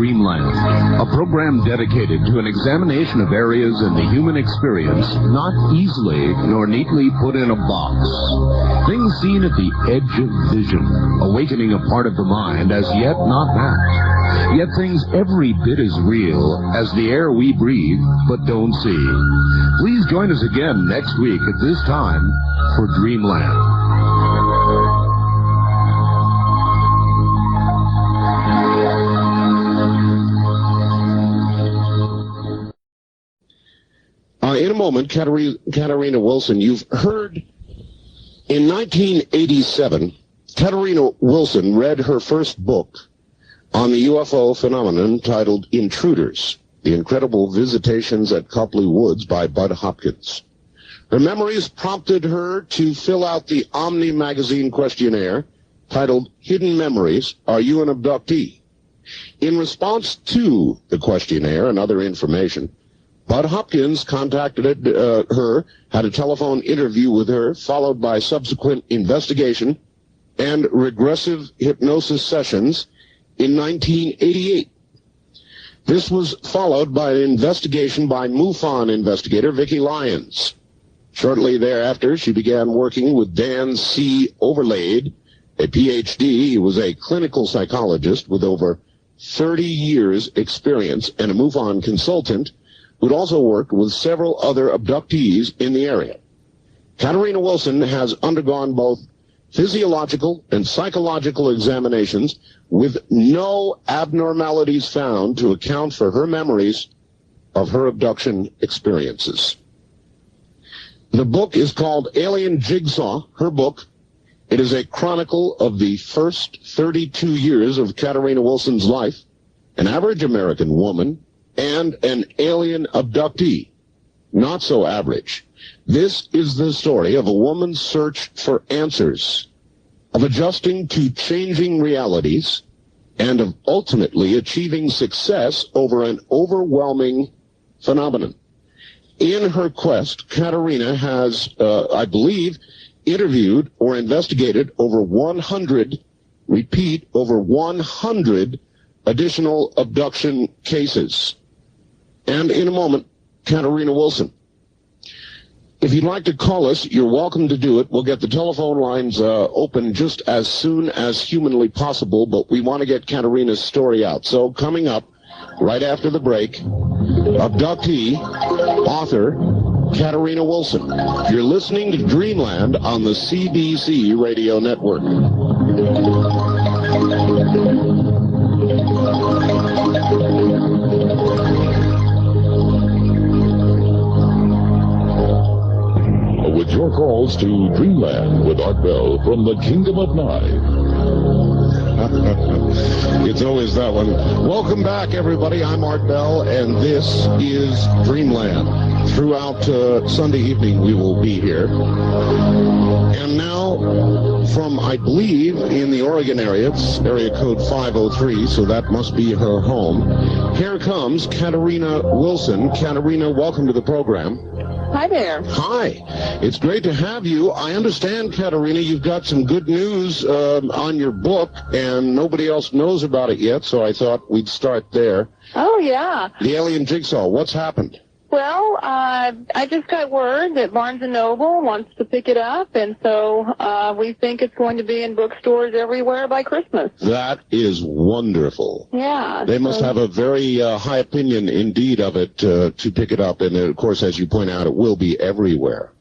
Dreamland, a program dedicated to an examination of areas in the human experience not easily nor neatly put in a box. Things seen at the edge of vision, awakening a part of the mind as yet not mapped. Yet things every bit as real as the air we breathe but don't see. Please join us again next week at this time for Dreamland. In a moment, Katarina Wilson, you've heard in 1987, Katarina Wilson read her first book on the UFO phenomenon titled Intruders, The Incredible Visitations at Copley Woods by Bud Hopkins. Her memories prompted her to fill out the Omni magazine questionnaire titled Hidden Memories, Are You an Abductee? In response to the questionnaire and other information, Bud Hopkins contacted her, had a telephone interview with her, followed by subsequent investigation and regressive hypnosis sessions in 1988. This was followed by an investigation by MUFON investigator Vicki Lyons. Shortly thereafter, she began working with Dan C. Overlaid, a Ph.D. He was a clinical psychologist with over 30 years' experience and a MUFON consultant who'd also worked with several other abductees in the area. Katarina Wilson has undergone both physiological and psychological examinations with no abnormalities found to account for her memories of her abduction experiences. The book is called Alien Jigsaw, her book. It is a chronicle of the first 32 years of Katarina Wilson's life, an average American woman, and an alien abductee. Not so average. This is the story of a woman's search for answers, of adjusting to changing realities, and of ultimately achieving success over an overwhelming phenomenon. In her quest, Katarina has, I believe, interviewed or investigated over 100 additional abduction cases. And in a moment, Katarina Wilson. If you'd like to call us, you're welcome to do it. We'll get the telephone lines open just as soon as humanly possible, but we want to get Katarina's story out. So coming up, right after the break, abductee, author, Katarina Wilson. You're listening to Dreamland on the CBC Radio Network. With your calls to Dreamland with Art Bell from the Kingdom of Nye. It's always that one. Welcome back, everybody. I'm Art Bell, and this is Dreamland. Throughout Sunday evening, we will be here. And now, from, I believe, in the Oregon area, it's area code 503, so that must be her home. Here comes Katarina Wilson. Katarina, welcome to the program. Hi there. Hi. It's great to have you. I understand, Katarina, you've got some good news on your book, and nobody else knows about it yet, so I thought we'd start there. Oh, yeah. The Alien Jigsaw. What's happened? Well, I just got word that Barnes & Noble wants to pick it up, and so we think it's going to be in bookstores everywhere by Christmas. That is wonderful. Yeah. They must have a very high opinion indeed of it to pick it up, and of course, as you point out, it will be everywhere.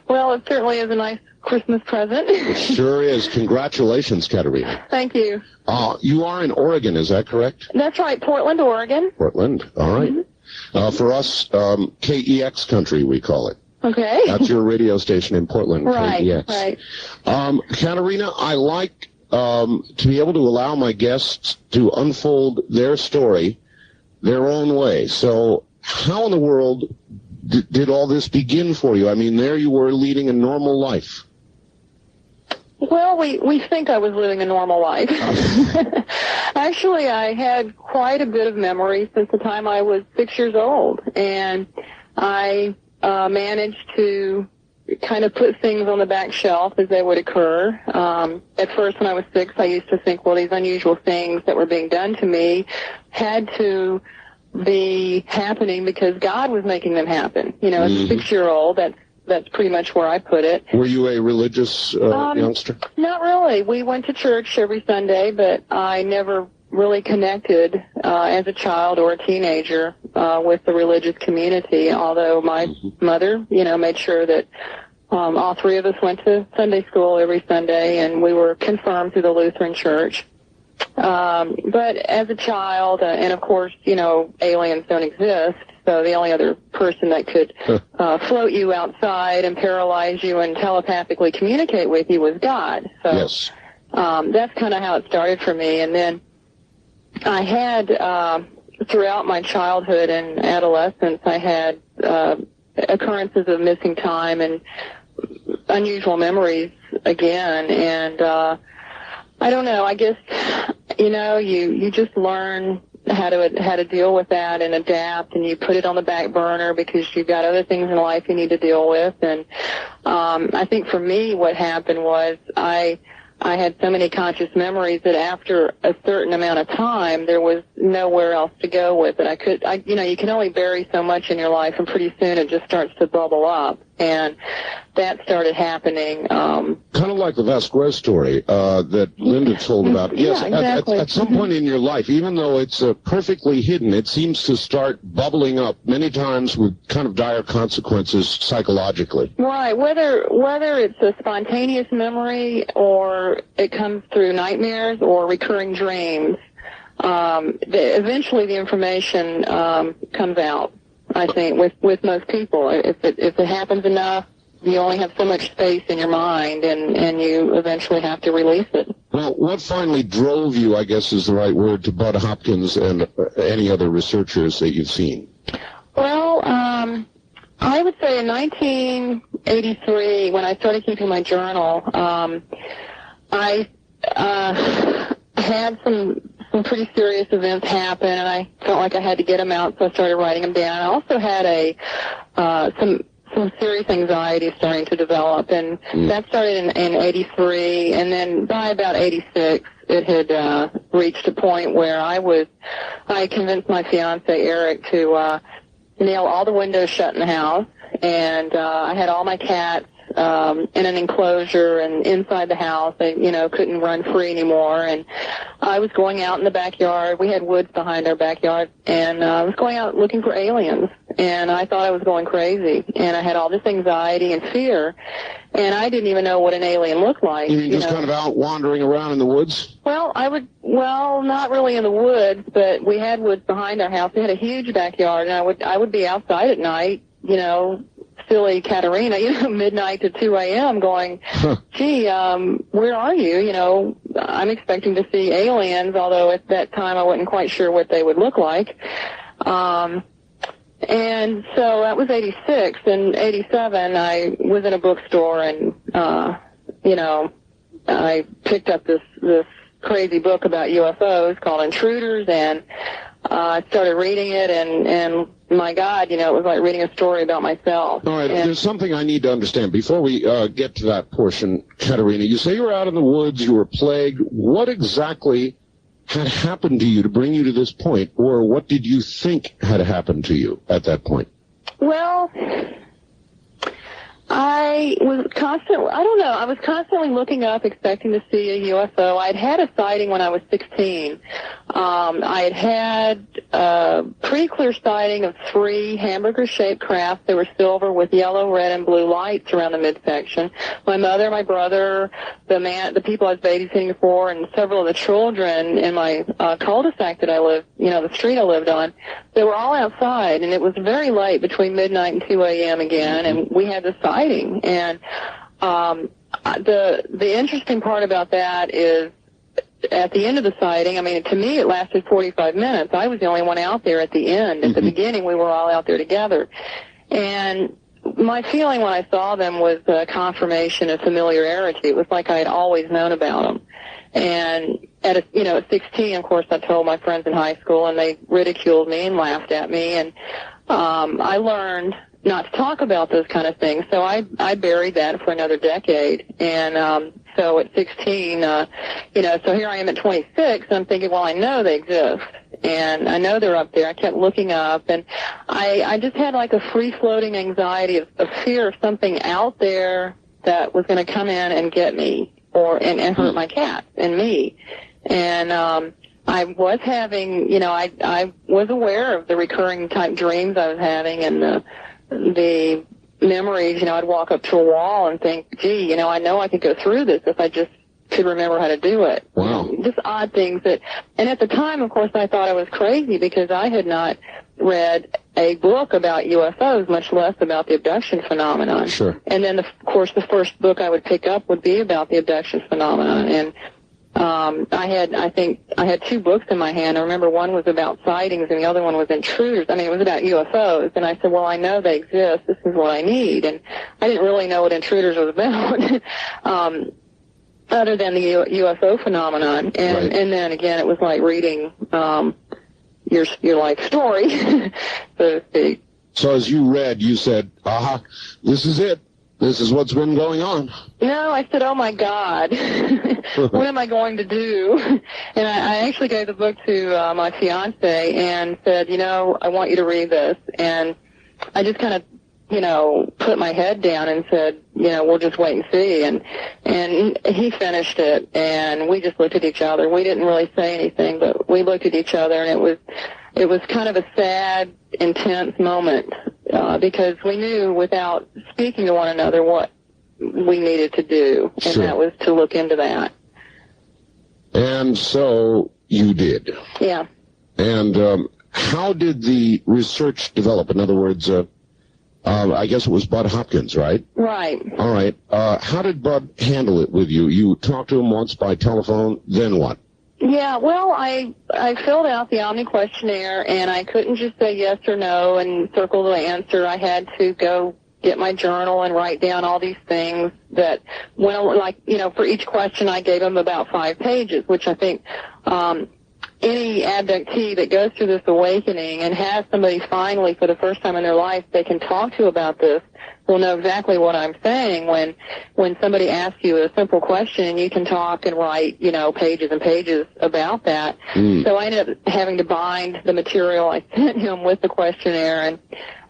Well, it certainly is a nice Christmas present. It sure is. Congratulations, Katarina. Thank you. You are in Oregon, is that correct? That's right, Portland, Oregon. Portland, all right. Mm-hmm. For us, KEX country, we call it. Okay. That's your radio station in Portland, right, KEX. Right. Katarina, I like to be able to allow my guests to unfold their story their own way. So how in the world did all this begin for you? I mean, there you were leading a normal life. Well, we think I was living a normal life. Actually, I had quite a bit of memory since the time I was 6 years old, and I managed to kind of put things on the back shelf as they would occur. At first, when I was 6, I used to think, well, these unusual things that were being done to me had to be happening because God was making them happen. You know, as a 6-year-old, that's pretty much where I put it. Were you a religious youngster? Not really. We went to church every Sunday, but I never really connected as a child or a teenager with the religious community, although my mother, you know, made sure that all 3 of us went to Sunday school every Sunday, and we were confirmed through the Lutheran Church. But as a child, and of course, you know, aliens don't exist, so the only other person that could float you outside and paralyze you and telepathically communicate with you was God. So yes. That's kind of how it started for me. And then I had, throughout my childhood and adolescence, I had occurrences of missing time and unusual memories again. And I don't know, I guess, you know, you just learn how to deal with that and adapt, and you put it on the back burner because you've got other things in life you need to deal with. And I think for me what happened was I had so many conscious memories that after a certain amount of time, there was nowhere else to go with it. You know, you can only bury so much in your life, and pretty soon it just starts to bubble up. And that started happening. Kind of like the Vasquez story that Linda told about. Yes, yeah, exactly. At some point in your life, even though it's perfectly hidden, it seems to start bubbling up many times with kind of dire consequences psychologically. Right. Whether it's a spontaneous memory or it comes through nightmares or recurring dreams, eventually the information comes out. I think with most people, if it happens enough, you only have so much space in your mind, and you eventually have to release it. Well, what finally drove you, I guess is the right word, to Bud Hopkins and any other researchers that you've seen? Well, I would say in 1983, when I started keeping my journal, I had some pretty serious events happen, and I felt like I had to get them out, so I started writing them down. I also had some serious anxiety starting to develop, and that started in 83, and then by about 86, it had reached a point where I convinced my fiance, Eric, to nail all the windows shut in the house, and I had all my cats in an enclosure and inside the house. They, you know, couldn't run free anymore. And I was going out in the backyard. We had woods behind our backyard, and I was going out looking for aliens. And I thought I was going crazy. And I had all this anxiety and fear, and I didn't even know what an alien looked like. You mean just kind of out wandering around in the woods? Well, not really in the woods, but we had woods behind our house. We had a huge backyard, and I would be outside at night, you know, silly Katerina, you know, midnight to 2 a.m. going, gee, where are you? You know, I'm expecting to see aliens, although at that time I wasn't quite sure what they would look like. And so that was 86. And 87, I was in a bookstore, and, you know, I picked up this crazy book about UFOs called Intruders, and I started reading it, and my God, you know, it was like reading a story about myself. All right, there's something I need to understand. Before we get to that portion, Katerina, you say you were out in the woods, you were plagued. What exactly had happened to you to bring you to this point, or what did you think had happened to you at that point? Well, I was constantly looking up, expecting to see a UFO. I'd had a sighting when I was 16. I had a pretty clear sighting of 3 hamburger-shaped craft. They were silver with yellow, red, and blue lights around the midsection. My mother, my brother, the people I was babysitting for, and several of the children in my cul-de-sac that I lived, you know, the street I lived on, they were all outside, and it was very late, between midnight and 2 a.m. again, and we had this sighting. And the interesting part about that is, at the end of the sighting, I mean, to me it lasted 45 minutes. I was the only one out there at the end. At the beginning, we were all out there together. And my feeling when I saw them was a confirmation of familiarity. It was like I had always known about them. And at 16, of course, I told my friends in high school, and they ridiculed me and laughed at me. And I learned not to talk about those kind of things. So I buried that for another decade. And so at 16, so here I am at 26, and I'm thinking, well, I know they exist, and I know they're up there. I kept looking up, and I just had like a free-floating anxiety of fear of something out there that was going to come in and get me and hurt my cat and me. And I was having, I was aware of the recurring type dreams I was having and the memories. I'd walk up to a wall and think, gee, I know I could go through this if I just could remember how to do it. Wow. Just odd things and at the time, of course, I thought I was crazy because I had not read a book about UFOs, much less about the abduction phenomenon. Sure. And then, of course, the first book I would pick up would be about the abduction phenomenon. And I had two books in my hand. I remember one was about sightings and the other one was intruders. It was about UFOs. And I said, well, I know they exist. This is what I need. And I didn't really know what intruders was about, other than the UFO phenomenon. And, right. And then again, it was like reading, your life story, so to speak. So as you read, you said, aha, this is it. This is what's been going on. No, I said, oh, my God, what am I going to do? And I actually gave the book to my fiancé and said, I want you to read this. And I just kind of, put my head down and said, we'll just wait and see. And he finished it, and we just looked at each other. We didn't really say anything, but we looked at each other, and it was kind of a sad, intense moment. Because we knew without speaking to one another what we needed to do, and sure. That was to look into that. And so you did. Yeah. And how did the research develop? In other words, I guess it was Bud Hopkins, right? Right. All right. How did Bud handle it with you? You talked to him once by telephone, then what? Yeah, well, I filled out the Omni questionnaire, and I couldn't just say yes or no and circle the answer. I had to go get my journal and write down all these things that, for each question I gave him about 5 pages, which I think any abductee that goes through this awakening and has somebody finally for the first time in their life they can talk to about this will know exactly what I'm saying when somebody asks you a simple question and you can talk and write, pages and pages about that. So I ended up having to bind the material I sent him with the questionnaire, and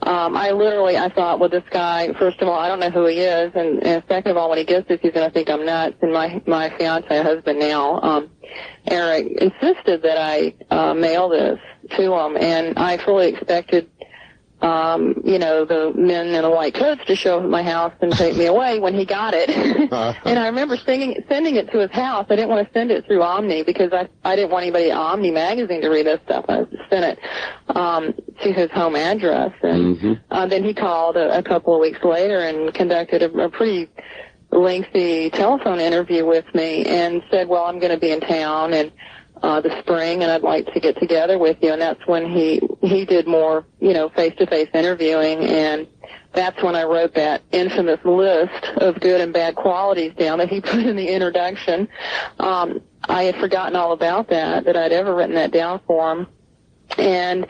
I thought, well, this guy, first of all, I don't know who he is, and second of all, when he gets this, he's going to think I'm nuts. And my fiance, husband now, Eric, insisted that I mail this to him, and I fully expected the men in the white coats to show up at my house and take me away when he got it. And I remember sending it to his house. I didn't want to send it through Omni because I didn't want anybody at Omni magazine to read this stuff. I sent it to his home address. And then he called a couple of weeks later and conducted a pretty lengthy telephone interview with me and said, well, I'm going to be in town and the spring, and I'd like to get together with you. And that's when he did more, face-to-face interviewing, and that's when I wrote that infamous list of good and bad qualities down that he put in the introduction. I had forgotten all about that I'd ever written that down for him. And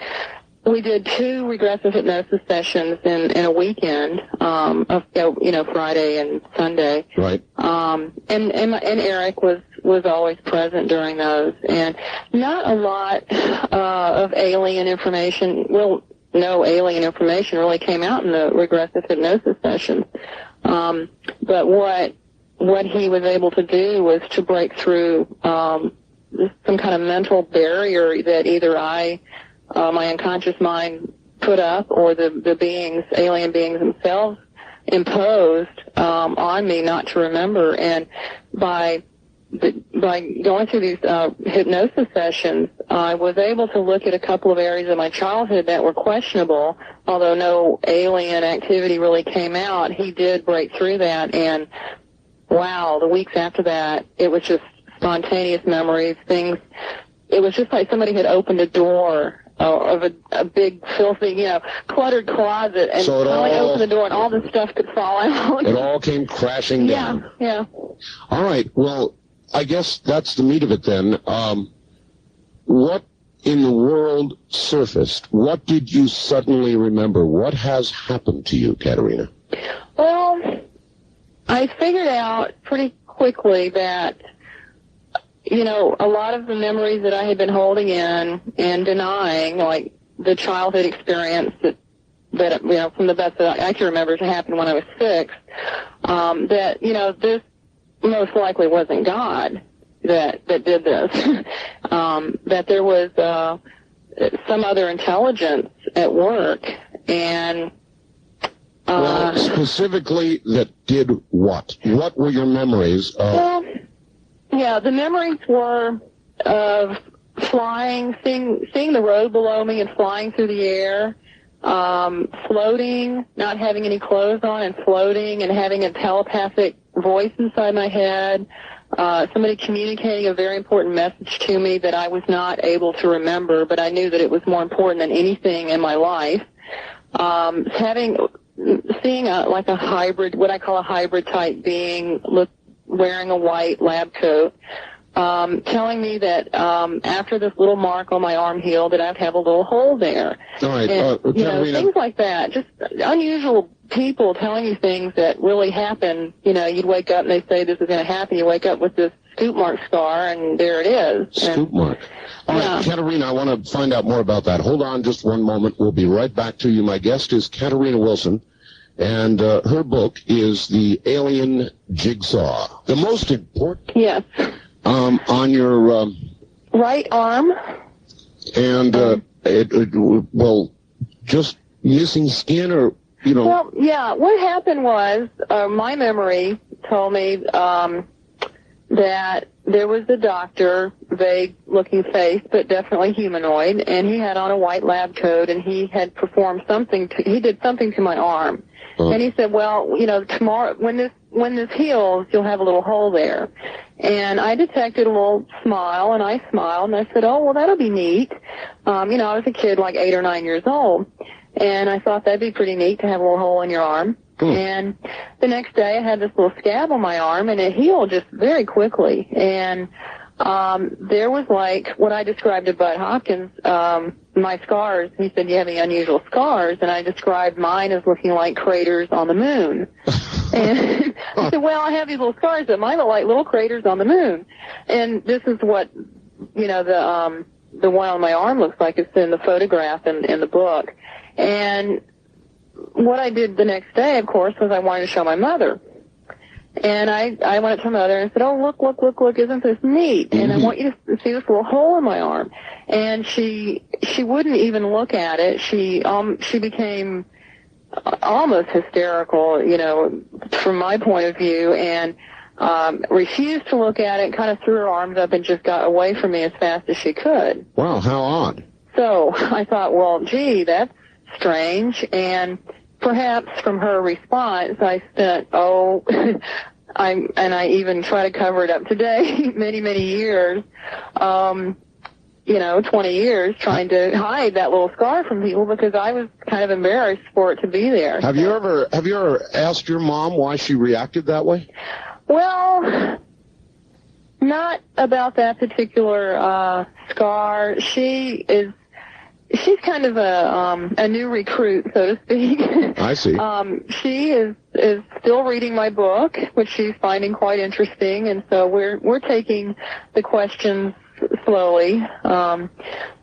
we did 2 regressive hypnosis sessions in a weekend, Friday and Sunday. Right. And Eric was always present during those, and not a lot of alien information. Well, no alien information really came out in the regressive hypnosis sessions. But what he was able to do was to break through some kind of mental barrier that either my unconscious mind put up, or the beings, alien beings themselves, imposed on me not to remember. And by going through these hypnosis sessions, I was able to look at a couple of areas of my childhood that were questionable. Although no alien activity really came out, he did break through that. And wow, the weeks after that, it was just spontaneous memories, things. It was just like somebody had opened a door of a big, filthy, cluttered closet, and so I opened the door and all this stuff could fall out. It all came crashing down. Yeah. All right. Well, I guess that's the meat of it then. What in the world surfaced, what did you suddenly remember? What has happened to you, Katerina? Well, I figured out pretty quickly that, you know, a lot of the memories that I had been holding in and denying, like the childhood experience that you know, from the best that I can remember to happen when I was 6, that, you know, this most likely wasn't God that did this, that there was some other intelligence at work, and well, specifically, that did what? What were your memories of? Well, yeah, the memories were of flying, seeing the road below me and flying through the air, floating, not having any clothes on and floating, and having a telepathic voice inside my head, somebody communicating a very important message to me that I was not able to remember, but I knew that it was more important than anything in my life. Seeing like a hybrid, what I call a hybrid type being, wearing a white lab coat, telling me that after this little mark on my arm healed, that I'd have a little hole there. All right, and, you know, things like that. Just unusual people telling you things that really happen. You know, you'd wake up and they say this is going to happen. You wake up with this scoop mark scar, and there it is. Scoop mark. All right, Katerina, I want to find out more about that. Hold on just one moment. We'll be right back to you. My guest is Katerina Wilson, and her book is The Alien Jigsaw. The most important... Yes. On your... right arm. And, well, just missing skin or, you know... Well, yeah, what happened was, my memory told me that there was a doctor, vague-looking face, but definitely humanoid, and he had on a white lab coat, and he had performed something, he did something to my arm. And he said, well, you know, tomorrow, when this heals, you'll have a little hole there. And I detected a little smile, and I smiled, and I said, oh, well, that'll be neat. You know, I was a kid like 8 or 9 years old, and I thought that'd be pretty neat to have a little hole in your arm. And the next day I had this little scab on my arm, and it healed just very quickly. And there was like what I described to Bud Hopkins, my scars. He said, you have any unusual scars? And I described mine as looking like craters on the moon. And I said, well, I have these little scars that mine look like little craters on the moon. And this is what, you know, the one on my arm looks like. It's in the photograph in the book. And what I did the next day, of course, was I wanted to show my mother. And I went to my mother and said, oh, look, isn't this neat? And I want you to see this little hole in my arm. And she wouldn't even look at it. She became almost hysterical, you know, from my point of view, and refused to look at it, kind of threw her arms up and just got away from me as fast as she could. Wow, how odd. So I thought, well, gee, that's strange. And perhaps from her response, I spent, I even try to cover it up today, many years, you know, 20 years, trying to hide that little scar from people because I was kind of embarrassed for it to be there. Have you ever asked your mom why she reacted that way? Well, not about that particular scar. She's kind of a new recruit, so to speak. I see. She is still reading my book, which she's finding quite interesting, and so we're taking the questions slowly.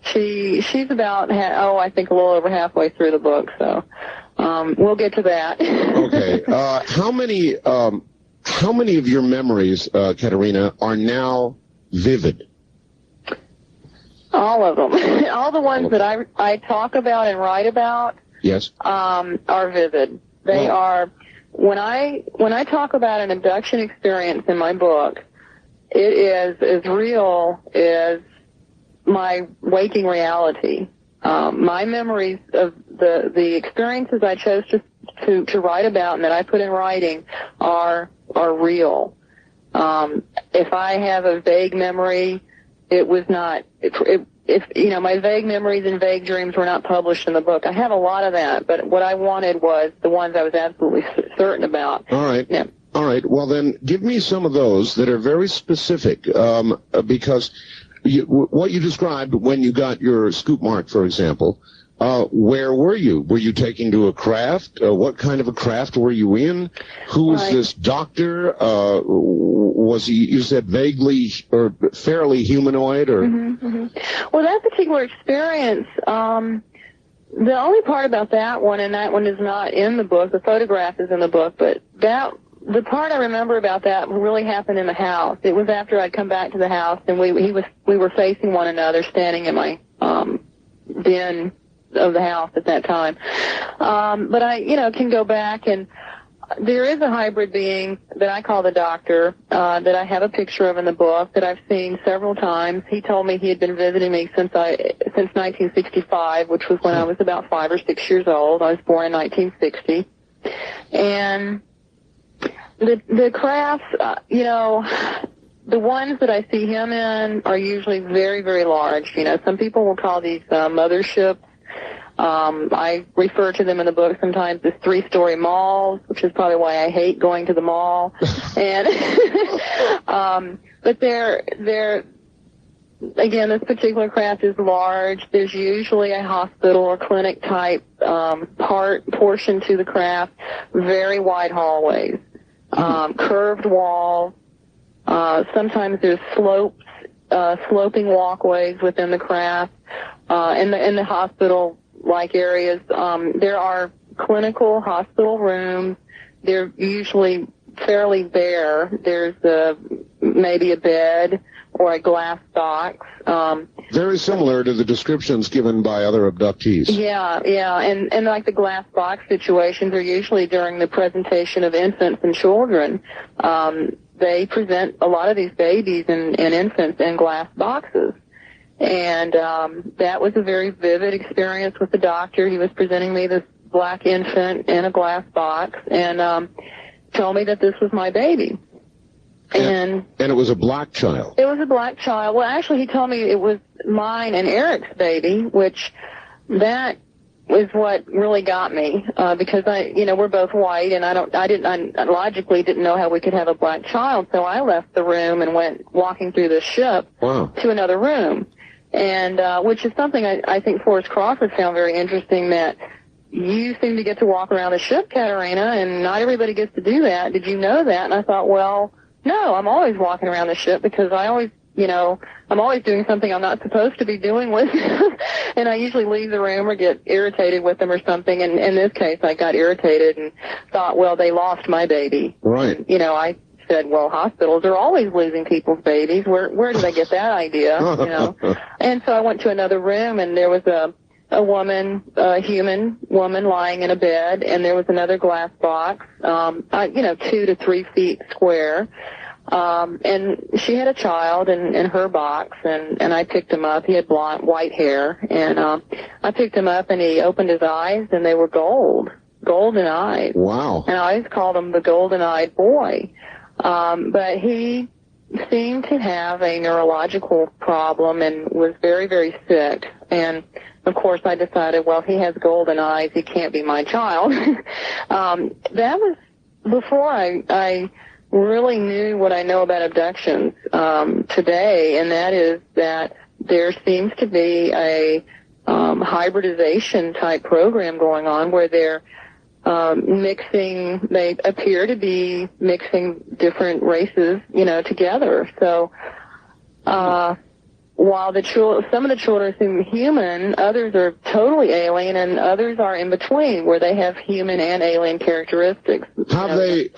She's about I think a little over halfway through the book, so we'll get to that. Okay. How many of your memories, Katerina, are now vivid? All of them. All the ones that I talk about and write about. Yes. Are vivid. They are. When I talk about an abduction experience in my book, it is as real as my waking reality. My memories of the experiences I chose to write about and that I put in writing are real. If I have a vague memory, it was not. If you know, my vague memories and vague dreams were not published in the book. I have a lot of that, but what I wanted was the ones I was absolutely certain about. All right. Yeah. All right. Well, then give me some of those that are very specific, because what you described when you got your scoop mark, for example, where were you? Were you taking to a craft? What kind of a craft were you in? Who was this doctor? Was he, you said, vaguely or fairly humanoid? Or Well, that particular experience, the only part about that one, and that one is not in the book, the photograph is in the book, but the part I remember about that really happened in the house. It was after I'd come back to the house, and we were facing one another, standing in my den of the house at that time. But I, can go back, and there is a hybrid being that I call the doctor, that I have a picture of in the book that I've seen several times. He told me he had been visiting me since 1965, which was when I was about 5 or 6 years old. I was born in 1960. And the crafts, the ones that I see him in are usually very, very large. Some people will call these motherships. I refer to them in the book sometimes as 3-story malls, which is probably why I hate going to the mall. And but they're again, this particular craft is large. There's usually a hospital or clinic type portion to the craft. Very wide hallways, curved walls. Sometimes there's sloping walkways within the craft. In the hospital-like areas, there are clinical hospital rooms. They're usually fairly bare. There's maybe a bed or a glass box. Very similar to the descriptions given by other abductees. Yeah, and like the glass box situations are usually during the presentation of infants and children. They present a lot of these babies and infants in glass boxes. And that was a very vivid experience with the doctor. He was presenting me this black infant in a glass box and told me that this was my baby. And it was a black child. It was a black child. Well, actually, he told me it was mine and Eric's baby, which that is what really got me, because we're both white, and I logically didn't know how we could have a black child, so I left the room and went walking through the ship to another room, and which is something I think Forrest Crawford found very interesting, that you seem to get to walk around the ship, Katerina, and not everybody gets to do that. Did you know that? And I thought, well, no, I'm always walking around the ship because I'm always doing something I'm not supposed to be doing with and I usually leave the room or get irritated with them or something. And in this case, I got irritated and thought, well, they lost my baby. Right. I said, well, hospitals are always losing people's babies. Where did I get that idea? And so I went to another room, and there was a human woman lying in a bed, and there was another glass box, 2 to 3 feet square. And she had a child in her box, and I picked him up. He had white hair, and I picked him up, and he opened his eyes, and they were golden eyes. Wow. And I always called him the golden-eyed boy. But he seemed to have a neurological problem and was very, very sick. And, of course, I decided, well, he has golden eyes. He can't be my child. That was before I really knew what I know about abductions today, and that is that there seems to be a hybridization type program going on where they're they appear to be mixing different races, together. So while some of the children seem human, others are totally alien, and others are in between, where they have human and alien characteristics. Have they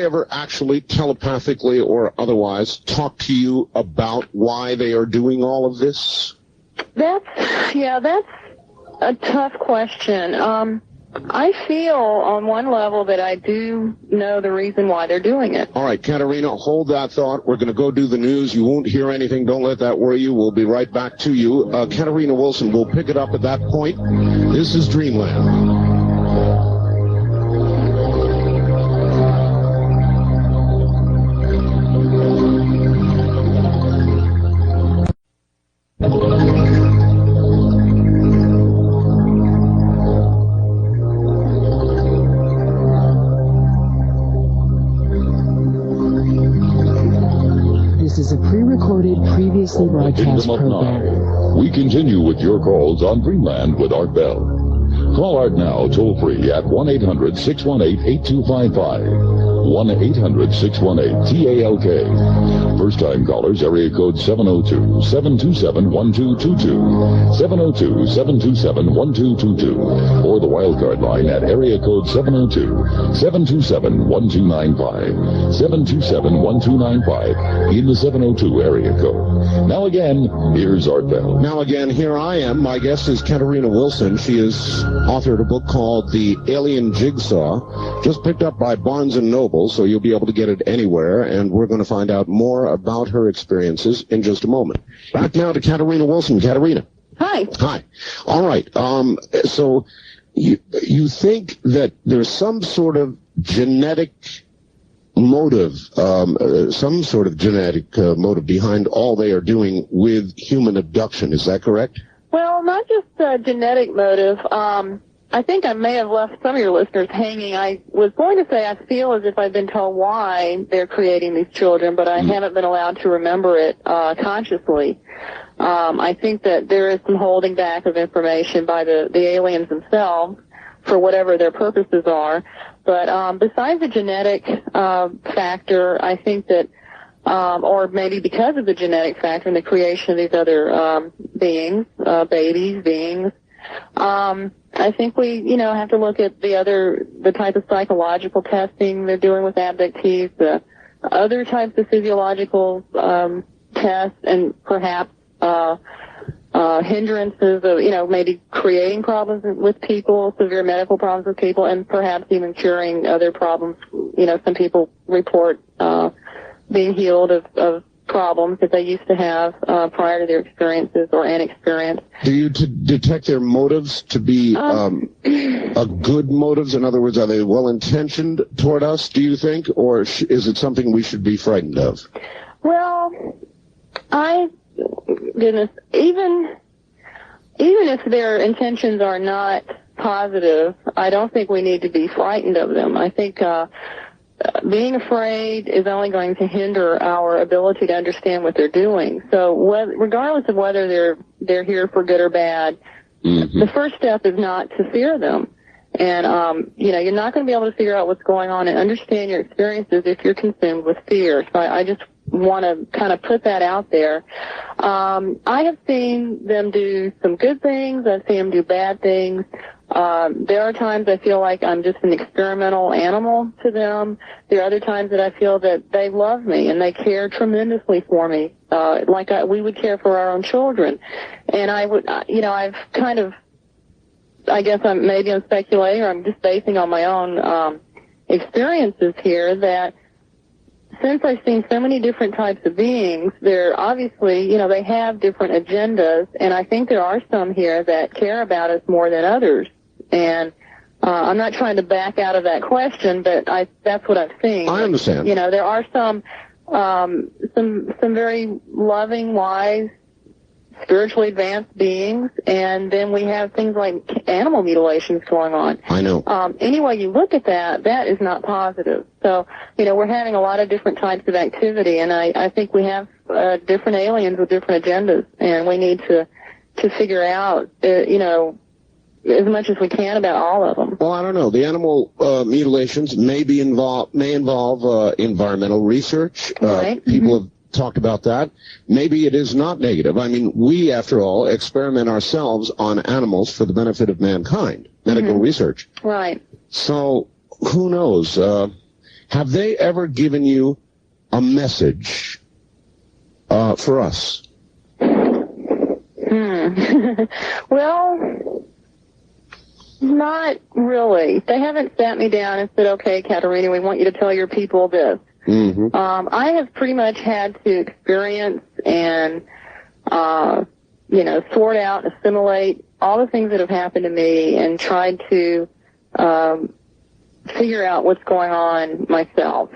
ever actually telepathically or otherwise talked to you about why they are doing all of this? That's a tough question. I feel on one level that I do know the reason why they're doing it. All right, Katerina, hold that thought. We're going to go do the news. You won't hear anything. Don't let that worry you. We'll be right back to you. Katerina Wilson, we'll pick it up at that point. This is Dreamland. This is a pre-recorded previous previously broadcast Kingdom of program. Nye. We continue with your calls on Dreamland with Art Bell. Call Art now, toll-free at 1-800-618-8255. 1-800-618-TALK. First-time callers, area code 702-727-1222. 702-727-1222. Or the wildcard line at area code 702-727-1295. 727-1295 in the 702 area code. Now again, here's Art Bell. Now again, here I am. My guest is Katerina Wilson. She has authored a book called The Alien Jigsaw, just picked up by Barnes & Noble, so you'll be able to get it anywhere, and we're going to find out more about her experiences in just a moment. Back now to Katerina Wilson. Katerina. Hi. Hi. All right. So you think that there's some sort of genetic motive, motive behind all they are doing with human abduction. Is that correct? Well, not just a genetic motive. I think I may have left some of your listeners hanging. I was going to say I feel as if I've been told why they're creating these children, but I haven't been allowed to remember it consciously. I think that there is some holding back of information by the aliens themselves for whatever their purposes are. But besides the genetic factor, I think that, or maybe because of the genetic factor in the creation of these other beings, beings, I think we, have to look at the type of psychological testing they're doing with abductees, the other types of physiological tests, and perhaps hindrances of, maybe creating problems with people, severe medical problems with people, and perhaps even curing other problems. Some people report being healed of problems that they used to have prior to their experiences or inexperience. Do you detect their motives to be good motives? In other words, are they well-intentioned toward us, do you think? Or is it something we should be frightened of? Well, even if their intentions are not positive, I don't think we need to be frightened of them. I think being afraid is only going to hinder our ability to understand what they're doing. So regardless of whether they're here for good or bad, the first step is not to fear them. And, you're not going to be able to figure out what's going on and understand your experiences if you're consumed with fear. So I just want to kind of put that out there. I have seen them do some good things. I've seen them do bad things. There are times I feel like I'm just an experimental animal to them. There are other times that I feel that they love me and they care tremendously for me, like we would care for our own children. And I've kind of, I guess I'm speculating, or I'm just basing on my own experiences here, that since I've seen so many different types of beings, they're obviously, they have different agendas, and I think there are some here that care about us more than others. And I'm not trying to back out of that question, but that's what I've seen. I understand. There are some very loving, wise, spiritually advanced beings, and then we have things like animal mutilations going on. I know. Any way you look at that is not positive. So, we're having a lot of different types of activity, and I think we have different aliens with different agendas, and we need to figure out, as much as we can about all of them. Well, I don't know. The animal mutilations may involve environmental research. Right. People have talked about that. Maybe it is not negative. I mean, we, after all, experiment ourselves on animals for the benefit of mankind. Medical research. Right. So, who knows? Have they ever given you a message for us? Well, not really. They haven't sat me down and said, okay, Katerina, we want you to tell your people this. I have pretty much had to experience and, sort out, assimilate all the things that have happened to me and tried to figure out what's going on myself.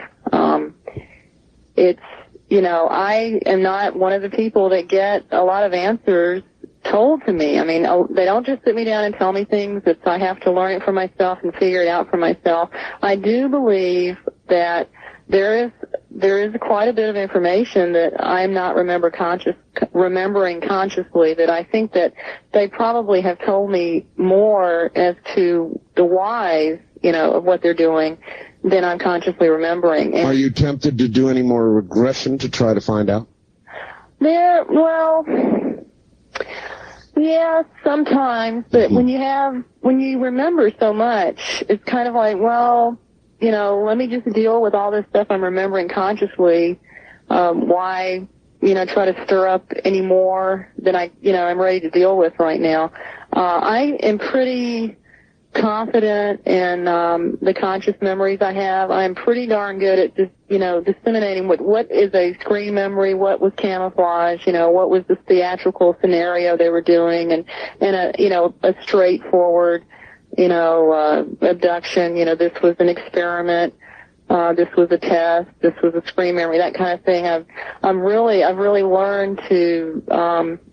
I am not one of the people that get a lot of answers told to me. I mean, they don't just sit me down and tell me things. I have to learn it for myself and figure it out for myself. I do believe that there is there is quite a bit of information that I'm not remembering consciously, that I think that they probably have told me more as to the whys, of what they're doing than I'm consciously remembering. And are you tempted to do any more regression to try to find out? Well, yeah, sometimes, but when you remember so much, it's kind of like, well, let me just deal with all this stuff I'm remembering consciously. Why, try to stir up any more than I'm ready to deal with right now. I am pretty confident in the conscious memories I have. I'm pretty darn good at just, disseminating what is a screen memory, what was camouflage, what was the theatrical scenario they were doing, and a straightforward, abduction, this was an experiment, this was a test, this was a screen memory, that kind of thing. I've really learned to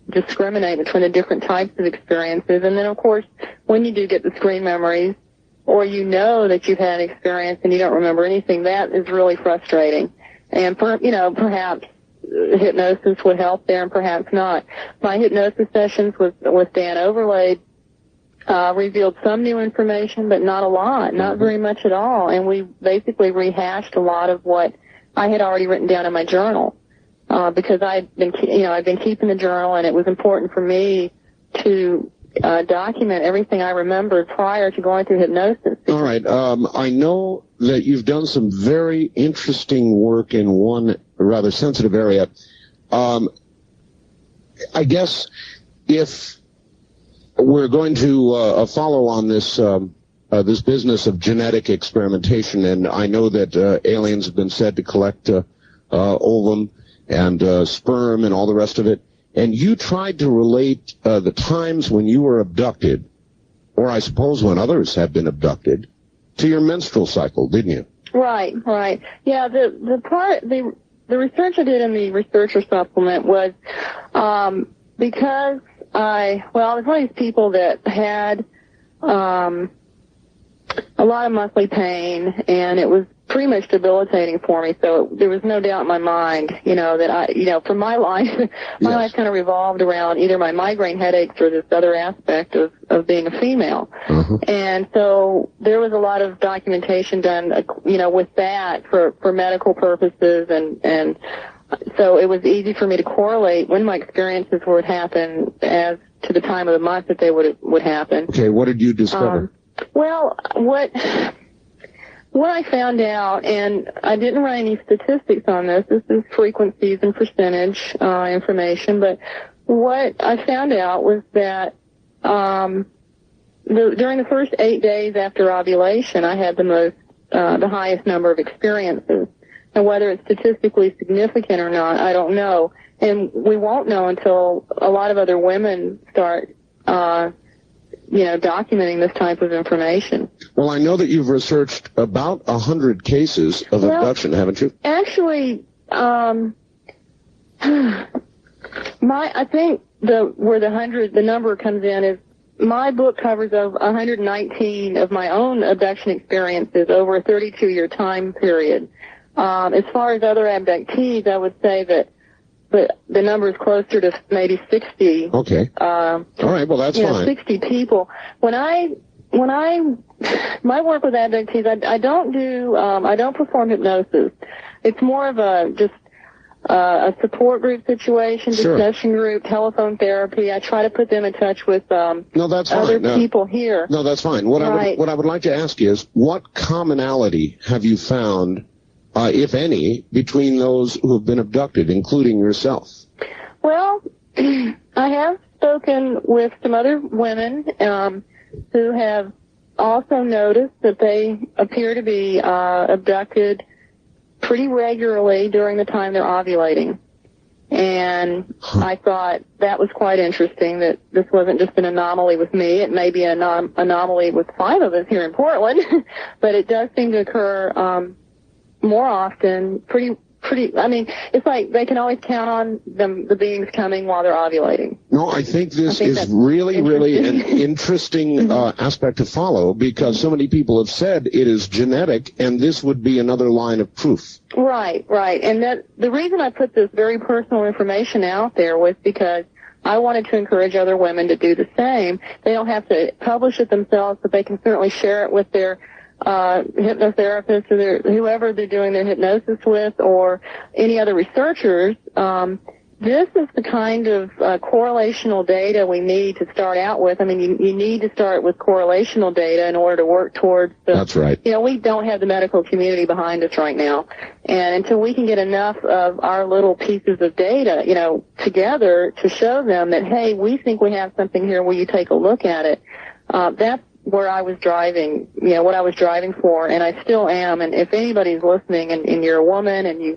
discriminate between the different types of experiences. And then, of course, when you do get the screen memories, or that you've had an experience and you don't remember anything, that is really frustrating. And, perhaps hypnosis would help there and perhaps not. My hypnosis sessions with Dan Overlaid revealed some new information, but not a lot, not very much at all. And we basically rehashed a lot of what I had already written down in my journal, because I've been keeping the journal, and it was important for me to document everything I remembered prior to going through hypnosis. All right. I know that you've done some very interesting work in one rather sensitive area. I guess if we're going to follow on this this business of genetic experimentation, and I know that aliens have been said to collect ovum and sperm and all the rest of it, and you tried to relate the times when you were abducted, or I suppose when others have been abducted, to your menstrual cycle, didn't you? Right. Yeah, the research I did in the researcher supplement was because I was one of these people that had a lot of monthly pain, and it was pretty much debilitating for me. So there was no doubt in my mind, that for my life, my life kind of revolved around either my migraine headaches or this other aspect of being a female. And so there was a lot of documentation done, with that for medical purposes, and so it was easy for me to correlate when my experiences would happen as to the time of the month that they would happen. Okay, what did you discover? What I found out, and I didn't write any statistics on this is frequencies and percentage information, but what I found out was that during the first 8 days after ovulation, I had the highest number of experiences. And whether it's statistically significant or not, I don't know. And we won't know until a lot of other women start documenting this type of information. Well, I know that you've researched about 100 cases of abduction, haven't you? Actually, I think where the number comes in is my book covers over 119 of my own abduction experiences over a 32-year time period. As far as other abductees, I would say that the number is closer to maybe 60. Okay. All right. Well, that's fine. 60 people. When I my work with abductees, I don't perform hypnosis. It's more of a support group situation, discussion group, telephone therapy. I try to put them in touch with other people here. No, that's fine. What I would like to ask you is, what commonality have you found, if any, between those who have been abducted, including yourself? Well, I have spoken with some other women who have also noticed that they appear to be abducted pretty regularly during the time they're ovulating. And I thought that was quite interesting, that this wasn't just an anomaly with me. It may be an anomaly with 5 of us here in Portland, but it does seem to occur more often, pretty, I mean, it's like they can always count on the beings coming while they're ovulating. No, I think this is really an interesting aspect to follow, because so many people have said it is genetic, and this would be another line of proof. Right. And the reason I put this very personal information out there was because I wanted to encourage other women to do the same. They don't have to publish it themselves, but they can certainly share it with their hypnotherapist or whoever they're doing their hypnosis with, or any other researchers. This is the kind of correlational data we need to start out with. I mean, you need to start with correlational data in order to work towards That's right. We don't have the medical community behind us right now. And until we can get enough of our little pieces of data, together to show them that, hey, we think we have something here, will you take a look at it? That's where I was driving, what I was driving for, and I still am. And if anybody's listening and you're a woman and you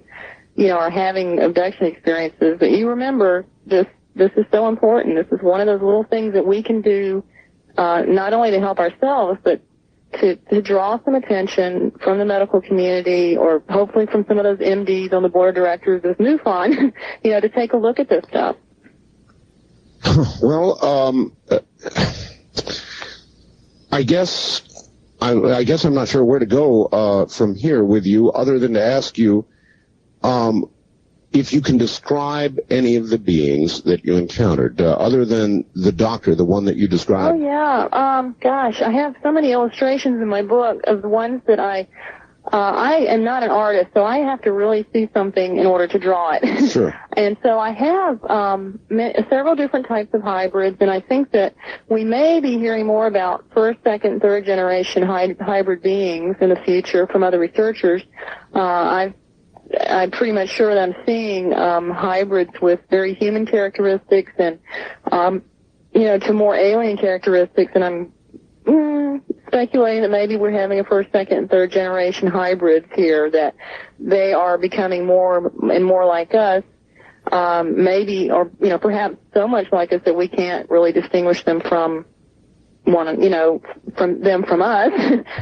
are having abduction experiences, but you remember this is so important. This is one of those little things that we can do, not only to help ourselves, but to draw some attention from the medical community, or hopefully from some of those MDs on the board of directors of MUFON, to take a look at this stuff. Well, I guess I'm not sure where to go from here with you, other than to ask you if you can describe any of the beings that you encountered, other than the doctor, the one that you described. Oh, yeah. Gosh, I have so many illustrations in my book of the ones that I am not an artist, so I have to really see something in order to draw it. Sure. And so I have several different types of hybrids, and I think that we may be hearing more about first, second, third generation hybrid beings in the future from other researchers. I'm pretty much sure that I'm seeing hybrids with very human characteristics and, to more alien characteristics, and I'm speculating that maybe we're having a first, second, and third generation hybrids here, that they are becoming more and more like us, maybe, or, perhaps so much like us that we can't really distinguish them from from us.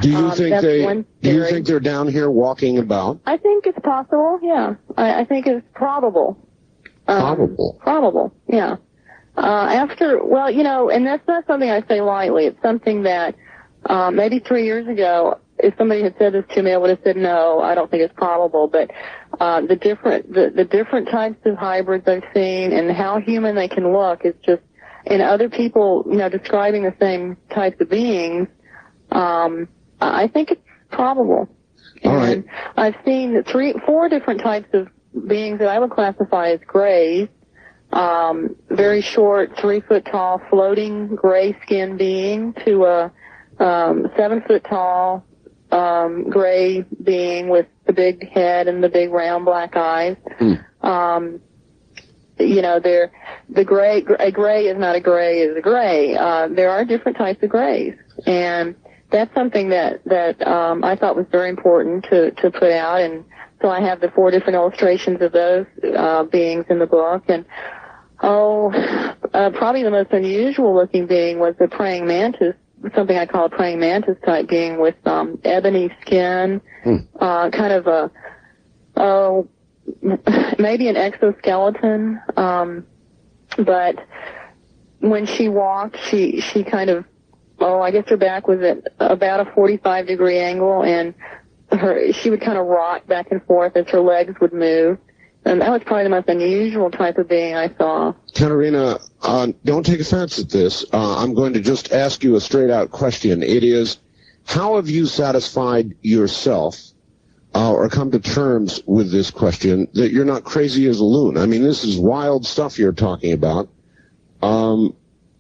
Do you think they're down here walking about? I think it's possible, yeah. I think it's probable. Probable, yeah. And that's not something I say lightly. It's something that maybe 3 years ago, if somebody had said this to me, I would have said, no, I don't think it's probable. But the different types of hybrids I've seen and how human they can look is just, and other people, describing the same types of beings, I think it's probable. All right. And I've seen 4 different types of beings that I would classify as grays. Very short, 3-foot tall, floating gray skin being, to a 7-foot tall gray being with the big head and the big round black eyes. A gray is not a gray is a gray. There are different types of grays, and that's something that I thought was very important to put out. And so I have the 4 different illustrations of those beings in the book. And probably the most unusual looking being was the praying mantis, something I call a praying mantis type being with ebony skin, kind of maybe an exoskeleton, but when she walked, she kind of, I guess her back was at about a 45-degree angle, and she would kind of rock back and forth as her legs would move. And that was probably the most unusual type of being I saw. Katerina, don't take offense at this. I'm going to just ask you a straight-out question. It is, how have you satisfied yourself or come to terms with this question that you're not crazy as a loon? I mean, this is wild stuff you're talking about. How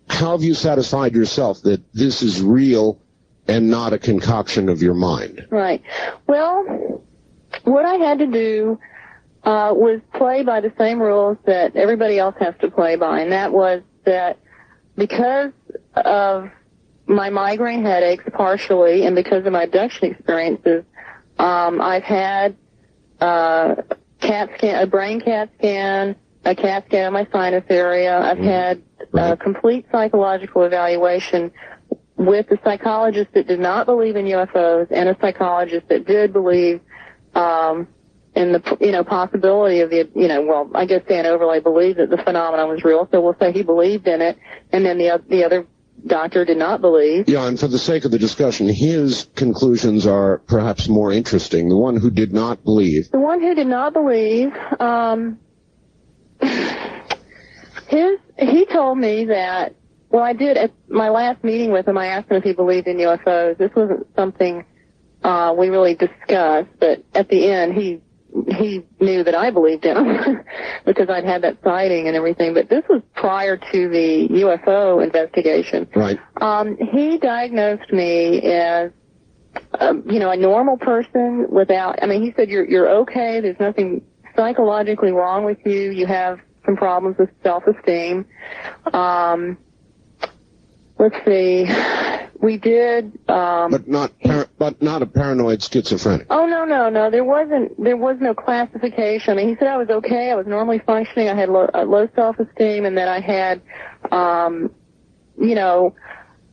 have you satisfied yourself that this is real and not a concoction of your mind? Right. Well, what I had to do was play by the same rules that everybody else has to play by, and that was that because of my migraine headaches partially and because of my abduction experiences, I've had a brain CAT scan, a CAT scan of my sinus area. I've had a complete psychological evaluation with a psychologist that did not believe in UFOs and a psychologist that did believe the possibility of the, well, I guess Dan Overlay believed that the phenomenon was real, so we'll say he believed in it, and then the other doctor did not believe. Yeah, and for the sake of the discussion, his conclusions are perhaps more interesting. The one who did not believe. The one who did not believe, he told me that, well, I did, at my last meeting with him, I asked him if he believed in UFOs. This wasn't something we really discussed, but at the end, he knew that I believed in him because I'd had that sighting and everything. But this was prior to the UFO investigation. Right. He diagnosed me as, a normal person without. I mean, he said you're okay. There's nothing psychologically wrong with you. You have some problems with self-esteem. Let's see. We did, but not a paranoid schizophrenic. Oh, no. There was no classification. I mean, he said I was okay. I was normally functioning. I had low self-esteem, and that I had,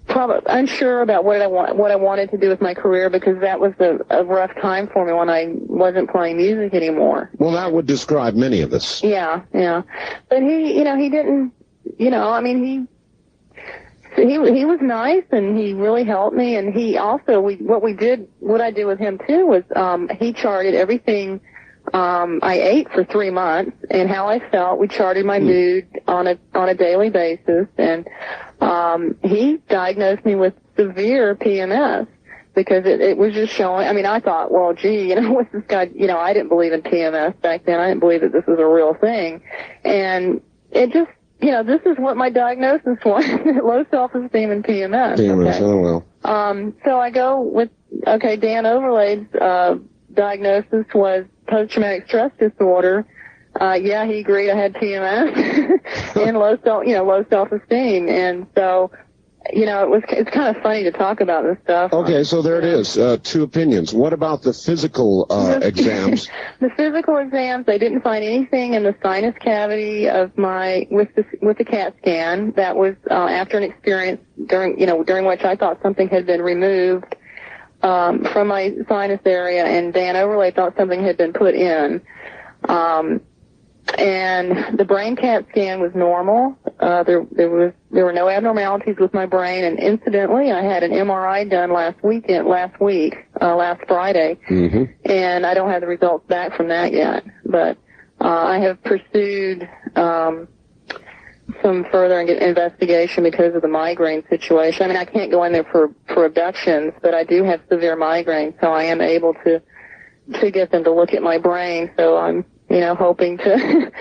probably unsure about what I wanted to do with my career, because that was a rough time for me when I wasn't playing music anymore. Well, that would describe many of us. Yeah. But he didn't, he was nice, and he really helped me, and he also, what I did with him too was, he charted everything, I ate for 3 months and how I felt. We charted my mood on a daily basis, and, he diagnosed me with severe PMS because it was just showing. I mean, I thought, well, gee, what's this guy, I didn't believe in PMS back then. I didn't believe that this was a real thing. And it just, this is what my diagnosis was, low self-esteem and PMS. PMS, okay. Oh, well. So I go with, Dan Overlay's diagnosis was post-traumatic stress disorder. Yeah, he agreed I had PMS and low self-esteem. And so, it's kind of funny to talk about this stuff. Okay, so there it is. Two opinions. What about the physical exams? The physical exams, they didn't find anything in the sinus cavity of with the CAT scan. That was after an experience during which I thought something had been removed from my sinus area, and Dan Overlay thought something had been put in. And the brain CAT scan was normal. There were no abnormalities with my brain, and incidentally, I had an MRI done last Friday, and I don't have the results back from that yet. But I have pursued some further investigation because of the migraine situation. I mean, I can't go in there for abductions, but I do have severe migraine, so I am able to get them to look at my brain. So I'm hoping to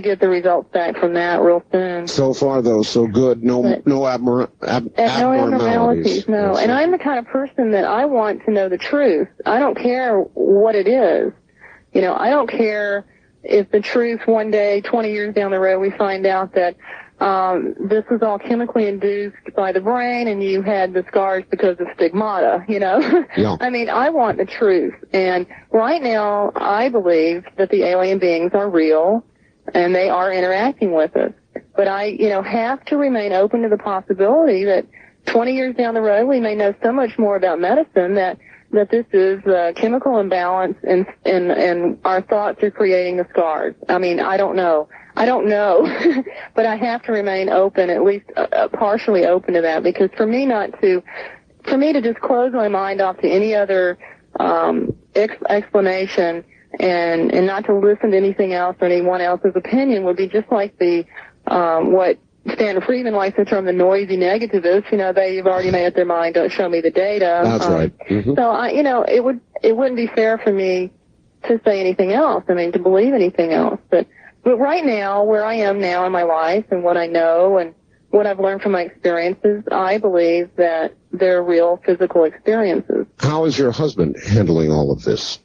get the results back from that real soon. So far, though, so good. No abnormalities. No. And I'm the kind of person that I want to know the truth. I don't care what it is. I don't care if the truth one day, 20 years down the road, we find out that this was all chemically induced by the brain and you had the scars because of stigmata, Yeah. I mean, I want the truth. And right now, I believe that the alien beings are real and they are interacting with us. But I, have to remain open to the possibility that 20 years down the road, we may know so much more about medicine that this is a chemical imbalance and our thoughts are creating the scars. I mean, I don't know, but I have to remain open, at least partially open to that, because for me to just close my mind off to any other explanation and not to listen to anything else or anyone else's opinion would be just like what Stanton Friedman likes to term the noisy negativists. They've already made up their mind, don't show me the data. That's right. Mm-hmm. So it wouldn't be fair for me to say anything else. I mean, to believe anything else. But right now, where I am now in my life and what I know and what I've learned from my experiences, I believe that they're real physical experiences. How is your husband handling all of this?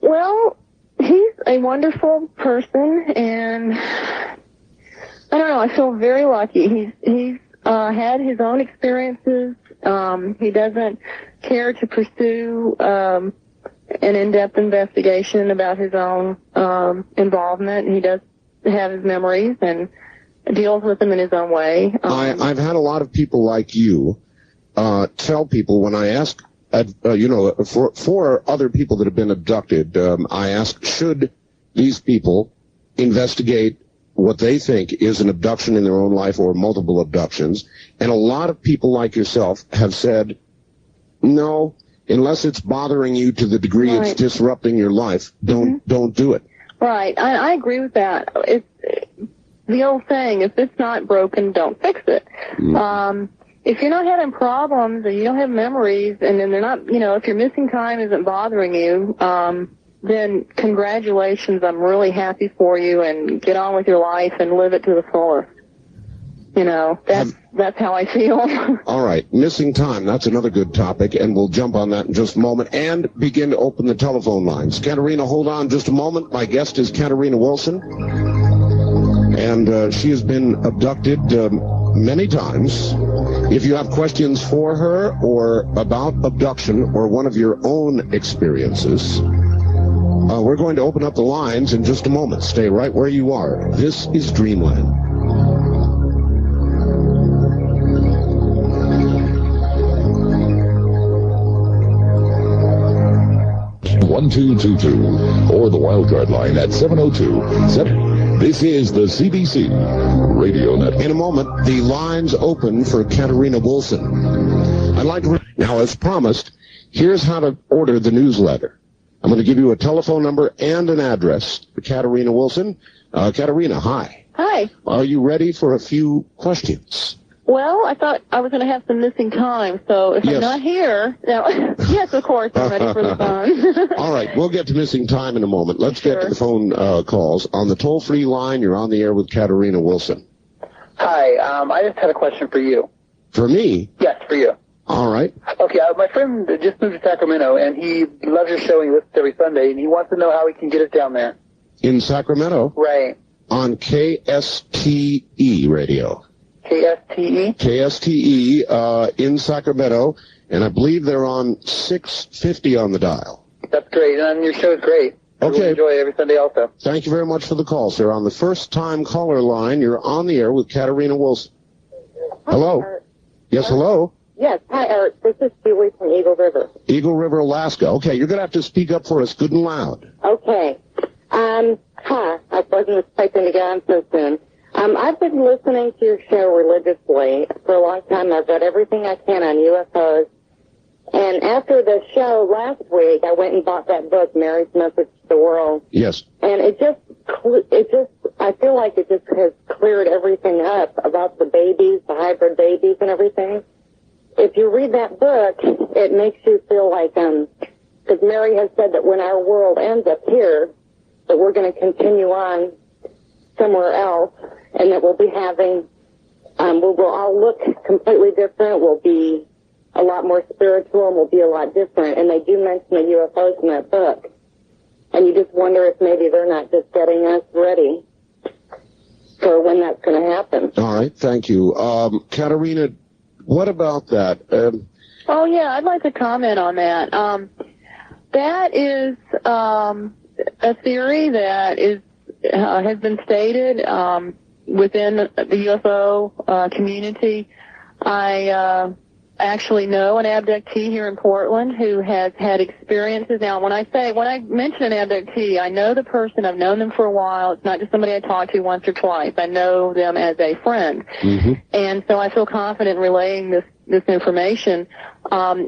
Well, he's a wonderful person, and I don't know, I feel very lucky. He's had his own experiences. He doesn't care to pursue an in-depth investigation about his own involvement. He does have his memories and deals with them in his own way. I've had a lot of people like you tell people when I ask for other people that have been abducted, I asked, should these people investigate what they think is an abduction in their own life or multiple abductions? And a lot of people like yourself have said, no, unless it's bothering you to the degree it's disrupting your life, don't do it. Right. I agree with that. It's the old saying, if it's not broken, don't fix it. If you're not having problems and you don't have memories, and then they're not, if your missing time isn't bothering you, then congratulations, I'm really happy for you, and get on with your life and live it to the fullest. That's how I feel. All right, missing time, that's another good topic, and we'll jump on that in just a moment and begin to open the telephone lines. Katerina, hold on just a moment. My guest is Katerina Wilson, and she has been abducted many times. If you have questions for her or about abduction or one of your own experiences, we're going to open up the lines in just a moment. Stay right where you are. This is Dreamland. 1222 or the wildcard line at 702-7. This is the CBC Radio Network. In a moment, the lines open for Katerina Wilson. I'd like to... Now, as promised, here's how to order the newsletter. I'm going to give you a telephone number and an address for Katerina Wilson. Katerina, hi. Hi. Are you ready for a few questions? Well, I thought I was going to have some missing time, so if I'm not here, yes, of course, I'm ready for the phone. All right, we'll get to missing time in a moment. Let's get to the phone calls. On the toll-free line, you're on the air with Katerina Wilson. Hi, I just had a question for you. For me? Yes, for you. All right. Okay, my friend just moved to Sacramento, and he loves your show, and he listens every Sunday, and he wants to know how he can get it down there. In Sacramento? Right. On KSTE radio. KSTE? KSTE in Sacramento, and I believe they're on 650 on the dial. That's great, and your show is great. Okay. Really enjoy it every Sunday also. Thank you very much for the call, sir. On the first-time caller line, you're on the air with Katerina Wilson. Hello? Yes, hello? Yes, hi, Art. This is Julie from Eagle River. Eagle River, Alaska. Okay, you're going to have to speak up for us good and loud. Okay. I wasn't expecting to get on so soon. I've been listening to your show religiously for a long time. I've read everything I can on UFOs. And after the show last week, I went and bought that book, Mary's Message to the World. Yes. And I feel like it just has cleared everything up about the babies, the hybrid babies and everything. If you read that book, it makes you feel like, because Mary has said that when our world ends up here, that we're going to continue on somewhere else, and that we'll be having, we'll all look completely different, we'll be a lot more spiritual, and we'll be a lot different. And they do mention the UFOs in that book. And you just wonder if maybe they're not just getting us ready for when that's going to happen. All right, thank you. Katerina, what about that? Oh, yeah, I'd like to comment on that. That is a theory that has been stated within the UFO community. I actually know an abductee here in Portland who has had experiences. Now, when I mention an abductee, I know the person. I've known them for a while. It's not just somebody I talked to once or twice. I know them as a friend. Mm-hmm. And so I feel confident relaying this information.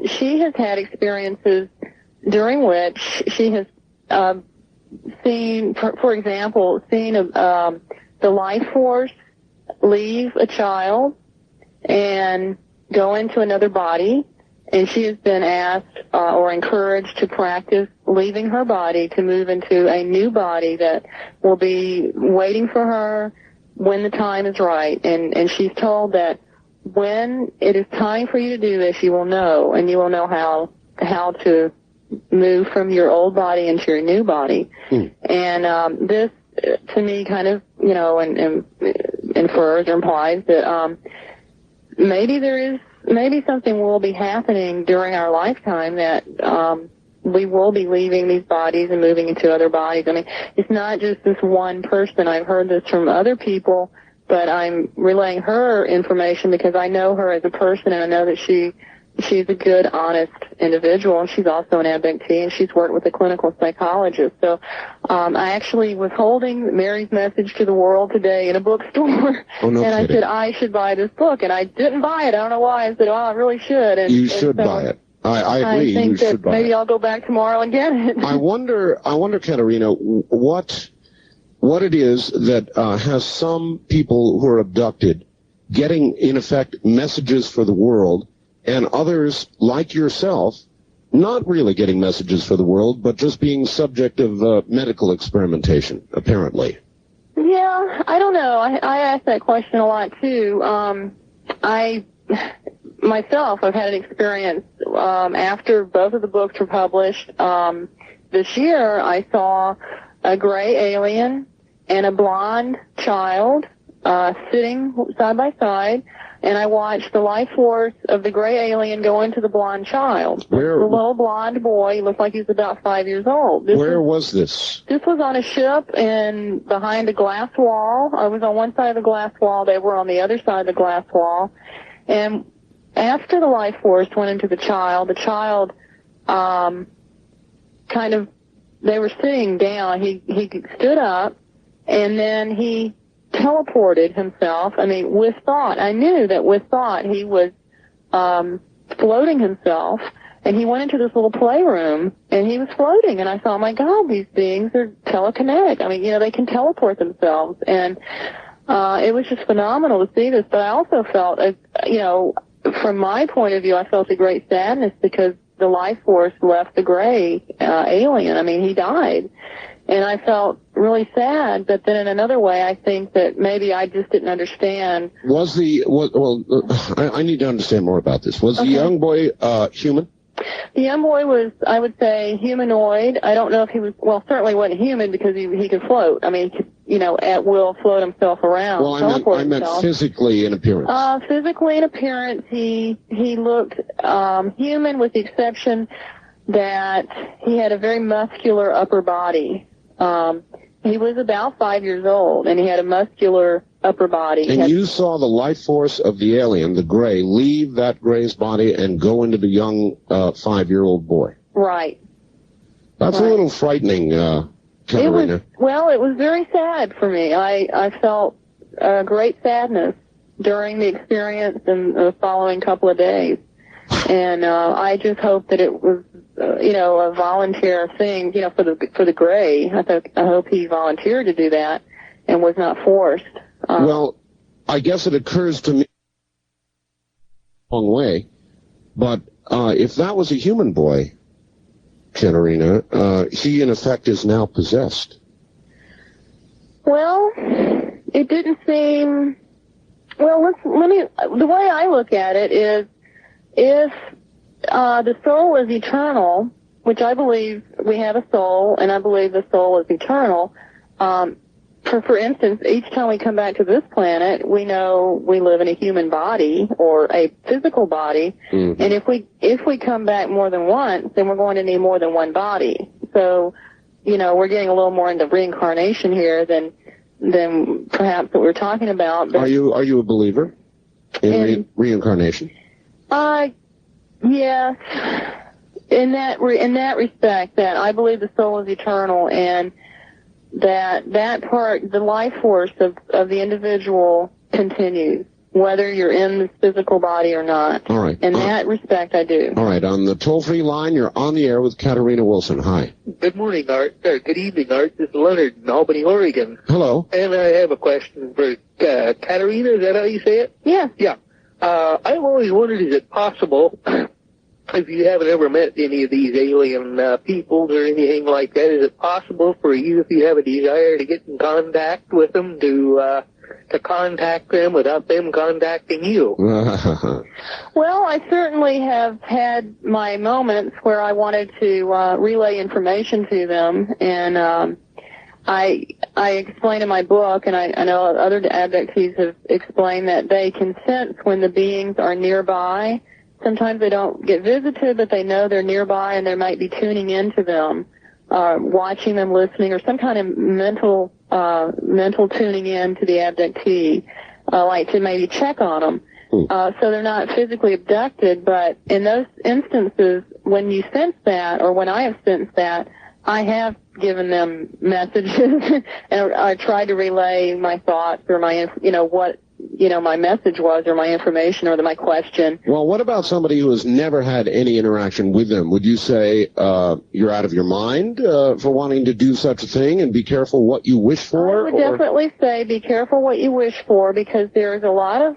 She has had experiences during which she has seen, for example, the life force leave a child and go into another body, and she has been asked or encouraged to practice leaving her body to move into a new body that will be waiting for her when the time is right. And she's told that when it is time for you to do this, you will know, and you will know how to move from your old body into your new body. And this, to me, kind of, infers or implies that maybe something will be happening during our lifetime that we will be leaving these bodies and moving into other bodies. I mean, it's not just this one person. I've heard this from other people, but I'm relaying her information because I know her as a person, and I know that she she's a good, honest individual, and she's also an abductee, and she's worked with a clinical psychologist. So I actually was holding Mary's Message to the World today in a bookstore, Oh, no and I kidding. said I should buy this book, and I didn't buy it. I don't know why. I said, oh, I really should. And, You should buy it. I agree. I think you should that buy maybe it. I'll go back tomorrow and get it. I wonder, Katerina, what it is that has some people who are abducted getting, in effect, messages for the world, and others, like yourself, not really getting messages for the world, but just being subject of medical experimentation, apparently. Yeah, I don't know. I ask that question a lot, too. Myself, I've had an experience after both of the books were published. This year, I saw a gray alien and a blonde child sitting side by side, and I watched the life force of the gray alien go into the blonde child. Where- The little blonde boy looked like he was about 5 years old. Where was this? This was on a ship and behind a glass wall. I was on one side of the glass wall. They were on the other side of the glass wall. And after the life force went into the child they were sitting down. He stood up, and then he teleported himself. I mean, with thought. I knew that with thought he was floating himself, and he went into this little playroom, and he was floating. And I thought, my God, these beings are telekinetic. I mean, they can teleport themselves. And it was just phenomenal to see this. But I also felt, from my point of view, I felt a great sadness because the life force left the gray alien. I mean, he died. And I felt really sad, but then in another way, I think that maybe I just didn't understand. I need to understand more about this. Was the young boy human? The young boy was, I would say, humanoid. I don't know if he was, certainly wasn't human because he could float. I mean, he could, at will float himself around. Well, I meant physically in appearance. Physically in appearance, he looked human with the exception that he had a very muscular upper body. He was about 5 years old, and he had a muscular upper body. And you saw the life force of the alien, the gray, leave that gray's body and go into the young 5-year-old boy. Right. That's right. A little frightening, Katerina. It was very sad for me. I felt great sadness during the experience and the following couple of days. And I just hope that it was, a volunteer thing, for the gray. I hope he volunteered to do that and was not forced. Well, I guess it occurs to me a long way, but if that was a human boy, Katerina, he in effect is now possessed. Well, it didn't seem. Well, the way I look at it is, if the soul is eternal, which I believe we have a soul, and I believe the soul is eternal. For instance, each time we come back to this planet, we know we live in a human body or a physical body, and if we come back more than once, then we're going to need more than one body. So, we're getting a little more into reincarnation here than perhaps what we're talking about. But Are you a believer in reincarnation? Yes. In that respect, that I believe the soul is eternal, and that part, the life force of the individual continues, whether you're in this physical body or not. All right. In that respect, I do. All right. On the toll-free line, you're on the air with Katerina Wilson. Hi. Good morning, Art. Good evening, Art. This is Leonard in Albany, Oregon. Hello. And I have a question for Katerina. Is that how you say it? Yeah. Yeah. I've always wondered, is it possible, if you haven't ever met any of these alien peoples or anything like that, is it possible for you, if you have a desire to get in contact with them, to contact them without them contacting you? Well, I certainly have had my moments where I wanted to relay information to them, and I explain in my book, and I know other abductees have explained that they can sense when the beings are nearby. Sometimes they don't get visited, but they know they're nearby, and they might be tuning into them, watching them, listening, or some kind of mental tuning in to the abductee, like to maybe check on them. So they're not physically abducted, but in those instances, when you sense that, or when I have sensed that, I have given them messages, and I tried to relay my thoughts or my, what, my message was, or my information, or my question. Well, what about somebody who has never had any interaction with them? Would you say you're out of your mind for wanting to do such a thing, and be careful what you wish for? I would definitely say be careful what you wish for, because there's a lot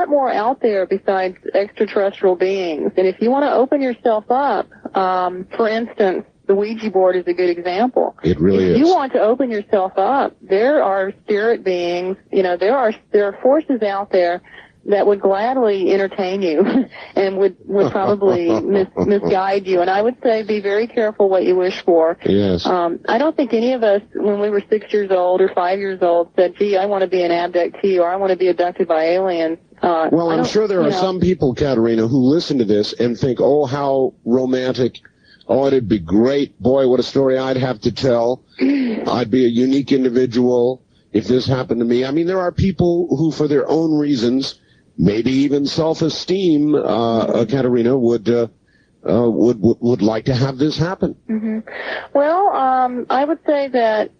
more out there besides extraterrestrial beings. And if you want to open yourself up, for instance, the Ouija board is a good example. It really is. If you want to open yourself up, there are spirit beings, there are forces out there that would gladly entertain you and would probably misguide you. And I would say be very careful what you wish for. Yes. I don't think any of us, when we were 6 years old or 5 years old, said, gee, I want to be an abductee, or I want to be abducted by aliens. Well, I'm sure there are some people, Katerina, who listen to this and think, oh, how romantic. Oh, it'd be great. Boy, what a story I'd have to tell. I'd be a unique individual if this happened to me. I mean, there are people who, for their own reasons, maybe even self-esteem, Katerina, would like to have this happen. Mm-hmm. Well, I would say that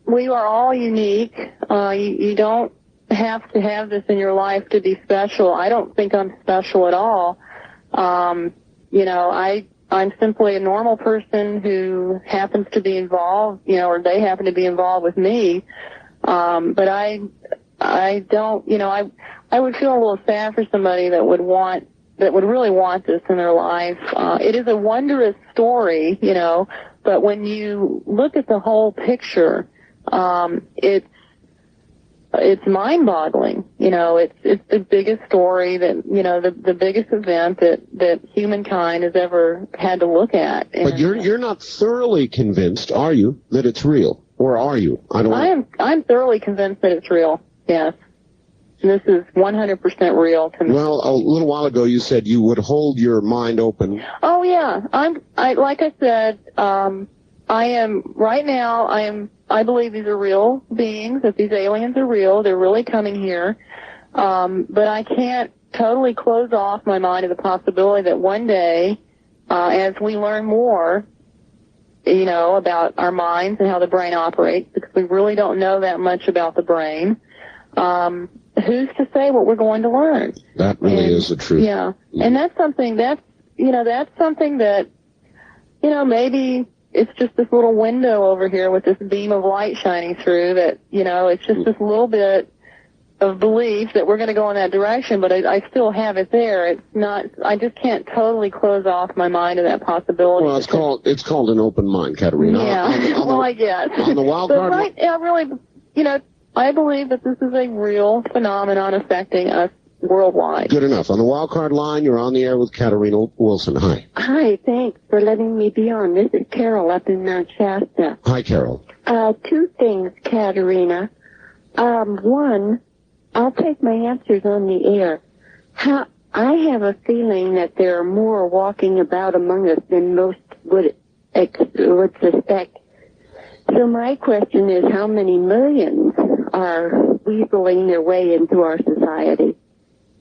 we are all unique. You don't have to have this in your life to be special. I don't think I'm special at all. I'm simply a normal person who happens to be involved, or they happen to be involved with me. But I don't, I would feel a little sad for somebody that would really want this in their life. It is a wondrous story, but when you look at the whole picture, it's mind-boggling. It's the biggest story that, the biggest event that humankind has ever had to look at. But you're not thoroughly convinced, are you, that it's real? Or are you? I'm thoroughly convinced that it's real, yes. This is 100% real to me. Well, a little while ago you said you would hold your mind open. Oh, yeah. Like I said, I believe these are real beings, that these aliens are real. They're really coming here. But I can't totally close off my mind to the possibility that one day, as we learn more, about our minds and how the brain operates, because we really don't know that much about the brain, who's to say what we're going to learn? That really is the truth. Yeah. And that's something that, maybe it's just this little window over here with this beam of light shining through that, it's just this little bit of belief that we're going to go in that direction, but I still have it there. It's not, I just can't totally close off my mind to that possibility. Well, it's called an open mind, Katerina. Yeah, I guess. On the wild card. Right, yeah, really, I believe that this is a real phenomenon affecting us worldwide. Good enough. On the wild card line, you're on the air with Katerina Wilson. Hi. Hi, thanks for letting me be on. This is Carol up in Mount Shasta. Hi, Carol. Two things, Katerina. One, I'll take my answers on the air. I have a feeling that there are more walking about among us than most would suspect. So my question is, how many millions are weaseling their way into our society?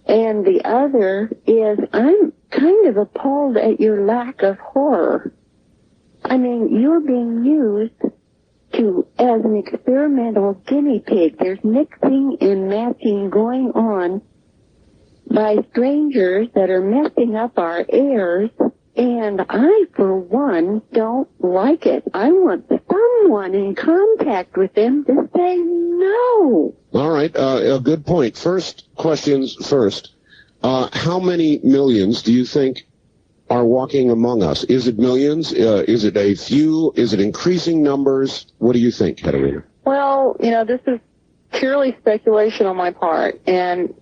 And the other is, I'm kind of appalled at your lack of horror. I mean, you're being used as an experimental guinea pig. There's mixing and matching going on by strangers that are messing up our airs, and I, for one, don't like it. I want someone in contact with them to say no. All right, a good point. Questions first. How many millions do you think are walking among us? Is it millions? Is it a few? Is it increasing numbers? What do you think, Katerina? Well, this is purely speculation on my part, and,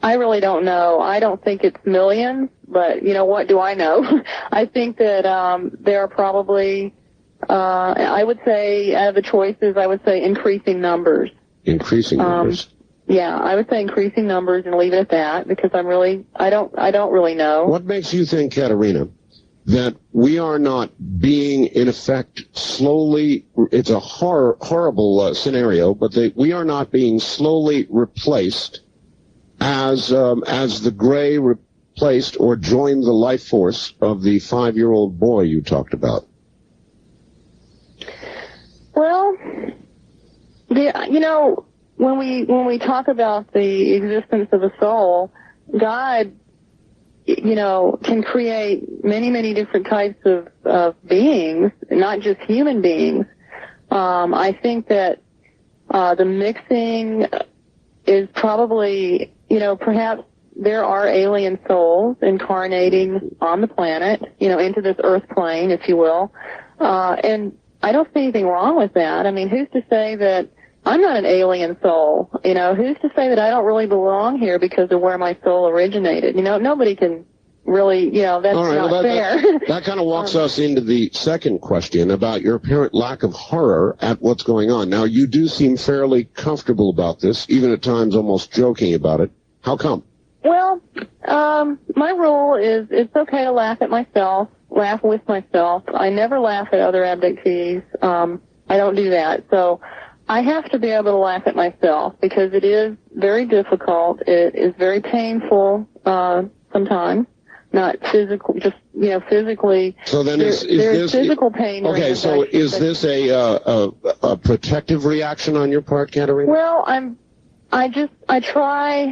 I really don't know. I don't think it's millions, but, what do I know? I think that there are probably, I would say, out of the choices, I would say increasing numbers. Increasing numbers. Yeah, I would say increasing numbers and leave it at that, because I don't really know. What makes you think, Katerina, that we are not being, in effect, slowly, it's a horrible scenario, but we are not being slowly replaced as the gray replaced or joined the life force of the 5-year-old boy you talked about? Well, when we talk about the existence of a soul, God, can create many, many different types of beings, not just human beings. I think that the mixing is probably, perhaps there are alien souls incarnating on the planet, into this earth plane, if you will. And I don't see anything wrong with that. I mean, who's to say that I'm not an alien soul? Who's to say that I don't really belong here because of where my soul originated? Nobody can really, that's not fair. That kind of walks us into the second question about your apparent lack of horror at what's going on. Now, you do seem fairly comfortable about this, even at times almost joking about it. How come? Well, my rule is it's okay to laugh at myself, laugh with myself. I never laugh at other abductees. I don't do that. So I have to be able to laugh at myself because it is very difficult. It is very painful sometimes. Not physical, just, physically. So then there's physical pain. Okay, so is this a protective reaction on your part, Katerina? Well, I try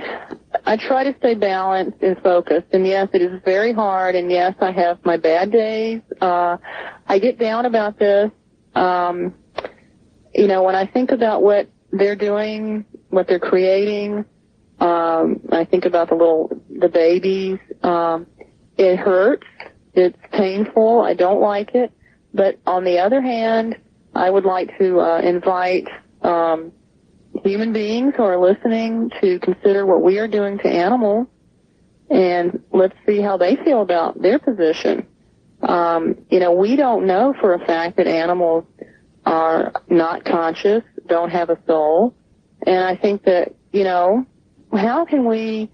to stay balanced and focused. And yes, it is very hard. And yes, I have my bad days. I get down about this. When I think about what they're doing, what they're creating, I think about the babies. It hurts. It's painful. I don't like it. But on the other hand, I would like to invite human beings who are listening to consider what we are doing to animals, and let's see how they feel about their position. We don't know for a fact that animals are not conscious, don't have a soul, and I think that, how can we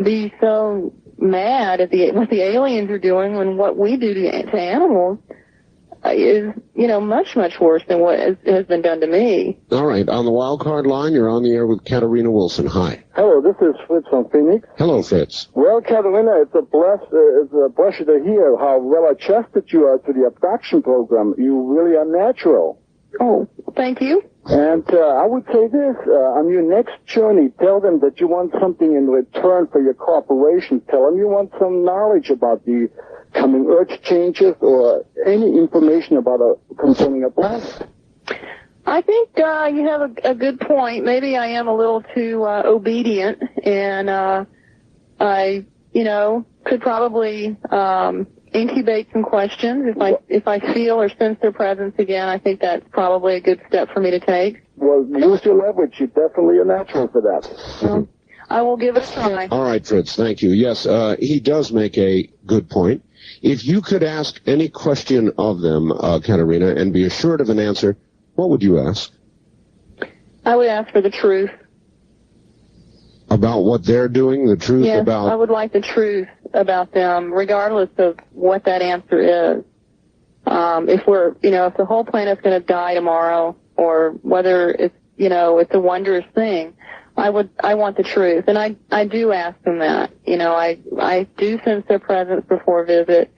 be so mad at what the aliens are doing when what we do to animals is, much, much worse than what has been done to me. All right. On the wild card line, you're on the air with Katerina Wilson. Hi. Hello, this is Fritz from Phoenix. Hello, Fritz. Well, Katerina, it's a pleasure to hear how well adjusted you are to the abduction program. You really are natural. Oh, thank you. And I would say this, on your next journey, tell them that you want something in return for your cooperation. Tell them you want some knowledge about the coming earth changes or any information about concerning a planet. I think you have a good point. Maybe I am a little too obedient, and I, could probably incubate some questions if I feel or sense their presence again. I think that's probably a good step for me to take. Well, use your leverage. You're definitely a natural for that. Well, I will give it a try. All right, Fritz. Thank you. Yes, he does make a good point. If you could ask any question of them, Katerina, and be assured of an answer, what would you ask? I would ask for the truth. About what they're doing, the truth about... Yes, I would like the truth about them, regardless of what that answer is. If the whole planet's going to die tomorrow, or whether it's, it's a wondrous thing, I want the truth. And I do ask them that. I do sense their presence before visit,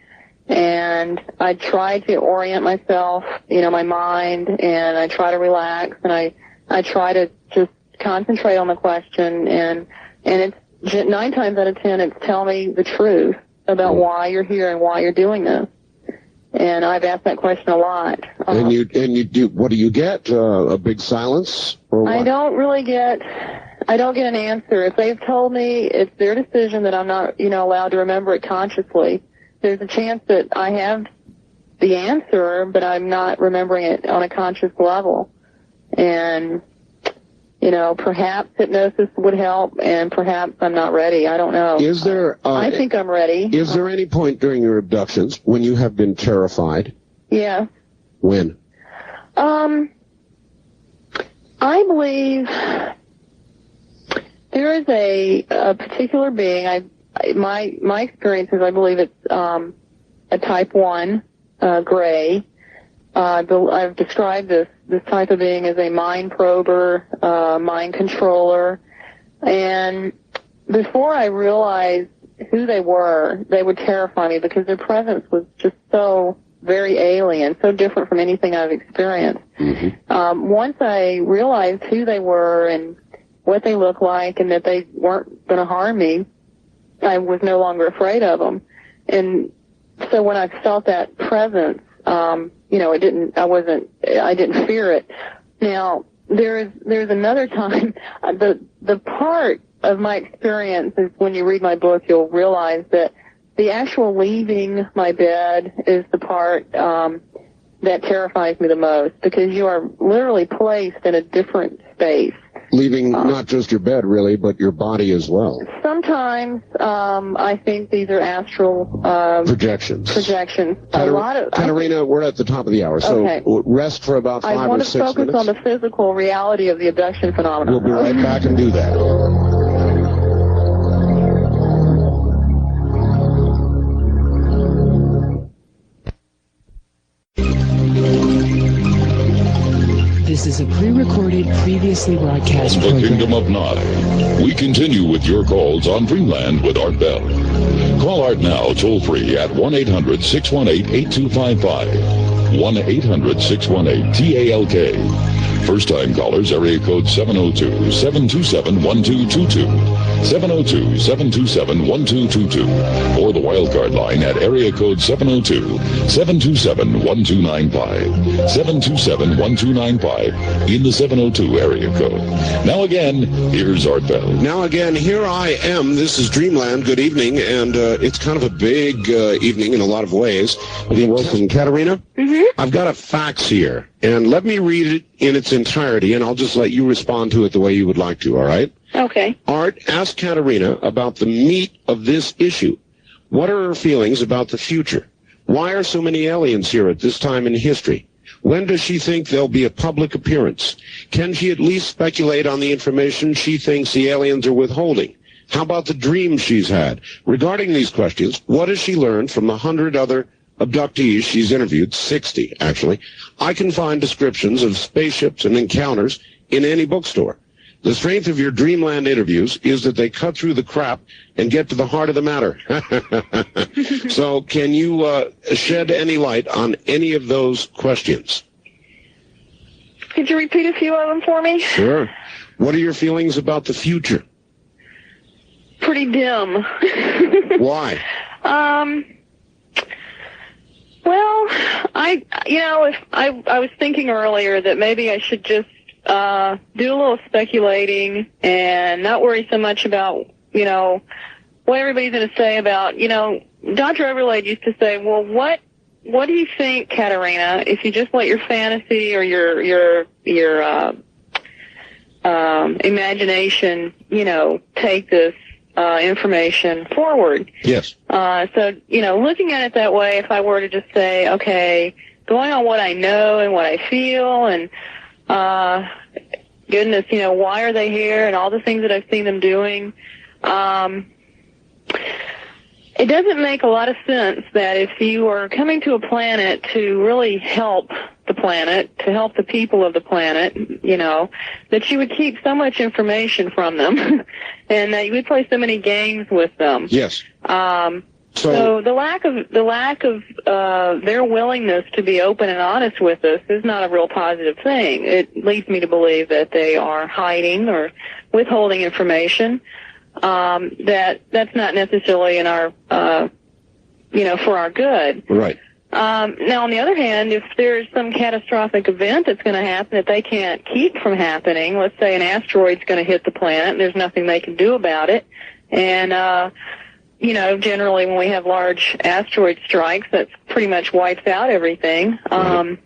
and I try to orient myself, my mind, and I try to relax, and I try to just concentrate on the question, and it's 9 times out of 10, it's tell me the truth about why you're here and why you're doing this. And I've asked that question a lot. And you do, what do you get? A big silence? Or what? I don't get an answer. If they've told me it's their decision that I'm not, allowed to remember it consciously, there's a chance that I have the answer, but I'm not remembering it on a conscious level. And, perhaps hypnosis would help, and perhaps I'm not ready. I don't know. Is there... I think I'm ready. Is there any point during your abductions when you have been terrified? Yeah. When? I believe there is a particular being. my experience is I believe it's a type 1 gray. I've described this type of being as a mind prober, mind controller, and before I realized who they would terrify me because their presence was just so very alien, so different from anything I've experienced. Mm-hmm. Once I realized who they were and what they looked like and that they weren't going to harm me, I was no longer afraid of them. And so when I felt that presence, I didn't fear it. Now, there's another time, the part of my experience is when you read my book, you'll realize that the actual leaving my bed is the part that terrifies me the most, because you are literally placed in a different space. Leaving not just your bed, really, but your body as well. Sometimes I think these are astral projections. Katerina, we're at the top of the hour, so okay. Rest for about 5 or 6 minutes. I want to focus on the physical reality of the abduction phenomenon. We'll be right back and do that. This is a pre-recorded, previously broadcast From the program. Kingdom of Nod, we continue with your calls on Dreamland with Art Bell. Call Art now, toll-free at 1-800-618-8255. 1-800-618-TALK. First-time callers, area code 702-727-1222. 702-727-1222. Or the wildcard line at area code 702-727-1295. 727-1295 in the 702 area code. Now again, here's Art Bell. Now again, here I am. This is Dreamland. Good evening, and it's kind of a big evening in a lot of ways. Wilson, Katerina, I've got a fax here, and let me read it in its entirety, and I'll just let you respond to it the way you would like to, all right? Okay. Art, ask Katerina about the meat of this issue. What are her feelings about the future? Why are so many aliens here at this time in history? When does she think there'll be a public appearance? Can she at least speculate on the information she thinks the aliens are withholding? How about the dreams she's had? Regarding these questions, what has she learned from the 100 other abductees she's interviewed, 60 actually? I can find descriptions of spaceships and encounters in any bookstore. The strength of your Dreamland interviews is that they cut through the crap and get to the heart of the matter. So can you shed any light on any of those questions? Could you repeat a few of them for me? Sure. What are your feelings about the future? Pretty dim. Why? Well, I was thinking earlier that maybe I should just do a little speculating and not worry so much about, what everybody's going to say about, Dr. Everlade used to say, well, what do you think, Katerina, if you just let your fantasy or your imagination, take this information forward? Yes. So, looking at it that way, if I were to just say, okay, going on what I know and what I feel and goodness, why are they here and all the things that I've seen them doing, it doesn't make a lot of sense that if you are coming to a planet to really help the planet, to help the people of the planet, that you would keep so much information from them and that you would play so many games with them. Yes. So the lack of their willingness to be open and honest with us is not a real positive thing. It leads me to believe that they are hiding or withholding information that's not necessarily in our for our good. Right. Now, on the other hand, if there's some catastrophic event that's going to happen that they can't keep from happening, let's say an asteroid's going to hit the planet and there's nothing they can do about it, and generally when we have large asteroid strikes, that pretty much wipes out everything. Then,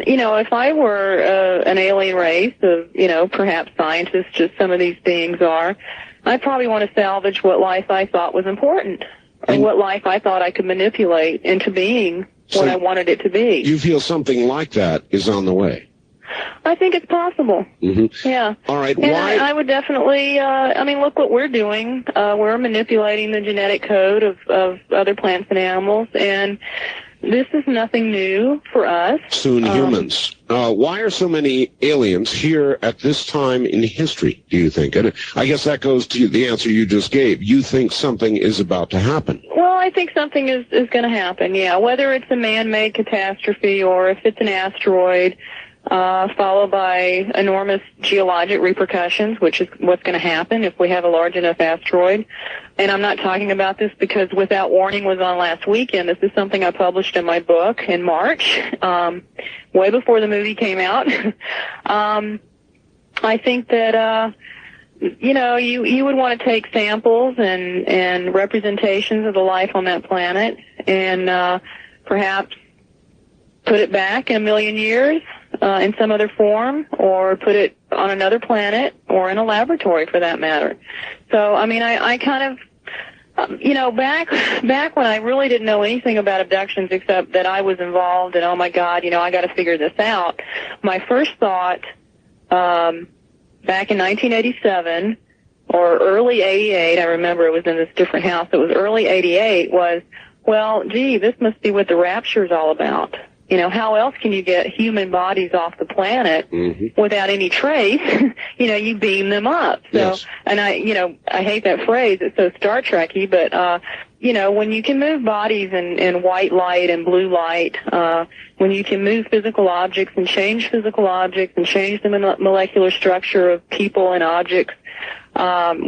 if I were an alien race of, perhaps scientists, just some of these beings are, I'd probably want to salvage what life I thought was important, or what life I thought I could manipulate into being what I wanted it to be. You feel something like that is on the way? I think it's possible. Mm-hmm. Yeah. All right. And Why? I would definitely, look what we're doing. We're manipulating the genetic code of other plants and animals, and this is nothing new for us. Soon humans. Why are so many aliens here at this time in history, do you think? And I guess that goes to the answer you just gave. You think something is about to happen. Well, I think something is going to happen, yeah. Whether it's a man-made catastrophe or if it's an asteroid, followed by enormous geologic repercussions, which is what's going to happen if we have a large enough asteroid. And I'm not talking about this because Without Warning was on last weekend. This is something I published in my book in March, way before the movie came out. I think that, you would want to take samples and representations of the life on that planet and perhaps put it back in a million years in some other form, or put it on another planet or in a laboratory for that matter. So, I kind of, back when I really didn't know anything about abductions except that I was involved and, oh my God, I got to figure this out. My first thought, back in 1987 or early 88, I remember it was in this different house, it was early 88, was, well, gee, this must be what the rapture is all about. How else can you get human bodies off the planet without any trace? You beam them up. So, yes. And I hate that phrase. It's so Star Trek-y, but, when you can move bodies in white light and blue light, when you can move physical objects and change physical objects and change the molecular structure of people and objects,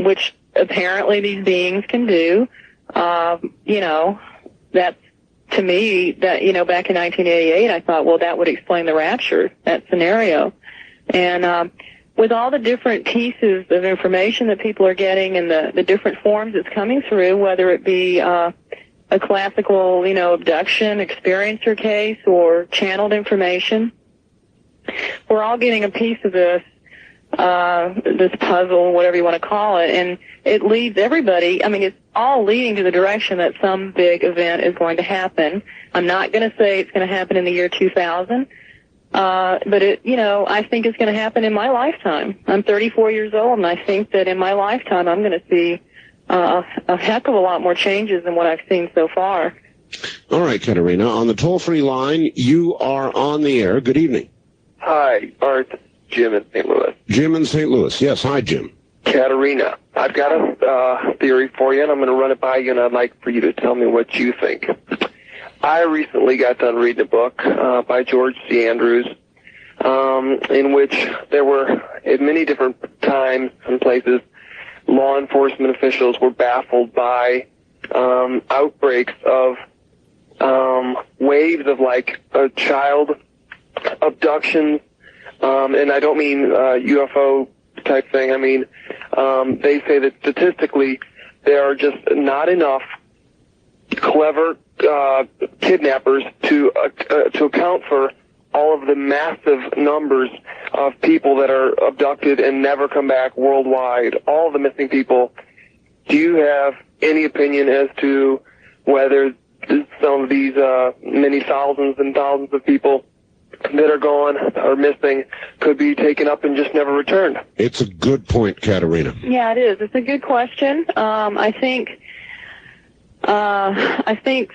which apparently these beings can do, that's, to me, that, back in 1988, I thought, well, that would explain the rapture, that scenario. And with all the different pieces of information that people are getting and the different forms it's coming through, whether it be a classical, abduction experiencer case or channeled information, we're all getting a piece of this puzzle, whatever you want to call it, and it leads everybody, it's all leading to the direction that some big event is going to happen. I'm not going to say it's going to happen in the year 2000, but I think it's going to happen in my lifetime. I'm 34 years old, and I think that in my lifetime I'm going to see a heck of a lot more changes than what I've seen so far. All right, Katerina, on the toll-free line, you are on the air. Good evening. Hi, Art. Jim in St. Louis. Jim in St. Louis. Yes, hi, Jim. Katerina, I've got a theory for you, and I'm going to run it by you, and I'd like for you to tell me what you think. I recently got done reading a book by George C. Andrews, in which there were, at many different times and places, law enforcement officials were baffled by outbreaks of waves of, child abductions. And I don't mean UFO type thing. They say that statistically there are just not enough clever kidnappers to account for all of the massive numbers of people that are abducted and never come back worldwide, all the missing people. Do you have any opinion as to whether some of these many thousands and thousands of people that are gone or missing could be taken up and just never returned? It's a good point, Katerina. Yeah, it is. It's a good question. I think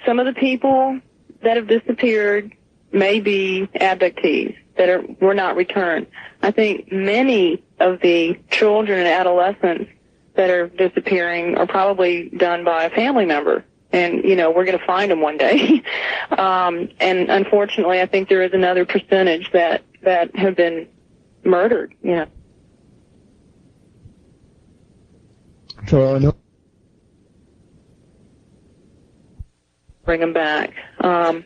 some of the people that have disappeared may be abductees that were not returned. I think many of the children and adolescents that are disappearing are probably done by a family member. And, we're going to find them one day. And unfortunately, I think there is another percentage that have been murdered, So, bring them back. I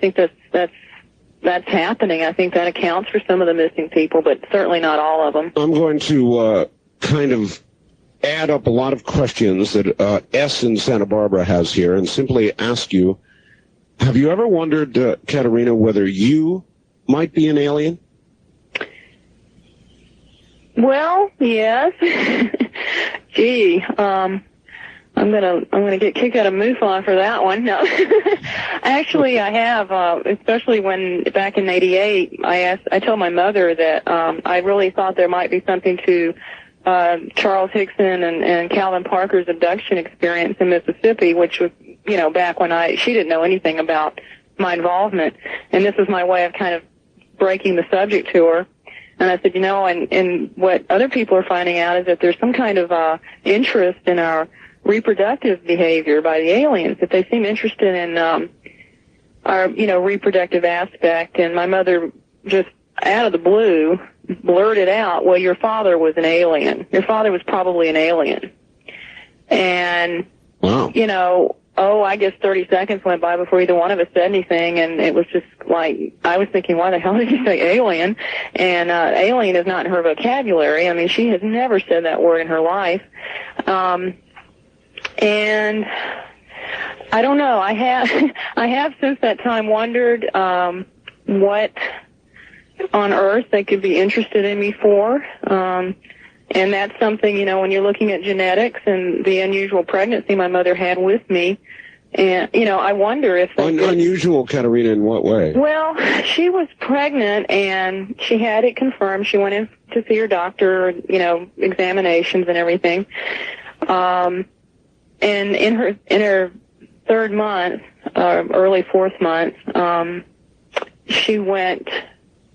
think that's happening. I think that accounts for some of the missing people, but certainly not all of them. I'm going to kind of add up a lot of questions that S in Santa Barbara has here and simply ask you, have you ever wondered, Katerina, whether you might be an alien? Well, yes. Gee, I'm gonna get kicked out of MUFON for that one. No, actually, I have. Especially when back in '88, I told my mother that I really thought there might be something to Charles Hickson and Calvin Parker's abduction experience in Mississippi, which was, back when she didn't know anything about my involvement, and this was my way of kind of breaking the subject to her. And I said, and what other people are finding out is that there's some kind of interest in our reproductive behavior by the aliens, that they seem interested in our, reproductive aspect. And my mother just out of the blue blurted out, well, your father was an alien. Your father was probably an alien. And, wow. I guess 30 seconds went by before either one of us said anything, and it was just like, I was thinking, why the hell did you say alien? And alien is not in her vocabulary. I mean, she has never said that word in her life. And I don't know. I have since that time wondered what on earth they could be interested in me for. And that's something, when you're looking at genetics and the unusual pregnancy my mother had with me. And, I wonder if... Unusual, Katerina, in what way? Well, she was pregnant and she had it confirmed. She went in to see her doctor, examinations and everything. And in her third month, early fourth month, she went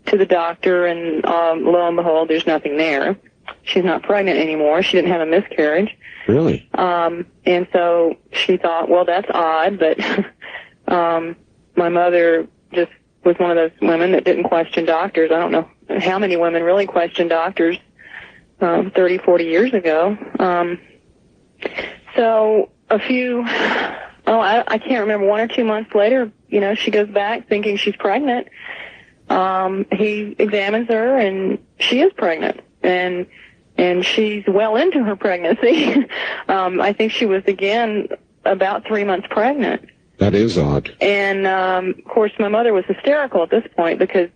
to the doctor, and lo and behold, there's nothing there. She's not pregnant anymore. She didn't have a miscarriage. Really? And so she thought, well, that's odd, but my mother just was one of those women that didn't question doctors. I don't know how many women really questioned doctors 30, 40 years ago. So a few, I can't remember, 1 or 2 months later, she goes back thinking she's pregnant. He examines her, and she is pregnant. And she's well into her pregnancy. I think she was, again, about 3 months pregnant. That is odd. And, of course, my mother was hysterical at this point because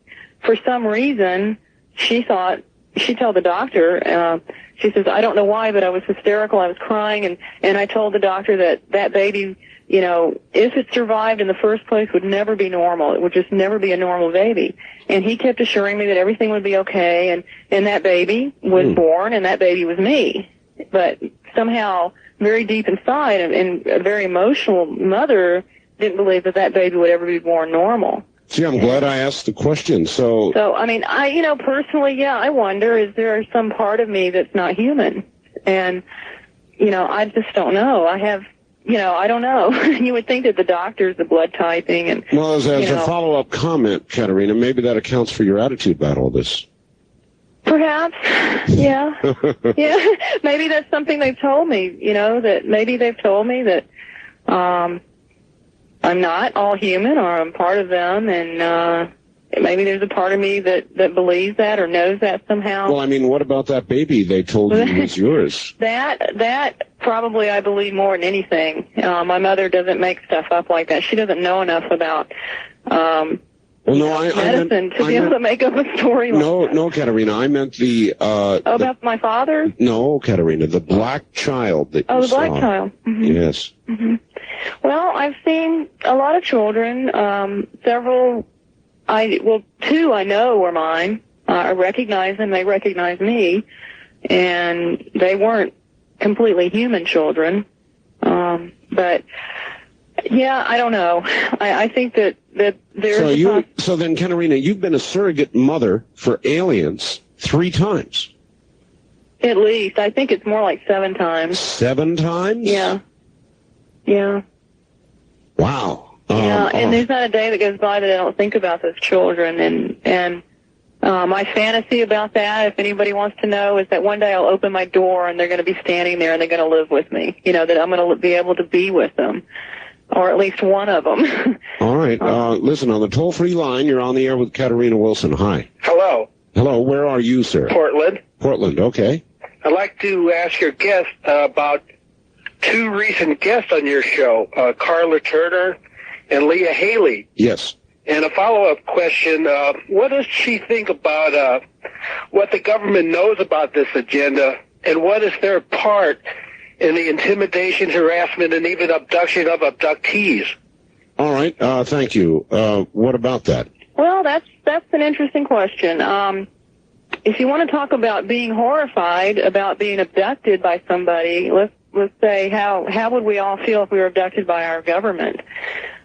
for some reason she told the doctor, she says, I don't know why, but I was hysterical. I was crying. And I told the doctor that baby, if it survived in the first place, would never be normal. It would just never be a normal baby. And he kept assuring me that everything would be okay. And that baby was born, and that baby was me. But somehow, very deep inside, and a very emotional mother didn't believe that baby would ever be born normal. See, I'm glad I asked the question. So, I mean, personally, I wonder, is there some part of me that's not human? And, I just don't know. I don't know. You would think that the doctors, the blood typing, and... Well, as a follow-up comment, Katerina, maybe that accounts for your attitude about all this. Perhaps, yeah. Yeah, maybe that's something they've told me, that maybe they've told me that I'm not all human, or I'm part of them, and maybe there's a part of me that believes that or knows that somehow. Well, I mean, what about that baby they told you was yours? That probably I believe more than anything. My mother doesn't make stuff up like that. She doesn't know enough about medicine to be able to make up a story like that. No, Katerina, I meant about my father? No, Katerina, the black child that you saw. Oh, the black child. Mm-hmm. Yes. Mm-hmm. Well, I've seen a lot of children, several... two I know were mine. I recognize them, they recognize me, and they weren't completely human children. But, yeah, I don't know. I think that there's... So then, Katerina, you've been a surrogate mother for aliens 3 times. At least. I think it's more like 7 times. 7 times? Yeah. Yeah. Wow. And there's not a day that goes by that I don't think about those children. And my fantasy about that, if anybody wants to know, is that one day I'll open my door and they're going to be standing there and they're going to live with me. That I'm going to be able to be with them, or at least one of them. All right. Listen, on the toll-free line, you're on the air with Katerina Wilson. Hi. Hello. Hello. Where are you, sir? Portland. Portland. Okay. I'd like to ask your guest about 2 recent guests on your show, Carla Turner and Leah Haley. Yes. And a follow-up question, what does she think about what the government knows about this agenda, and what is their part and the intimidation, harassment, and even abduction of abductees. All right. Thank you. What about that? Well, that's an interesting question. If you want to talk about being horrified about being abducted by somebody, let's say how would we all feel if we were abducted by our government,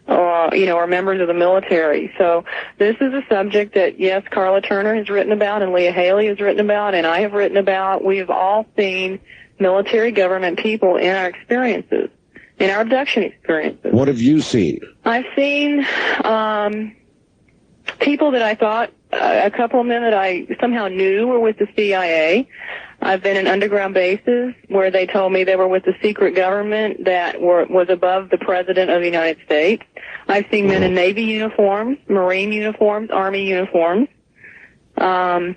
or members of the military? So this is a subject that, yes, Carla Turner has written about and Leah Haley has written about and I have written about. We've all seen military government people in our experiences, in our abduction experiences. What have you seen? I've seen people that I thought, a couple of them that I somehow knew were with the CIA. I've been in underground bases where they told me they were with the secret government that was above the President of the United States. I've seen men in Navy uniforms, Marine uniforms, Army uniforms. That's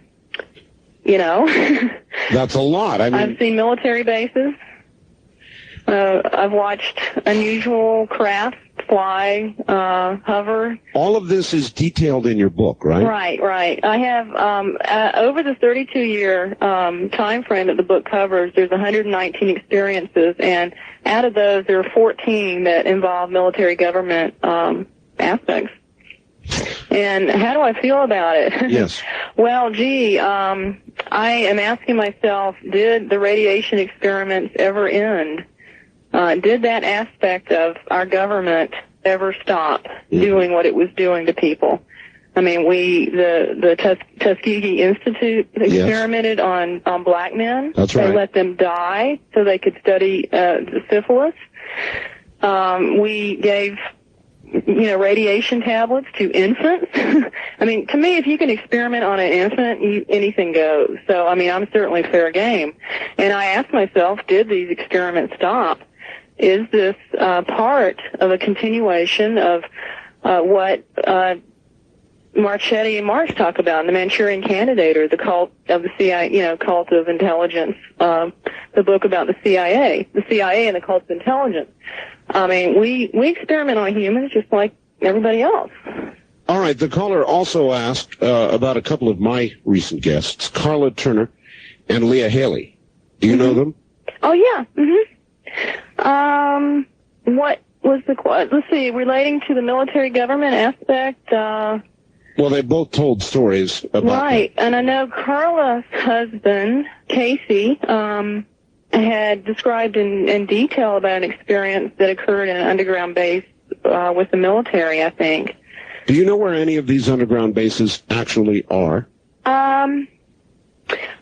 a lot. I mean, I've seen military bases. I've watched unusual craft fly, hover. All of this is detailed in your book, right? Right. I have, over the 32-year time frame that the book covers, there's 119 experiences, and out of those, there are 14 that involve military government aspects. And how do I feel about it? Yes. Well, I am asking myself, did the radiation experiments ever end? Did that aspect of our government ever stop doing what it was doing to people? I mean, the Tuskegee Institute experimented on black men. That's right. They let them die so they could study the syphilis. We gave radiation tablets to infants. I mean, to me, if you can experiment on an infant, anything goes. So, I mean, I'm certainly fair game. And I asked myself, did these experiments stop? Is this part of a continuation of what Marchetti and Marx talk about in The Manchurian Candidate, or the cult of the CIA, cult of intelligence, the book about the CIA and the cult of intelligence? I mean, we experiment on humans just like everybody else. All right. The caller also asked about a couple of my recent guests, Carla Turner and Leah Haley. Do you know them? Oh, yeah. What was let's see, relating to the military government aspect? Well, they both told stories about right, and I know Carla's husband, Casey, had described in detail about an experience that occurred in an underground base with the military, I think. Do you know where any of these underground bases actually are? Well,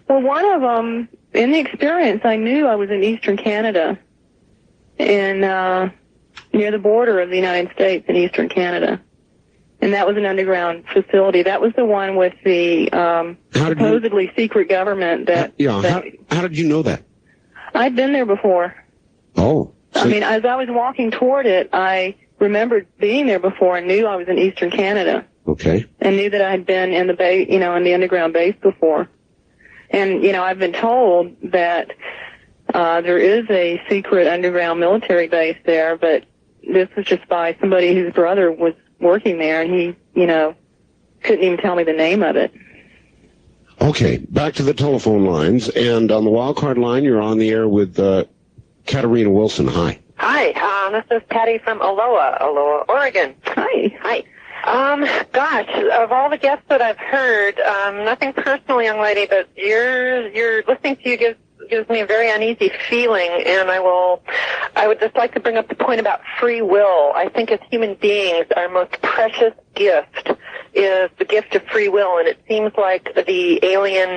one of them, in the experience, I knew I was in eastern Canada, near the border of the United States in eastern Canada. And that was an underground facility. That was the one with the supposedly secret government that... How did you know that? I'd been there before. Oh. I mean, as I was walking toward it, I remembered being there before and knew I was in eastern Canada. Okay. And knew that I had been in the base, in the underground base before. And, I've been told that there is a secret underground military base there, but this was just by somebody whose brother was working there, and he, couldn't even tell me the name of it. Okay, back to the telephone lines, and on the wild card line, you're on the air with Katarina Wilson. Hi. Hi, this is Patty from Aloha, Oregon. Hi. Gosh, of all the guests that I've heard, nothing personal, young lady, but your listening to you gives me a very uneasy feeling, and I would just like to bring up the point about free will. I think as human beings, our most precious gift is the gift of free will, and it seems like the alien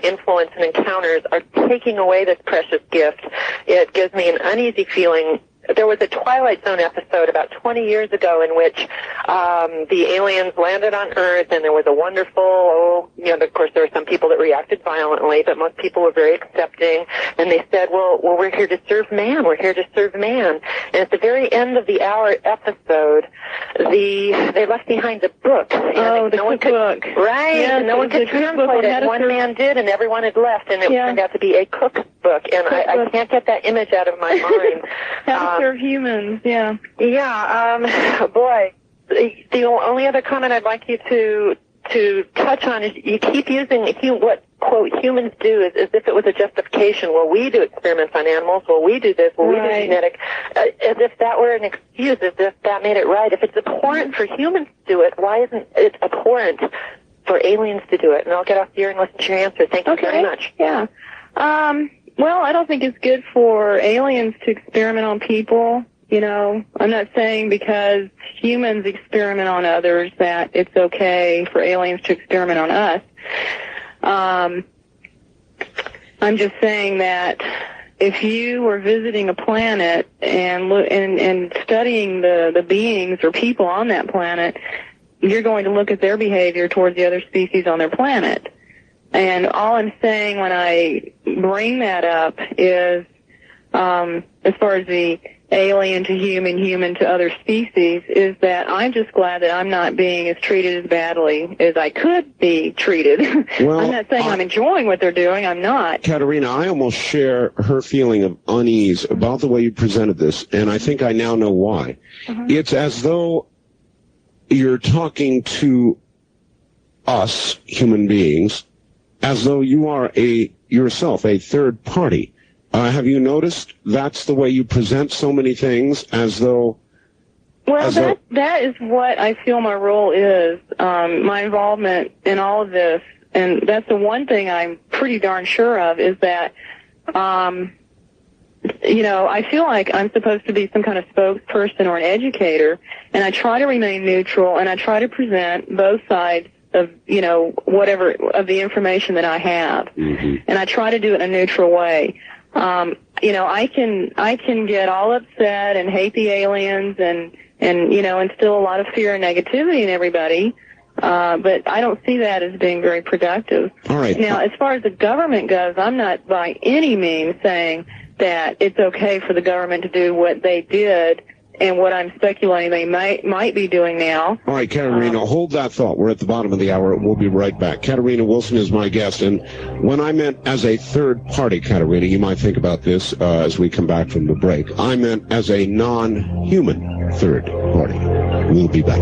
influence and encounters are taking away this precious gift. It gives me an uneasy feeling. There was a Twilight Zone episode about 20 years ago in which the aliens landed on Earth, and there was a wonderful, of course there were some people that reacted violently, but most people were very accepting, and they said, well, we're here to serve man. We're here to serve man. And at the very end of the hour episode, they left behind the book. And the cookbook. Right. Yes, and no one could translate it. One man did, and everyone had left, and it turned out to be a cookbook. And I can't get that image out of my mind. How to serve humans, yeah. Yeah, boy. The only other comment I'd like you to touch on is you keep using what quote, humans do as if it was a justification. Well, we do experiments on animals. Well, we do this. Well, we do genetic. As if that were an excuse, as if that made it right. If it's abhorrent for humans to do it, why isn't it abhorrent for aliens to do it? And I'll get off the air and listen to your answer. Thank you very much. Yeah. Well, I don't think it's good for aliens to experiment on people. You know, I'm not saying because humans experiment on others that it's okay for aliens to experiment on us. I'm just saying that if you were visiting a planet and studying the beings or people on that planet, you're going to look at their behavior towards the other species on their planet. And all I'm saying when I bring that up is, as far as the alien to human, human to other species, is that I'm just glad that I'm not being as treated as badly as I could be treated. Well, I'm not saying I'm enjoying what they're doing. I'm not. Katerina, I almost share her feeling of unease about the way you presented this, and I think I now know why. It's as though you're talking to us, human beings, as though you are yourself a third party. Have you noticed that's the way you present so many things, as though... Well, that is what I feel my role is, my involvement in all of this. And that's the one thing I'm pretty darn sure of, is that, you know, I feel like I'm supposed to be some kind of spokesperson or an educator, and I try to remain neutral, and I try to present both sides of, you know, whatever, of the information that I have. And I try to do it in a neutral way. You know, I can get all upset and hate the aliens and you know, instill a lot of fear and negativity in everybody, but I don't see that as being very productive. All right. Now, as far as the government goes, I'm not by any means saying that it's okay for the government to do what they did and what I'm speculating they might be doing now. All right, Katerina, hold that thought. We're at the bottom of the hour. We'll be right back. Katerina Wilson is my guest, and when I meant as a third party, Katerina, you might think about this as we come back from the break. I meant as a non-human third party. We'll be back.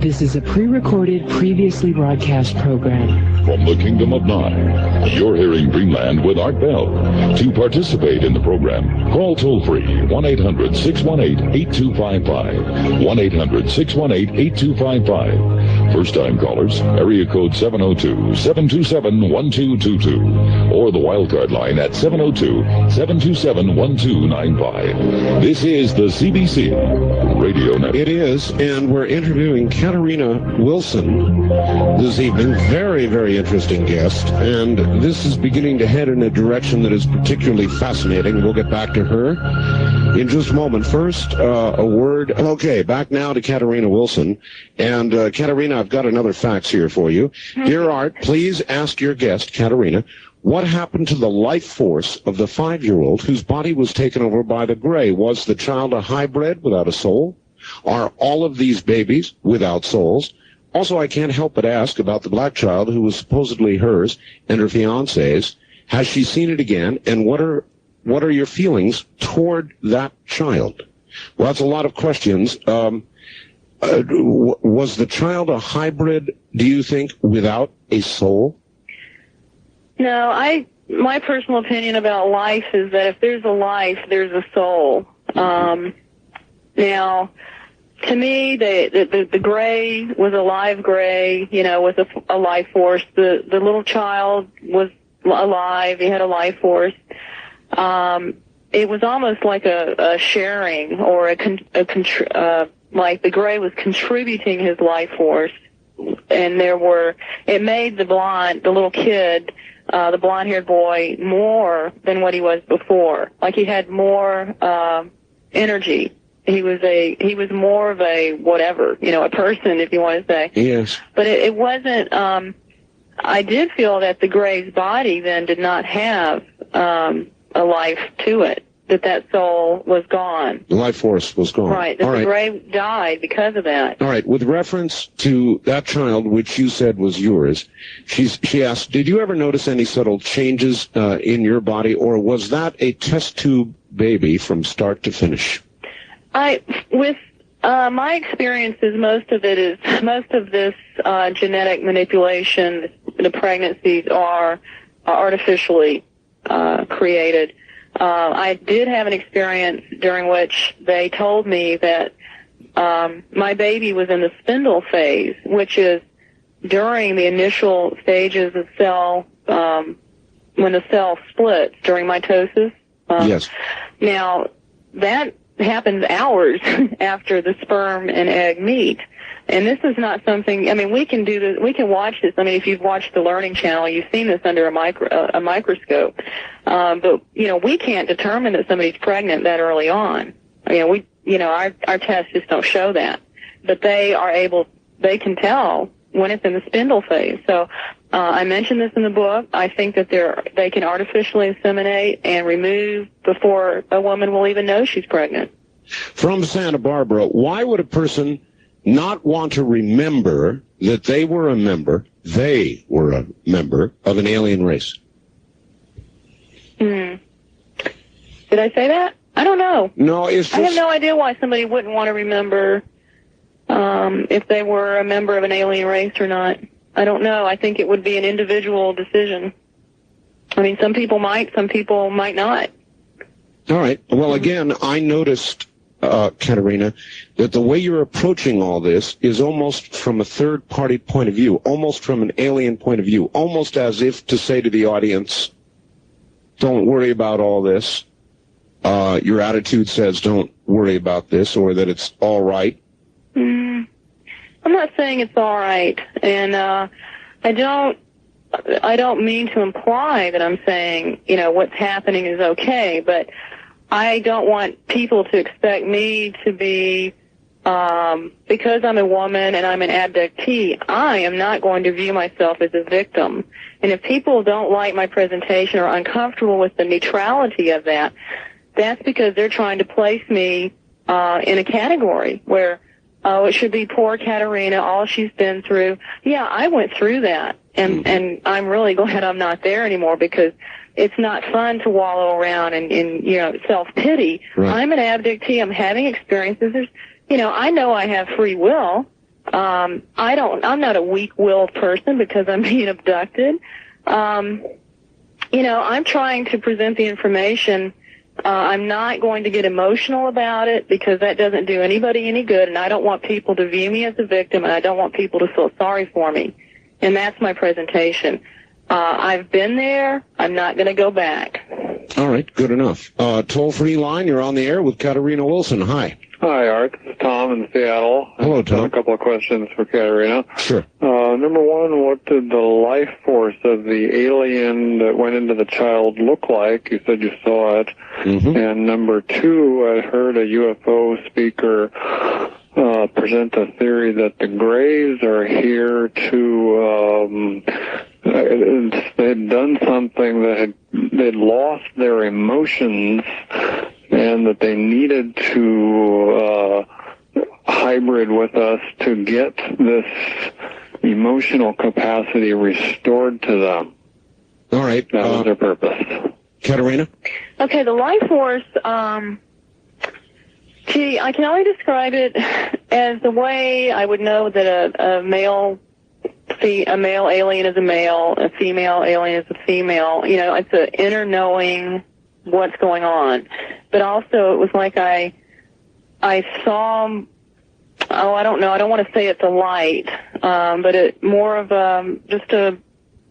This is a pre-recorded, previously broadcast program. From the Kingdom of Nine, you're hearing Dreamland with Art Bell. To participate in the program, call toll-free 1-800-618-8255. 1-800-618-8255. First-time callers, area code 702-727-1222. Or the wildcard line at 702-727-1295. This is the CBC Radio Network. It is, and we're interviewing Katerina Wilson this evening. Very, very interesting guest, and this is beginning to head in a direction that is particularly fascinating. We'll get back to her in just a moment. First, a word. Okay, back now to Katerina Wilson. And Katerina, I've got another fax here for you. Dear Art, please ask your guest, Katerina, what happened to the life force of the 5-year-old whose body was taken over by the gray? Was the child a hybrid without a soul? Are all of these babies without souls? Also, I can't help but ask about the black child who was supposedly hers and her fiancé's. Has she seen it again? And what are your feelings toward that child? Well, that's a lot of questions. Was the child a hybrid, do you think, without a soul? No, my personal opinion about life is that if there's a life, there's a soul. Now, to me, the gray was a live gray, you know, with a life force. The little child was alive. He had a life force. It was almost like a sharing, or like the gray was contributing his life force. And it made the little kid, the blonde-haired boy, more than what he was before. Like he had more energy. He was more of a whatever, you know, a person, if you want to say. Yes. But it wasn't. I did feel that the gray's body then did not have a life to it. that soul was gone. The life force was gone. Right. That the gray died because of that. All right. With reference to that child, which you said was yours, she asked, did you ever notice any subtle changes in your body, or was that a test tube baby from start to finish? With my experiences, most of this genetic manipulation, the pregnancies are artificially created. I did have an experience during which they told me that my baby was in the spindle phase, which is during the initial stages of cell, when the cell splits during mitosis. Yes. Now, that happens hours after the sperm and egg meet. And this is not something, I mean, we can do this, we can watch this. I mean, if you've watched the Learning Channel, you've seen this under a microscope. But, we can't determine that somebody's pregnant that early on. Our tests just don't show that. But they can tell when it's in the spindle phase. So, I mentioned this in the book. I think that they can artificially inseminate and remove before a woman will even know she's pregnant. From Santa Barbara, why would a person not want to remember that they were a member of an alien race? Did I say that? I don't know. No, it's just... I have no idea why somebody wouldn't want to remember if they were a member of an alien race or not. I don't know. I think it would be an individual decision. I mean, some people might not. All right. Well, again, I noticed, Katerina, that the way you're approaching all this is almost from a third-party point of view, almost from an alien point of view, almost as if to say to the audience, don't worry about all this. Your attitude says don't worry about this, or that it's all right. I'm not saying it's all right, and I don't mean to imply that I'm saying, what's happening is okay, but I don't want people to expect me to be, because I'm a woman and I'm an abductee, I am not going to view myself as a victim. And if people don't like my presentation or are uncomfortable with the neutrality of that, that's because they're trying to place me in a category where, it should be poor Katerina, all she's been through. Yeah, I went through that, and I'm really glad I'm not there anymore, because it's not fun to wallow around in self-pity. Right. I'm an abductee. I'm having experiences. I know I have free will. I'm not a weak-willed person because I'm being abducted. I'm trying to present the information. I'm not going to get emotional about it, because that doesn't do anybody any good, and I don't want people to view me as a victim, and I don't want people to feel sorry for me. And that's my presentation. I've been there. I'm not going to go back. All right, good enough. Toll-free line, you're on the air with Katerina Wilson. Hi. Hi, Art. This is Tom in Seattle. Hello, Tom. I have a couple of questions for Katerina. Sure. Number one, what did the life force of the alien that went into the child look like? You said you saw it. Mm-hmm. And number two, I heard a UFO speaker present a theory that the Greys are here to... they'd done something that they'd lost their emotions, and that they needed to hybrid with us to get this emotional capacity restored to them. All right. That was their purpose. Katerina? Okay, the life force, I can only describe it as the way I would know that a male alien is a male, a female alien is a female. It's an inner knowing what's going on. But also, it was like I saw, I don't know, I don't want to say it's a light, but it more of just a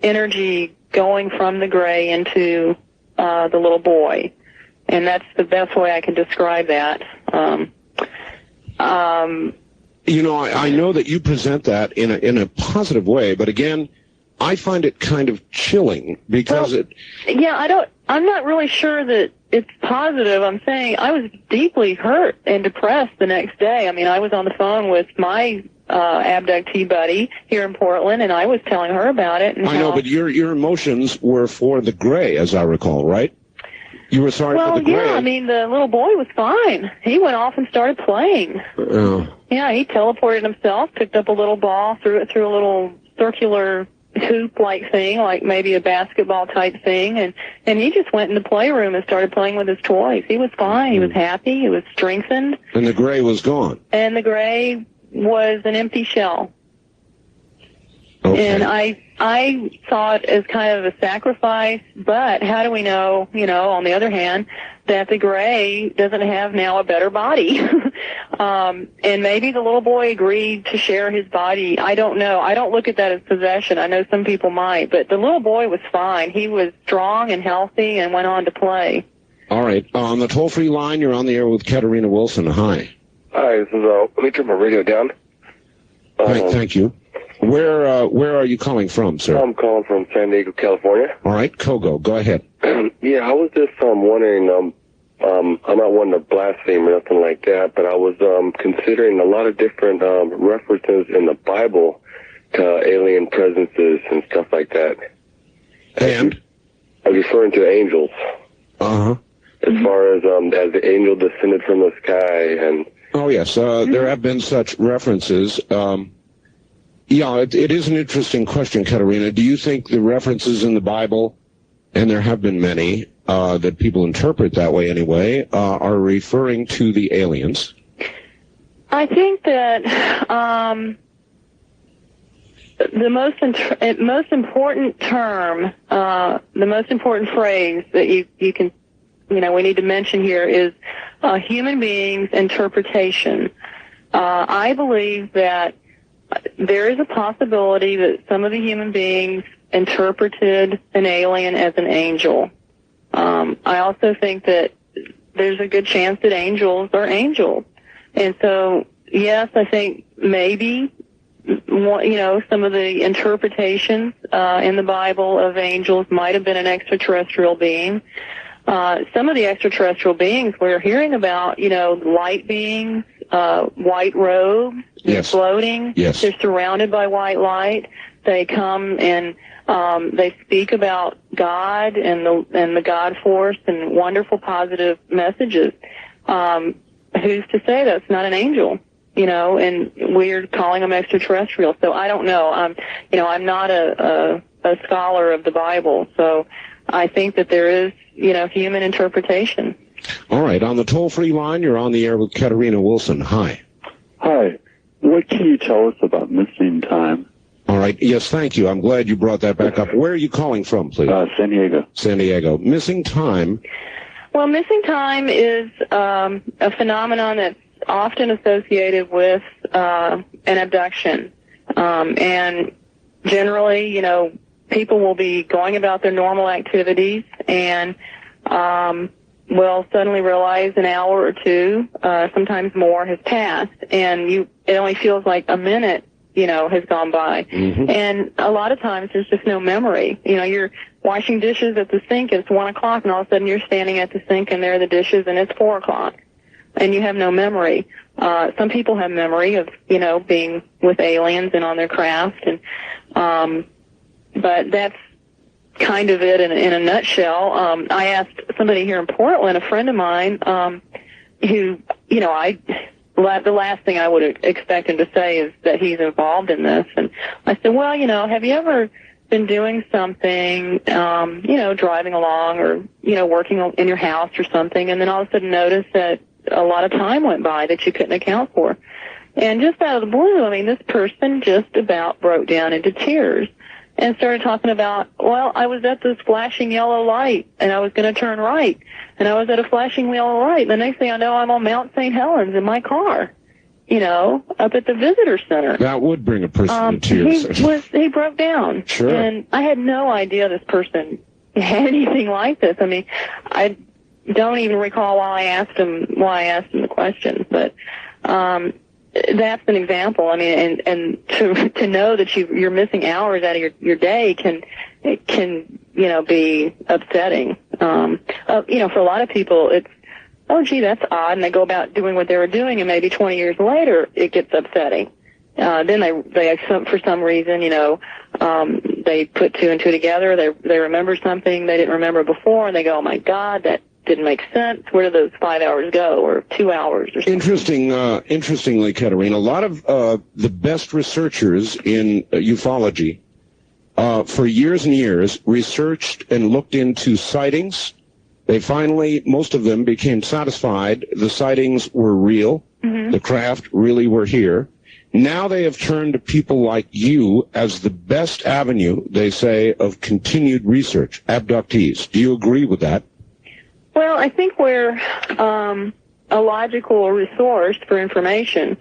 energy going from the gray into the little boy. And that's the best way I can describe that. I know that you present that in a positive way, but again, I find it kind of chilling because I'm not really sure that it's positive. I'm saying I was deeply hurt and depressed the next day. I mean, I was on the phone with my abductee buddy here in Portland, and I was telling her about it. And I know, but your emotions were for the gray, as I recall, right? You were sorry for the gray? Well, yeah, I mean, the little boy was fine. He went off and started playing. Yeah, he teleported himself, picked up a little ball, threw it through a little circular hoop-like thing, like maybe a basketball-type thing, and he just went in the playroom and started playing with his toys. He was fine. He was happy. He was strengthened. And the gray was gone. And the gray was an empty shell. Okay. And I saw it as kind of a sacrifice, but how do we know, on the other hand, that the gray doesn't have now a better body? And maybe the little boy agreed to share his body. I don't know. I don't look at that as possession. I know some people might, but the little boy was fine. He was strong and healthy and went on to play. All right. On the toll-free line, you're on the air with Katerina Wilson. Hi. Hi, this is, let me turn my radio down. Thank you. Where are you calling from, sir? I'm calling from San Diego, California. All right, Kogo, go ahead. Yeah, I was just wondering, I'm not one to blaspheme or nothing like that, but I was considering a lot of different references in the Bible to alien presences and stuff like that. And? I'm referring to angels. Uh-huh. As far as the angel descended from the sky and... Oh, yes, there have been such references. Yeah, it is an interesting question, Katerina. Do you think the references in the Bible, and there have been many, that people interpret that way anyway, are referring to the aliens? I think that the most important term, the most important phrase that you can, we need to mention here is human beings' interpretation. I believe that there is a possibility that some of the human beings interpreted an alien as an angel. I also think that there's a good chance that angels are angels. And so, yes, I think maybe, some of the interpretations in the Bible of angels might have been an extraterrestrial being. Some of the extraterrestrial beings we're hearing about, light beings, white robes, yes. Floating. Yes. They're surrounded by white light. They come and they speak about God and the God force and wonderful positive messages. Who's to say that's not an angel? And we're calling them extraterrestrial. So I don't know. I'm not a scholar of the Bible, so I think that there is, human interpretation. All right. On the toll-free line, you're on the air with Katerina Wilson. Hi. Hi. What can you tell us about missing time? All right. Yes, thank you. I'm glad you brought that back up. Where are you calling from, please? San Diego. San Diego. Missing time. Well, missing time is a phenomenon that's often associated with an abduction. And generally, people will be going about their normal activities and will suddenly realize an hour or two, sometimes more, has passed, and it only feels like a minute, has gone by. Mm-hmm. And a lot of times there's just no memory. You're washing dishes at the sink, it's 1 o'clock, and all of a sudden you're standing at the sink and there are the dishes and it's 4 o'clock. And you have no memory. Some people have memory of, being with aliens and on their craft, and but that's kind of it in a nutshell. I asked somebody here in Portland, a friend of mine, who, the last thing I would expect him to say is that he's involved in this. And I said, well, have you ever been doing something, driving along or, working in your house or something, and then all of a sudden notice that a lot of time went by that you couldn't account for? And just out of the blue, this person just about broke down into tears and started talking about, well, I was at this flashing yellow light, and I was going to turn right, and I was at a flashing yellow light, and the next thing I know, I'm on Mount St. Helens in my car, up at the visitor center. That would bring a person to tears. He broke down. Sure. And I had no idea this person had anything like this. I don't even recall why I asked him the question, but that's an example. And to know that you're missing hours out of your day can be upsetting. For a lot of people, it's, oh, gee, that's odd, and they go about doing what they were doing, and maybe 20 years later, it gets upsetting. Then they for some reason, they put two and two together. They remember something they didn't remember before, and they go, oh my God, didn't make sense. Where did those 5 hours go, or 2 hours, or something? Interestingly, Katerina, a lot of the best researchers in ufology for years and years researched and looked into sightings. They finally, most of them, became satisfied the sightings were real. The craft really were here. Now they have turned to people like you as the best avenue, they say, of continued research, abductees. Do you agree with that? Well, I think we're a logical resource for information.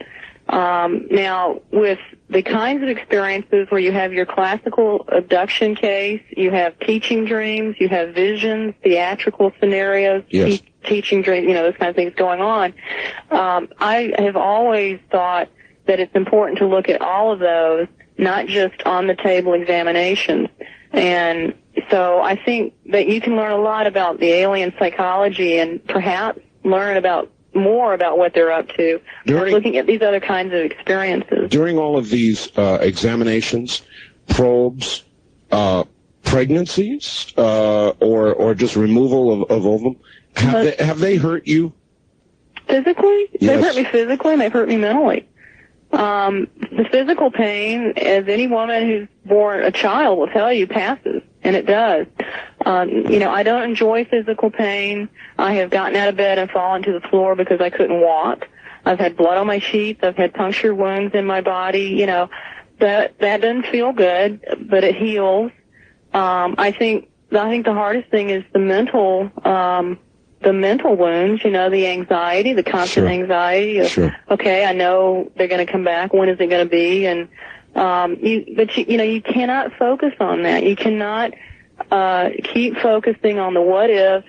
Now, with the kinds of experiences where you have your classical abduction case, you have teaching dreams, you have visions, theatrical scenarios, yes. Teaching dreams, those kind of things going on. I have always thought that it's important to look at all of those, not just on the table examinations. And so I think that you can learn a lot about the alien psychology and perhaps learn more about what they're up to looking at these other kinds of experiences. During all of these examinations, probes, pregnancies, or just removal of ovum, have they hurt you? Physically? Yes. They've hurt me physically and they've hurt me mentally. The physical pain, as any woman who's born a child will tell you, passes, and it does. I don't enjoy physical pain. I have gotten out of bed and fallen to the floor because I couldn't walk. I've had blood on my sheets. I've had puncture wounds in my body. That doesn't feel good, but it heals. I think the hardest thing is the mental wounds, the anxiety, the constant anxiety of, okay, I know they're going to come back. When is it going to be? And, you cannot focus on that. You cannot, keep focusing on the what if,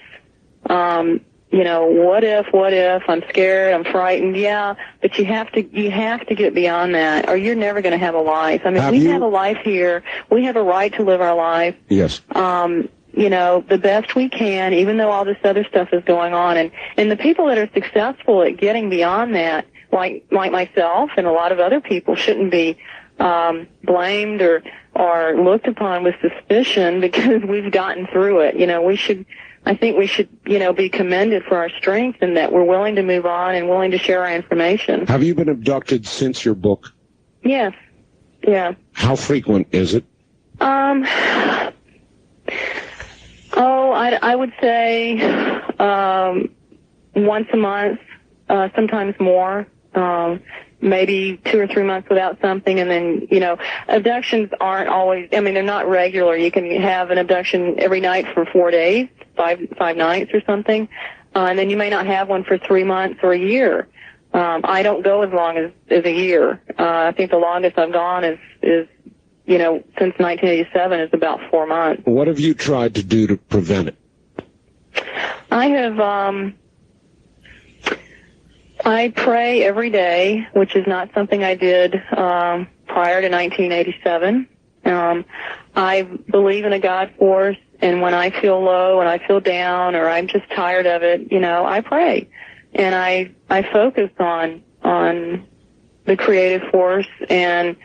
what if, I'm scared, I'm frightened. Yeah, but you have to get beyond that, or you're never going to have a life. I mean, have a life here. We have a right to live our life. Yes. The best we can, even though all this other stuff is going on. And the people that are successful at getting beyond that, like myself and a lot of other people, shouldn't be blamed or looked upon with suspicion because we've gotten through it. I think we should, be commended for our strength and that we're willing to move on and willing to share our information. Have you been abducted since your book? Yes. Yeah. How frequent is it? I would say once a month, sometimes more, maybe 2 or 3 months without something, and then, abductions aren't always, they're not regular. You can have an abduction every night for 4 days, five nights or something, and then you may not have one for 3 months or a year. I don't go as long as a year. I think the longest I've gone is since 1987 is about 4 months. What have you tried to do to prevent it? I have, I pray every day, which is not something I did prior to 1987. I believe in a God force, and when I feel low and I feel down or I'm just tired of it, I pray. And I focus on the creative force, and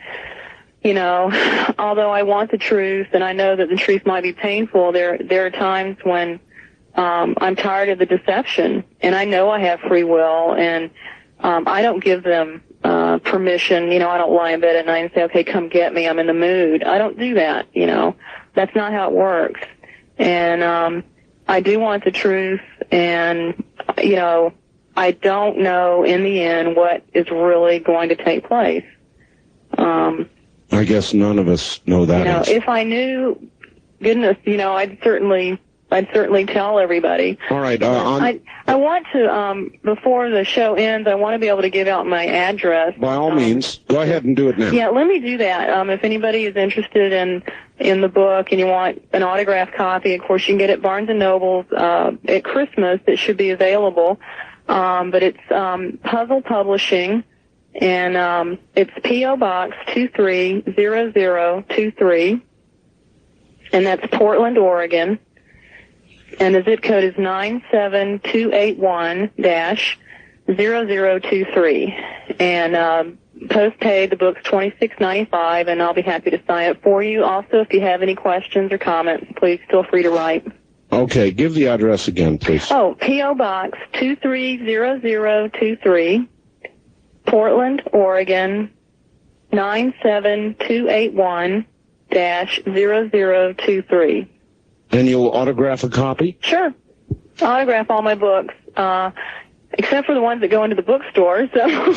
although I want the truth and I know that the truth might be painful, there are times when I'm tired of the deception, and I know I have free will, and I don't give them permission. I don't lie in bed at night and say, okay, come get me, I'm in the mood. I don't do that. That's not how it works. And I do want the truth, and I don't know in the end what is really going to take place. I guess none of us know that. If I knew, goodness, I'd certainly tell everybody. All right. I want to, before the show ends, I want to be able to give out my address. By all means, go ahead and do it now. Yeah, let me do that. If anybody is interested in the book and you want an autographed copy, of course you can get it at Barnes & Noble's at Christmas. It should be available. But it's Puzzle Publishing, and it's P.O. Box 230023, and that's Portland, Oregon. And the zip code is 97281-0023. And post-paid, the book's $26.95, and I'll be happy to sign it for you. Also, if you have any questions or comments, please feel free to write. Okay, give the address again, please. Oh, P.O. Box 230023, Portland, Oregon 97281-0023. And you'll autograph a copy? Sure. Autograph all my books, except for the ones that go into the bookstore, so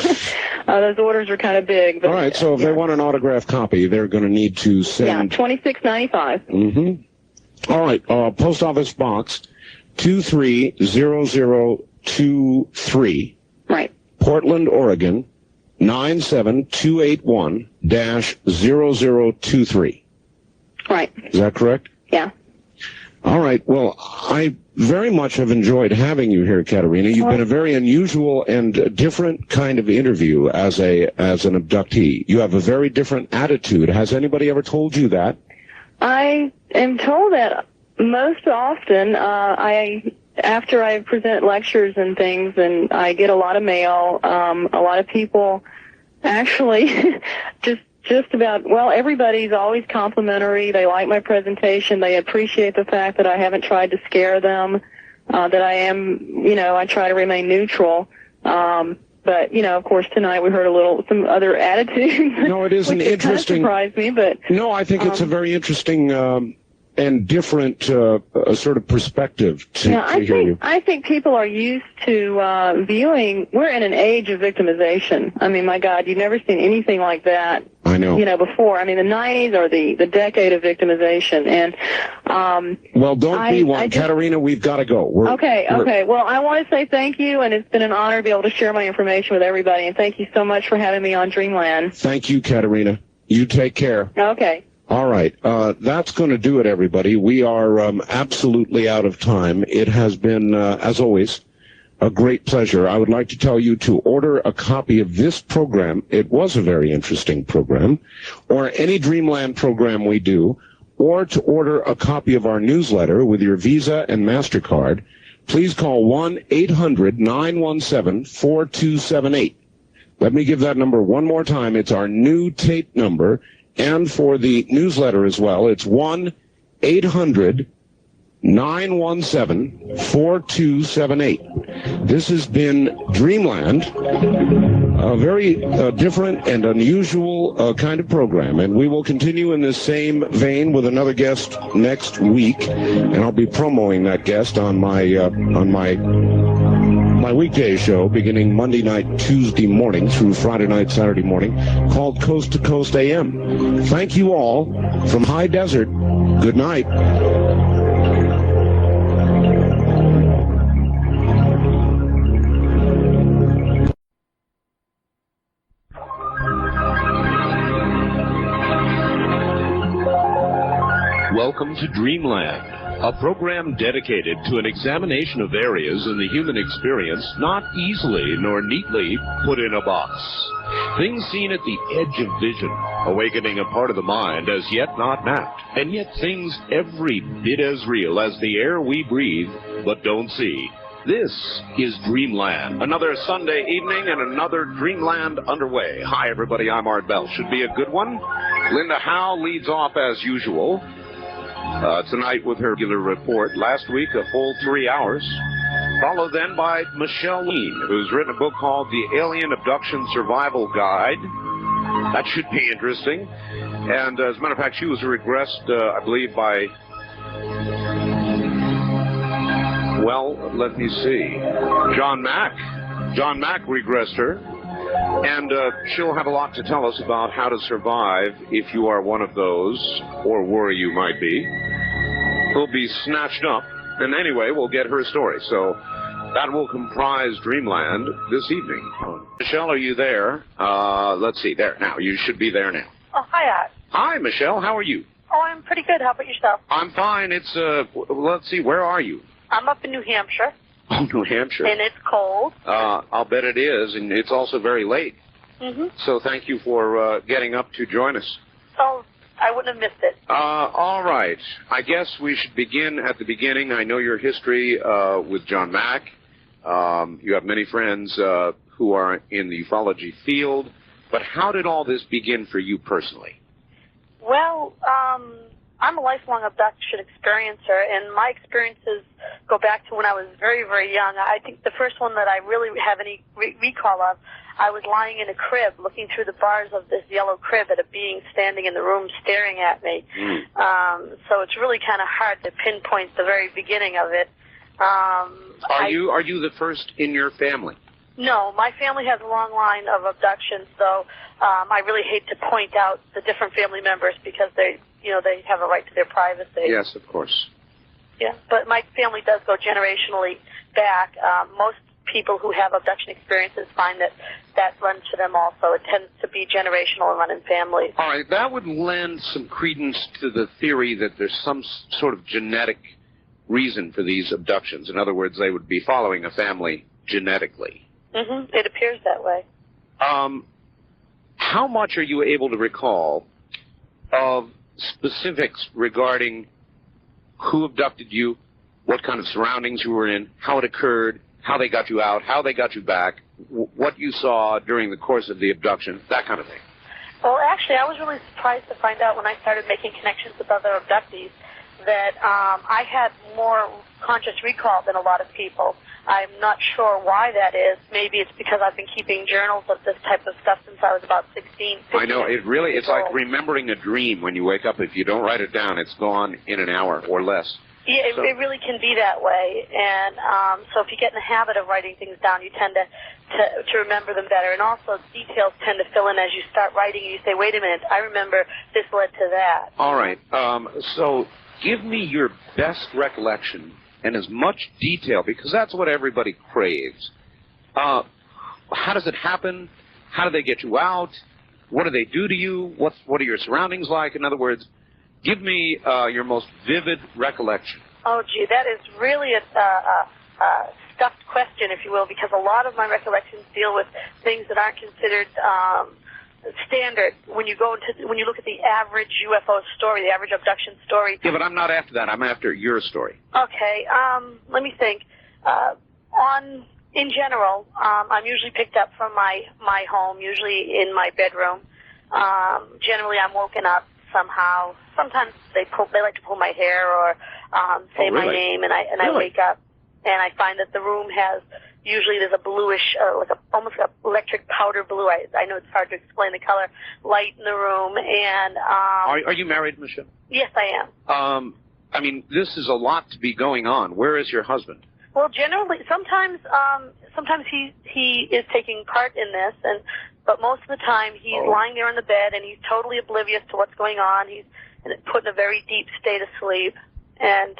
those orders are kind of big. But, all right, so if they want an autographed copy, they're going to need to send... Yeah, $26.95. Mm-hmm. All right, Post Office Box 230023. Right. Portland, Oregon 97281-0023. Right. Is that correct? Yeah. All right. Well, I very much have enjoyed having you here, Katerina. You've been a very unusual and different kind of interview as an abductee. You have a very different attitude. Has anybody ever told you that? I am told that most often. After I present lectures and things, and I get a lot of mail. A lot of people actually just about, well, everybody's always complimentary. They like my presentation. They appreciate the fact that I haven't tried to scare them, that I am, I try to remain neutral. But, of course, tonight we heard some other attitudes. No, it is an interesting... Kind of surprised me, but... No, I think it's a very interesting and different sort of perspective to hear you. I think people are used to viewing... We're in an age of victimization. I mean, my God, you've never seen anything like that. I know. Before. I mean, the 90s are the decade of victimization. And well, don't be one. Katerina, we've got to go. Okay. Well, I want to say thank you, and it's been an honor to be able to share my information with everybody. And thank you so much for having me on Dreamland. Thank you, Katerina. You take care. Okay. All right. That's going to do it, everybody. We are absolutely out of time. It has been, as always, a great pleasure. I would like to tell you to order a copy of this program. It was a very interesting program, or any Dreamland program we do, or to order a copy of our newsletter with your Visa and MasterCard. Please call 1-800-917-4278. Let me give that number one more time. It's our new tape number. And for the newsletter as well, it's 1-800-917-4278. This has been Dreamland, a very different and unusual kind of program. And we will continue in this same vein with another guest next week. And I'll be promoting that guest on my weekday show beginning Monday night, Tuesday morning through Friday night, Saturday morning, called Coast to Coast AM. Thank you all from High Desert. Good night. Welcome to Dreamland, a program dedicated to an examination of areas in the human experience not easily nor neatly put in a box. Things seen at the edge of vision, awakening a part of the mind as yet not mapped, and yet things every bit as real as the air we breathe but don't see. This is Dreamland. Another Sunday evening and another Dreamland underway. Hi, everybody. I'm Art Bell. Should be a good one. Linda Howe leads off as usual. Tonight with her regular report. Last week, a full 3 hours. Followed then by Michelle Ween, who's written a book called The Alien Abduction Survival Guide. That should be interesting. And as a matter of fact, she was regressed, I believe, by... Well, let me see. John Mack. John Mack regressed her. And she'll have a lot to tell us about how to survive if you are one of those, or worry you might be, who'll be snatched up. And anyway, we'll get her story. So that will comprise Dreamland this evening. Michelle, are you there? Let's see. There. Now, you should be there now. Oh, hi, Art. Hi, Michelle. How are you? Oh, I'm pretty good. How about yourself? I'm fine. It's, let's see. Where are you? I'm up in New Hampshire. Oh, New Hampshire. And it's cold. I'll bet it is, and it's also very late. Mm-hmm. So thank you for getting up to join us. Oh, I wouldn't have missed it. All right. I guess we should begin at the beginning. I know your history with John Mack. You have many friends who are in the ufology field. But how did all this begin for you personally? Well, I'm a lifelong abduction experiencer, and my experiences go back to when I was very, very young. I think the first one that I really have any recall of, I was lying in a crib looking through the bars of this yellow crib at a being standing in the room staring at me. So it's really kind of hard to pinpoint the very beginning of it. Are you the first in your family? No, my family has a long line of abductions, so I really hate to point out the different family members because they have a right to their privacy. Yes, of course. Yeah, but my family does go generationally back. Most people who have abduction experiences find that runs to them also. It tends to be generational and run in families. All right, that would lend some credence to the theory that there's some sort of genetic reason for these abductions. In other words, they would be following a family genetically. Mm-hmm. It appears that way. How much are you able to recall of specifics regarding who abducted you, what kind of surroundings you were in, how it occurred, how they got you out, how they got you back, what you saw during the course of the abduction, that kind of thing? Well, actually, I was really surprised to find out when I started making connections with other abductees that I had more conscious recall than a lot of people. I'm not sure why that is. Maybe it's because I've been keeping journals of this type of stuff since I was about 16. I know. It's like remembering a dream when you wake up. If you don't write it down, it's gone in an hour or less. Yeah, it really can be that way. And so if you get in the habit of writing things down, you tend to remember them better. And also details tend to fill in as you start writing. And you say, wait a minute, I remember this led to that. All right. So give me your best recollection and as much detail, because that's what everybody craves. How does it happen? How do they get you out? What do they do to you? What are your surroundings like? In other words, give me your most vivid recollection. Oh, gee, that is really a stuffed question, if you will, because a lot of my recollections deal with things that aren't considered standard when you look at the average UFO story, the average abduction story. Yeah, but I'm not after that. I'm after your story. Okay. Let me think. In general, I'm usually picked up from my home, usually in my bedroom. Generally, I'm woken up somehow. Sometimes they like to pull my hair or say my name, and I wake up and I find that the room has. Usually there's a bluish, almost like electric powder blue. I know it's hard to explain the color. Light in the room, and Are you married, Michelle? Yes, I am. I mean, this is a lot to be going on. Where is your husband? Well, generally, sometimes he is taking part in this, but most of the time he's lying there on the bed and he's totally oblivious to what's going on. He's put in a very deep state of sleep, and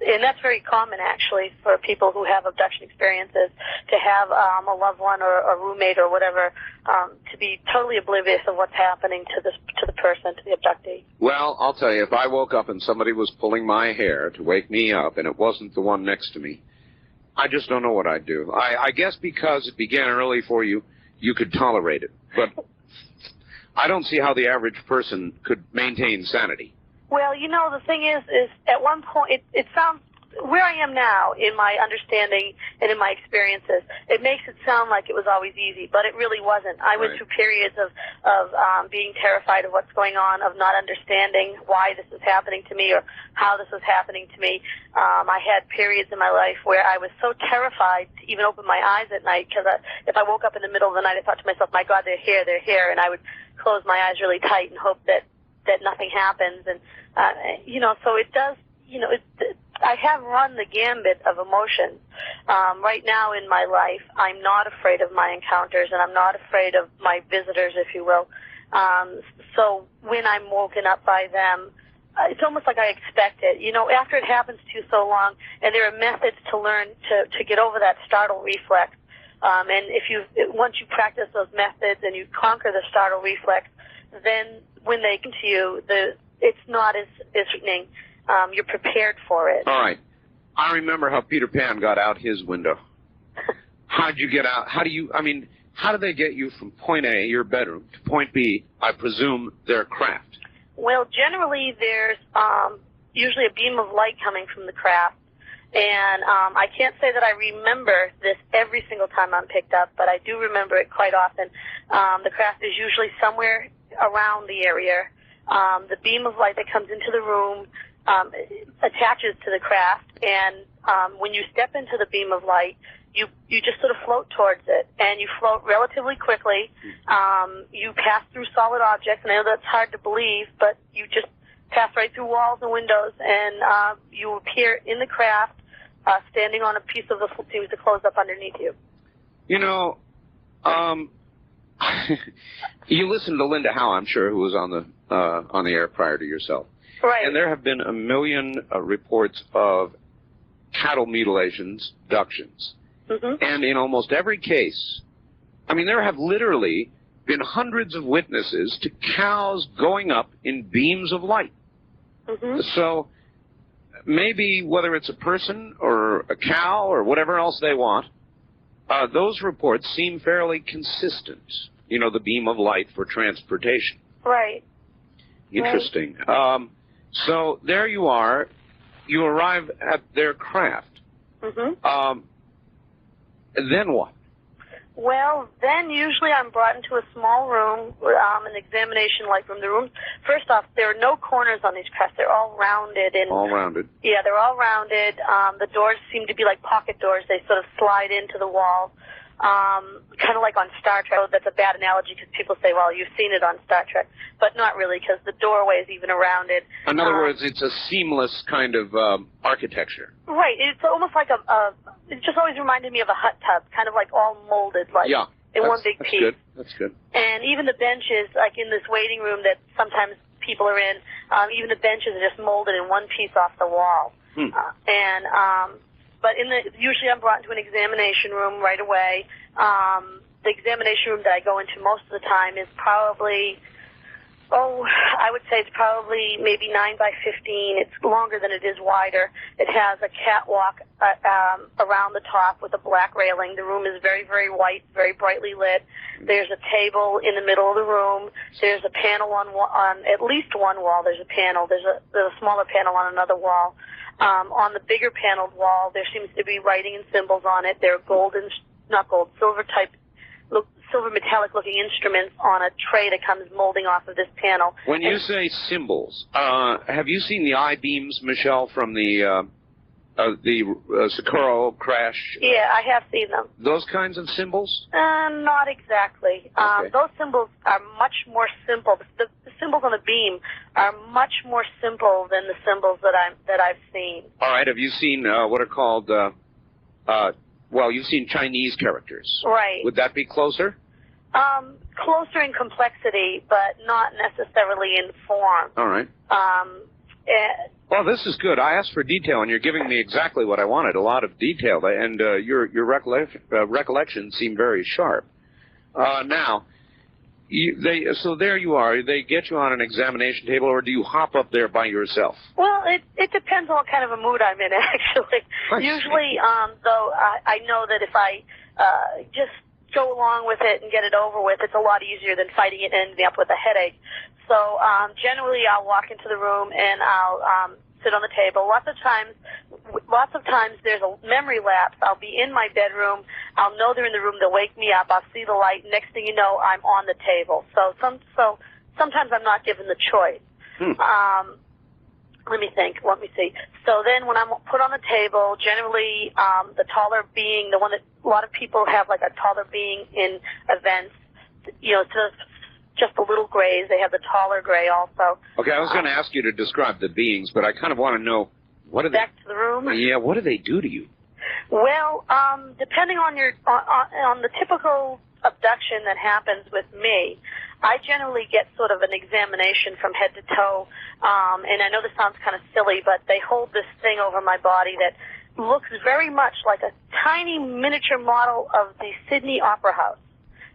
and that's very common, actually, for people who have abduction experiences, to have a loved one or a roommate or whatever, to be totally oblivious of what's happening to the person, to the abductee. Well, I'll tell you, if I woke up and somebody was pulling my hair to wake me up and it wasn't the one next to me, I just don't know what I'd do. I guess because it began early for you, you could tolerate it. But I don't see how the average person could maintain sanity. Well, the thing is at one point, it sounds, where I am now in my understanding and in my experiences, it makes it sound like it was always easy, but it really wasn't. I went through periods of being terrified of what's going on, of not understanding why this is happening to me or how this is happening to me. I had periods in my life where I was so terrified to even open my eyes at night, because if I woke up in the middle of the night, I thought to myself, my God, they're here, and I would close my eyes really tight and hope that nothing happens. And so it does, I have run the gambit of emotions. Right now in my life, I'm not afraid of my encounters, and I'm not afraid of my visitors, if you will. So when I'm woken up by them, it's almost like I expect it. After it happens to you so long, and there are methods to learn to get over that startle reflex. And once you practice those methods and you conquer the startle reflex, then when they come to you, it's not as threatening. You're prepared for it. All right. I remember how Peter Pan got out his window. How'd you get out? How do they get you from point A, your bedroom, to point B, I presume their craft? Well, generally there's usually a beam of light coming from the craft. And I can't say that I remember this every single time I'm picked up, but I do remember it quite often. The craft is usually somewhere around the area. The beam of light that comes into the room attaches to the craft, and when you step into the beam of light, you just sort of float towards it, and you float relatively quickly. You pass through solid objects, and I know that's hard to believe, but you just pass right through walls and windows, and you appear in the craft, standing on a piece of the seems to close up underneath you. You know, you listened to Linda Howe, I'm sure, who was on the air prior to yourself. Right. And there have been a million reports of cattle mutilations, abductions. Mm-hmm. And in almost every case, I mean, there have literally been hundreds of witnesses to cows going up in beams of light. Mm-hmm. So maybe whether it's a person or a cow or whatever else they want, those reports seem fairly consistent. You know, the beam of light for transportation. Right. Interesting. Right. So there you are. You arrive at their craft. Mm-hmm. Then what? Well, then usually I'm brought into a small room, an examination-like room. The rooms, first off, there are no corners on these crafts. They're all rounded. All rounded. Yeah, they're all rounded. The doors seem to be like pocket doors. They sort of slide into the wall, kind of like on Star Trek. That's a bad analogy because people say, well, you've seen it on Star Trek. But not really, because the doorway is even around it. In other words, it's a seamless kind of architecture. Right. It's almost like it just always reminded me of a hot tub, kind of like all molded, like in one big piece. Good. That's good. And even the benches, like in this waiting room that sometimes people are in, even the benches are just molded in one piece off the wall. But usually I'm brought into an examination room right away. The examination room that I go into most of the time is probably, I would say it's probably maybe 9 by 15. It's longer than it is wider. It has a catwalk around the top with a black railing. The room is very, very white, very brightly lit. There's a table in the middle of the room. There's a panel on at least one wall. There's a panel. There's a smaller panel on another wall. On the bigger paneled wall, there seems to be writing and symbols on it. There are silver metallic looking instruments on a tray that comes molding off of this panel. When you say symbols, have you seen the I-beams, Michelle, from the Socorro crash? Yeah, I have seen them. Those kinds of symbols? Not exactly. Okay. Those symbols are much more simple. The symbols on the beam are much more simple than the symbols that I've seen. All right. Have you seen what are called? You've seen Chinese characters. Right. Would that be closer? Closer in complexity, but not necessarily in form. All right. Well, this is good. I asked for detail, and you're giving me exactly what I wanted, a lot of detail, and your recollections seem very sharp. Now, so there you are. They get you on an examination table, or do you hop up there by yourself? Well, it depends on what kind of a mood I'm in, actually. Usually, though, I know that if I just go along with it and get it over with, it's a lot easier than fighting it and ending up with a headache. So generally, I'll walk into the room and I'll sit on the table. Lots of times there's a memory lapse. I'll be in my bedroom. I'll know they're in the room. They'll wake me up. I'll see the light. Next thing you know, I'm on the table. So sometimes I'm not given the choice. Let me think. Let me see. So then when I'm put on the table, generally the taller being, the one that a lot of people have, like a taller being in events, just the little grays. They have the taller gray also. Okay, I was going to ask you to describe the beings, but I kind of want to know, what do they... Back to the room? Yeah, what do they do to you? Well, depending on on the typical abduction that happens with me, I generally get sort of an examination from head to toe, and I know this sounds kind of silly, but they hold this thing over my body that looks very much like a tiny miniature model of the Sydney Opera House.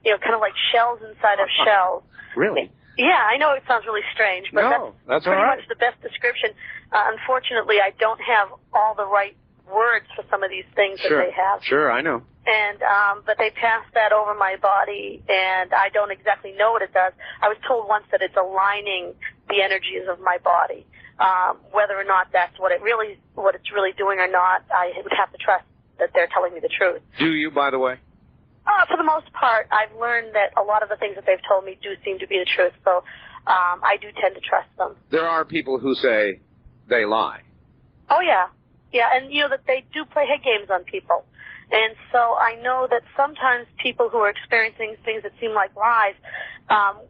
Kind of like shells inside of shells. Really? Yeah, I know it sounds really strange, but that's pretty much the best description. Unfortunately, I don't have all the right words for some of these things that they have. Sure, I know. And but they pass that over my body, and I don't exactly know what it does. I was told once that it's aligning the energies of my body. Whether or not that's what it's really doing or not, I would have to trust that they're telling me the truth. Do you, by the way? For the most part, I've learned that a lot of the things that they've told me do seem to be the truth. So I do tend to trust them. There are people who say they lie. Oh, yeah. Yeah, and you know that they do play head games on people. And so I know that sometimes people who are experiencing things that seem like lies,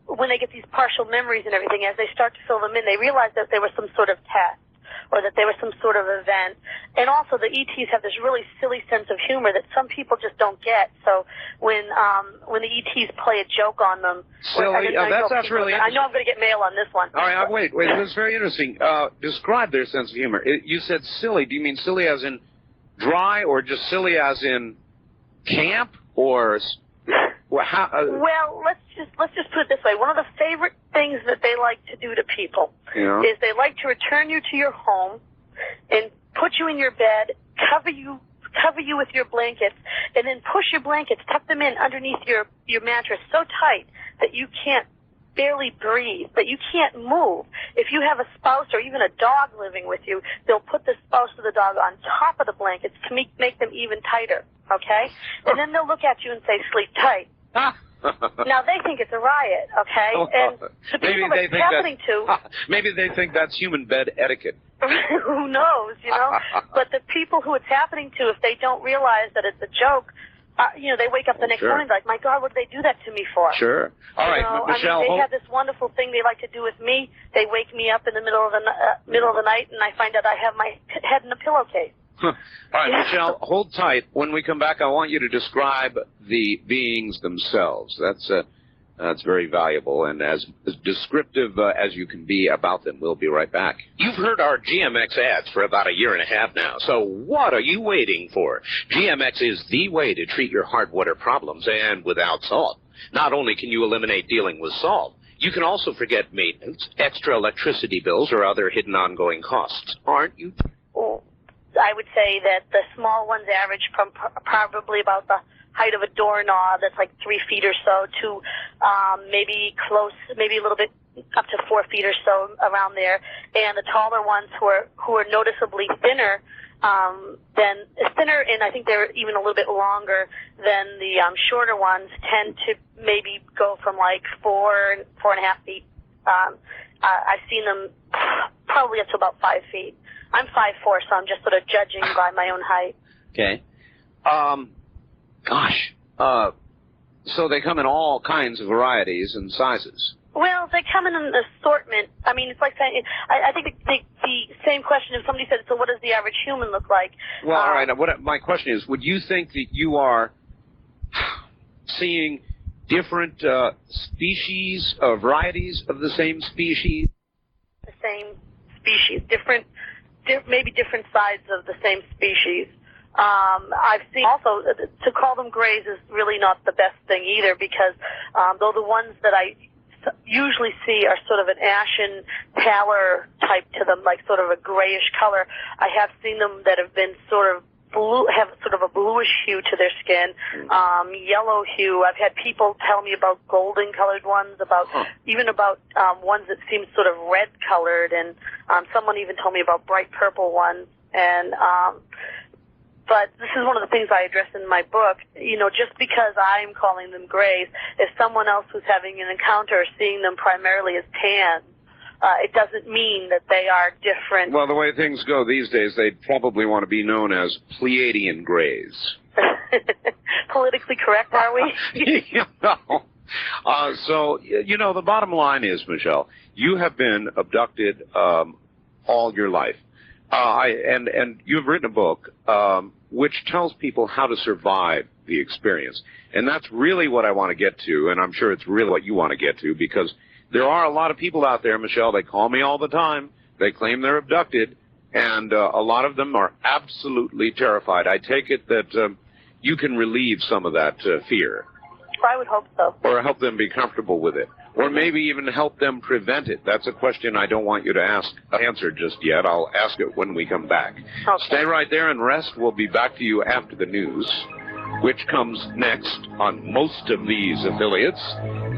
when they get these partial memories and everything, as they start to fill them in, they realize that there was some sort of test or that there was some sort of event. And also the ETs have this really silly sense of humor that some people just don't get. So when the ETs play a joke on them... Silly? That's really interesting. I know I'm going to get mail on this one. All right, wait, this is very interesting. Describe their sense of humor. You said silly. Do you mean silly as in dry, or just silly as in camp, or how? Well, let's just put it this way. One of the favorite things that they like to do to people is they like to return you to your home and put you in your bed, cover you with your blankets, and then push your blankets, tuck them in underneath your mattress so tight that you can't barely breathe, that you can't move. If you have a spouse or even a dog living with you, they'll put the spouse or the dog on top of the blankets to make them even tighter, okay? And then they'll look at you and say, sleep tight. Now, they think it's a riot, okay? And the people it's happening to... Maybe they think that's human bed etiquette. Who knows, you know? But the people who it's happening to, if they don't realize that it's a joke, they wake up the next morning like, my God, what did they do that to me for? Sure. All right, Michelle. They have this wonderful thing they like to do with me. They wake me up in the middle of the night, and I find out I have my head in a pillowcase. All right, Michelle, hold tight. When we come back, I want you to describe the beings themselves. That's very valuable and as descriptive as you can be about them. We'll be right back. You've heard our GMX ads for about a year and a half now, so what are you waiting for? GMX is the way to treat your hard water problems, and without salt. Not only can you eliminate dealing with salt, you can also forget maintenance, extra electricity bills, or other hidden ongoing costs. Aren't you? I would say that the small ones average from probably about the height of a doorknob, that's like 3 feet or so, to maybe a little bit up to 4 feet or so around there. And the taller ones who are noticeably thinner, and I think they're even a little bit longer than the shorter ones, tend to maybe go from like 4.5 feet. I've seen them probably up to about 5 feet. I'm 5'4", so I'm just sort of judging by my own height. Okay. So they come in all kinds of varieties and sizes. Well, they come in an assortment. I mean, it's like saying, I think the same question if somebody said, so what does the average human look like? Well, all right. My question is, would you think that you are seeing different species, varieties of the same species? The same species, maybe different sides of the same species. I've seen also, to call them grays is really not the best thing either, because though the ones that I usually see are sort of an ashen pallor type to them, like sort of a grayish color, I have seen them that have been sort of blue, have sort of a bluish hue to their skin, yellow hue. I've had people tell me about golden colored ones, even about ones that seem sort of red colored, and someone even told me about bright purple ones. And but this is one of the things I address in my book. You know, just because I'm calling them grays, if someone else who's having an encounter is seeing them primarily as tan, it doesn't mean that they are different. Well, the way things go these days, they'd probably want to be known as Pleiadian grays. Politically correct, are we? So, the bottom line is, Michelle, you have been abducted all your life. And you've written a book which tells people how to survive the experience. And that's really what I want to get to, and I'm sure it's really what you want to get to, because there are a lot of people out there, Michelle, they call me all the time, they claim they're abducted, and a lot of them are absolutely terrified. I take it that you can relieve some of that fear. I would hope so. Or help them be comfortable with it. Or maybe even help them prevent it. That's a question I don't want you to answer just yet. I'll ask it when we come back. Okay. Stay right there and rest. We'll be back to you after the news, which comes next on most of these affiliates.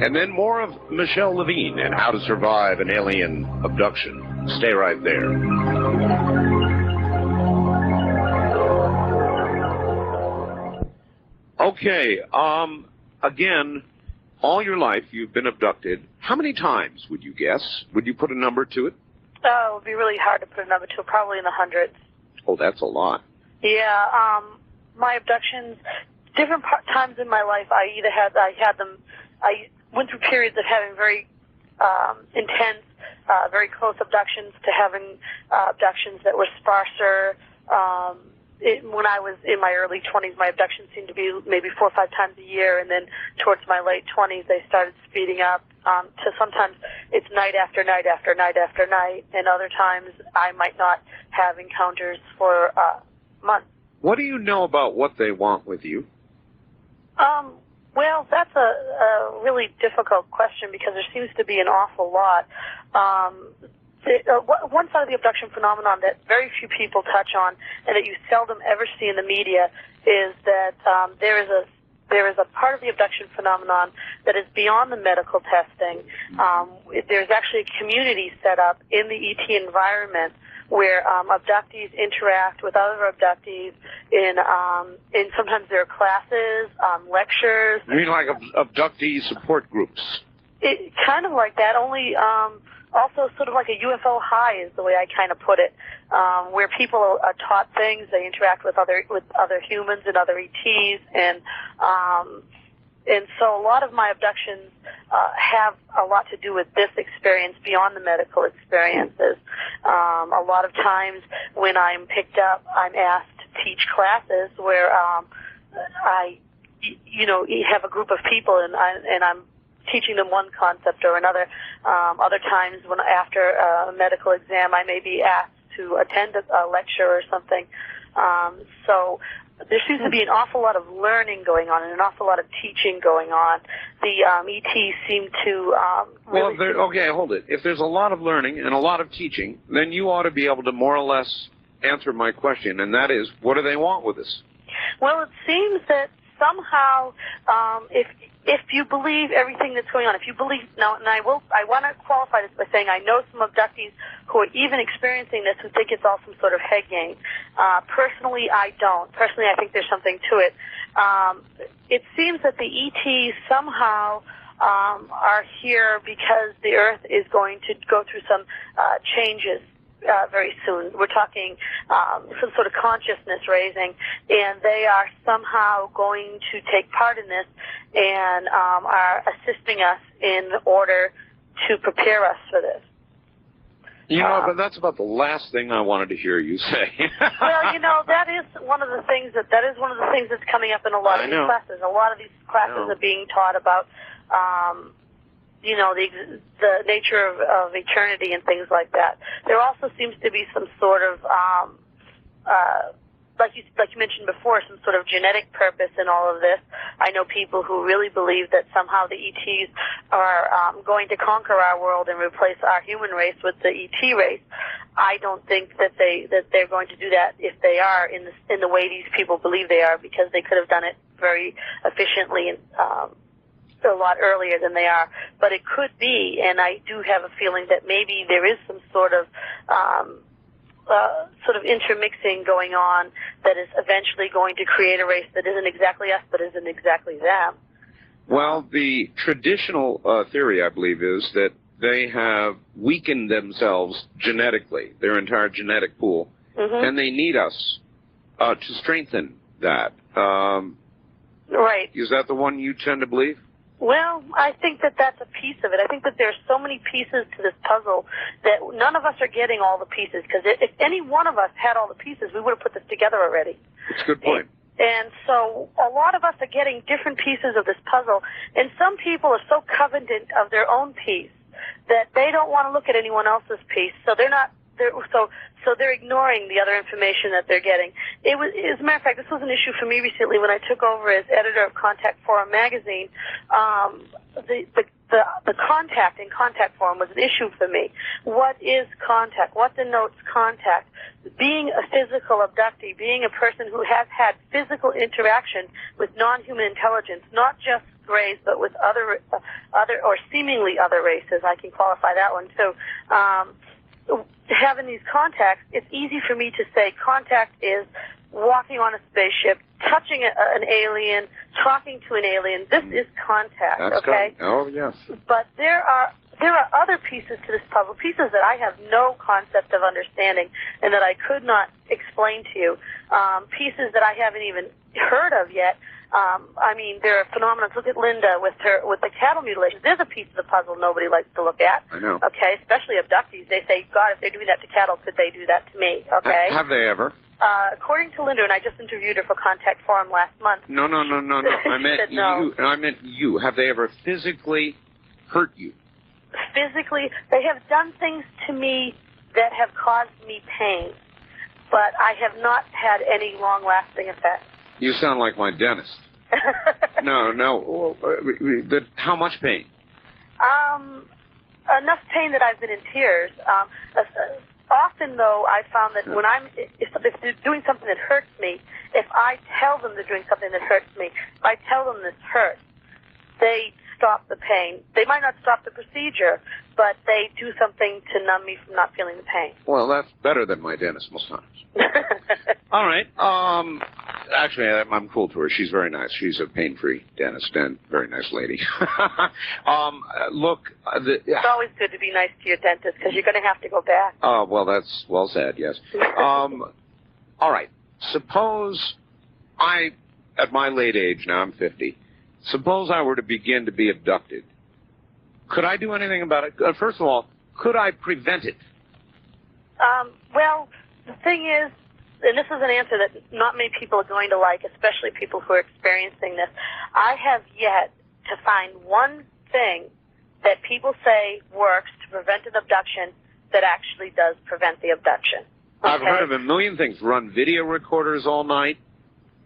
And then more of Michelle Levine and how to survive an alien abduction. Stay right there. Okay, again, all your life you've been abducted. How many times would you guess? Would you put a number to it? Oh, it would be really hard to put a number to it, probably in the hundreds. Oh, that's a lot. Yeah, my abductions, different times in my life, I went through periods of having very intense, very close abductions to having abductions that were sparser. When I was in my early 20s, my abductions seemed to be maybe 4 or 5 times a year, and then towards my late 20s, they started speeding up to sometimes it's night after night after night after night, and other times I might not have encounters for months. What do you know about what they want with you? Well, that's a really difficult question because there seems to be an awful lot. One side of the abduction phenomenon that very few people touch on and that you seldom ever see in the media is that there is a part of the abduction phenomenon that is beyond the medical testing. There's actually a community set up in the ET environment where abductees interact with other abductees in sometimes there are classes, lectures. You mean like abductee support groups? It kind of like that, only also sort of like a UFO high is the way I kind of put it, where people are taught things, they interact with other humans and other ETs, and so a lot of my abductions have a lot to do with this experience beyond the medical experiences. A lot of times when I'm picked up, I'm asked to teach classes where I have a group of people and I'm teaching them one concept or another. Other times when after a medical exam, I may be asked to attend a lecture or something. So there seems to be an awful lot of learning going on and an awful lot of teaching going on. The ETs seem to okay, hold it. If there's a lot of learning and a lot of teaching, then you ought to be able to more or less answer my question, and that is, what do they want with us? Well, it seems that somehow, if you believe everything that's going on, if you believe now, and I want to qualify this by saying I know some abductees who are even experiencing this who think it's all some sort of head game. Personally, I don't. Personally, I think there's something to it. It seems that the ETs somehow are here because the Earth is going to go through some changes very soon. We're talking some sort of consciousness raising, and they are somehow going to take part in this and are assisting us in order to prepare us for this. You know, but that's about the last thing I wanted to hear you say. Well, that is one of the things that's coming up in a lot of these classes. A lot of these classes are being taught about the nature of eternity and things like that. There also seems to be some sort of, like you mentioned before, some sort of genetic purpose in all of this. I know people who really believe that somehow the ETs are going to conquer our world and replace our human race with the ET race. I don't think that they're going to do that if they are in the way these people believe they are, because they could have done it very efficiently and a lot earlier than they are, but it could be, and I do have a feeling that maybe there is some sort of intermixing going on that is eventually going to create a race that isn't exactly us, but isn't exactly them. Well, the traditional theory, I believe, is that they have weakened themselves genetically, their entire genetic pool, and they need us to strengthen that. Right. Is that the one you tend to believe? Well, I think that that's a piece of it. I think that there's so many pieces to this puzzle that none of us are getting all the pieces, because if any one of us had all the pieces, we would have put this together already. That's a good point. And so a lot of us are getting different pieces of this puzzle, and some people are so covenant of their own piece that they don't want to look at anyone else's piece, so they're not. So they're ignoring the other information that they're getting. As a matter of fact, this was an issue for me recently when I took over as editor of Contact Forum magazine. The contact in Contact Forum was an issue for me. What is contact? What denotes contact? Being a physical abductee, being a person who has had physical interaction with non-human intelligence, not just race, but with other or seemingly other races. I can qualify that one too. Having these contacts, it's easy for me to say contact is walking on a spaceship, touching an alien, talking to an alien. This is contact, okay? Oh, yes. But there are other pieces to this puzzle, pieces that I have no concept of understanding and that I could not explain to you, pieces that I haven't even heard of yet. I mean, there are phenomena. Look at Linda with the cattle mutilation. There's a piece of the puzzle nobody likes to look at. I know. Okay, especially abductees. They say, God, if they're doing that to cattle, could they do that to me? Okay. Have they ever? According to Linda, and I just interviewed her for Contact Forum last month. No. I meant said no. you. I meant you. Have they ever physically hurt you? Physically, they have done things to me that have caused me pain, but I have not had any long-lasting effects. You sound like my dentist. No. How much pain? Enough pain that I've been in tears. Often, though, I found that when if they're doing something that hurts me, if I tell them they're doing something that hurts me, if I tell them this hurts, they stop the pain. They might not stop the procedure, but they do something to numb me from not feeling the pain. Well, that's better than my dentist most times. All right. Actually, I'm cool to her. She's very nice. She's a pain-free dentist and very nice lady. Look, it's always good to be nice to your dentist because you're going to have to go back. Oh, well, that's well said, yes. All right. Suppose at my late age, now I'm 50, suppose I were to begin to be abducted. Could I do anything about it? First of all, could I prevent it? Well, the thing is, and this is an answer that not many people are going to like, especially people who are experiencing this, I have yet to find one thing that people say works to prevent an abduction that actually does prevent the abduction. Okay? I've heard of a million things. Run video recorders all night.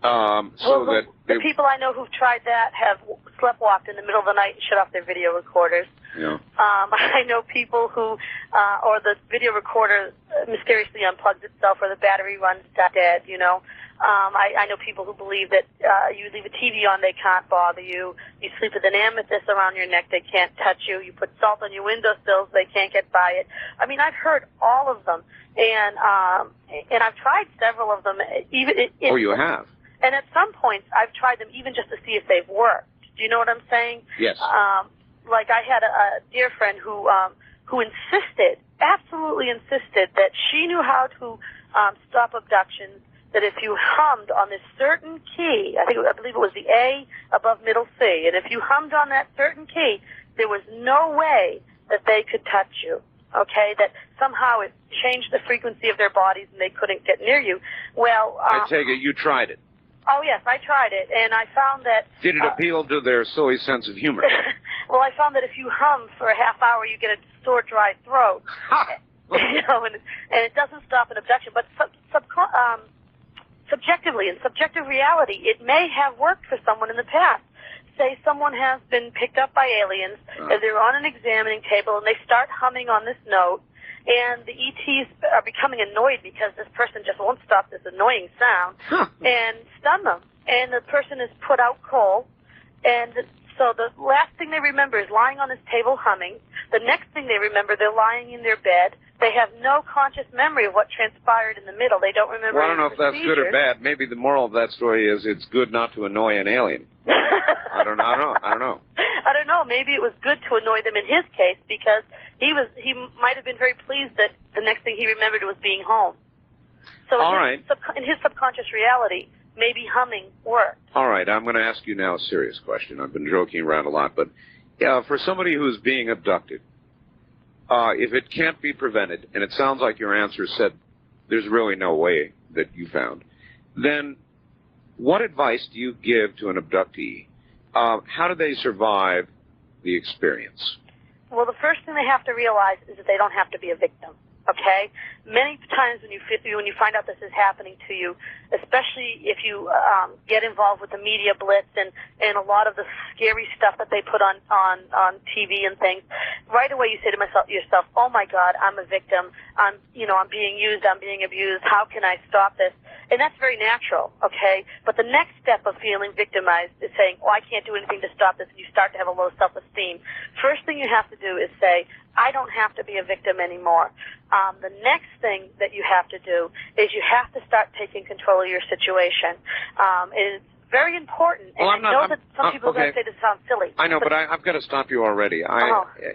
The people I know who've tried that have sleptwalked in the middle of the night and shut off their video recorders. Yeah. I know people who, or the video recorder mysteriously unplugs itself, or the battery runs dead. You know, I know people who believe that you leave a TV on, they can't bother you. You sleep with an amethyst around your neck, they can't touch you. You put salt on your windowsills, they can't get by it. I mean, I've heard all of them, and I've tried several of them. Oh, you have. And at some points, I've tried them even just to see if they've worked. Do you know what I'm saying? Yes. Like I had a dear friend who insisted, absolutely insisted, that she knew how to stop abductions, that if you hummed on this certain key, I believe it was the A above middle C, and if you hummed on that certain key, there was no way that they could touch you. Okay, that somehow it changed the frequency of their bodies and they couldn't get near you. Well, I take it you tried it. Oh, yes, I tried it, and I found that... Did it appeal to their silly sense of humor? Well, I found that if you hum for a half hour, you get a sore, dry throat. You know, and it doesn't stop an abduction. But subjectively, in subjective reality, it may have worked for someone in the past. Say someone has been picked up by aliens, and they're on an examining table, and they start humming on this note, and the ETs are becoming annoyed because this person just won't stop this annoying sound and stun them. And the person is put out cold. And so the last thing they remember is lying on this table humming. The next thing they remember, they're lying in their bed. They have no conscious memory of what transpired in the middle. They don't remember Well, I don't know if that's good or bad. Maybe the moral of that story is it's good not to annoy an alien. I don't know. I don't know. Maybe it was good to annoy them in his case because he might have been very pleased that the next thing he remembered was being home. So in his subconscious reality, maybe humming worked. All right. I'm going to ask you now a serious question. I've been joking around a lot, but for somebody who's being abducted, if it can't be prevented, and it sounds like your answer said there's really no way that you found, then what advice do you give to an abductee? How do they survive the experience? Well, the first thing they have to realize is that they don't have to be a victim. Okay? Many times when you find out this is happening to you, especially if you get involved with the media blitz and a lot of the scary stuff that they put on TV and things, right away you say to yourself, oh my God, I'm a victim. I'm being used, I'm being abused. How can I stop this? And that's very natural, okay? But the next step of feeling victimized is saying, oh, I can't do anything to stop this, and you start to have a low self-esteem. First thing you have to do is say, I don't have to be a victim anymore. The next thing that you have to do is you have to start taking control of your situation. It's very important, and I know that some people are going to say this sounds silly. I know, but I've got to stop you already.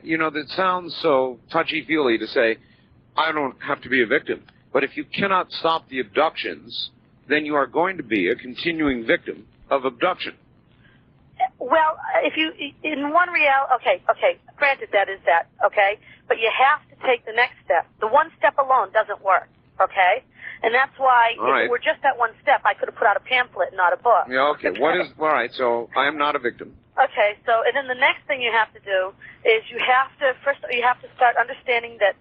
You know, that sounds so touchy-feely to say, I don't have to be a victim. But if you cannot stop the abductions, then you are going to be a continuing victim of abduction. Well, if you, in one reality, okay, granted that is that, okay? But you have to take the next step. The one step alone doesn't work, okay? And that's why, if it were just that one step, I could have put out a pamphlet, not a book. Yeah, okay. All right, so I am not a victim. Okay, so, and then the next thing you have to do is you have to start understanding that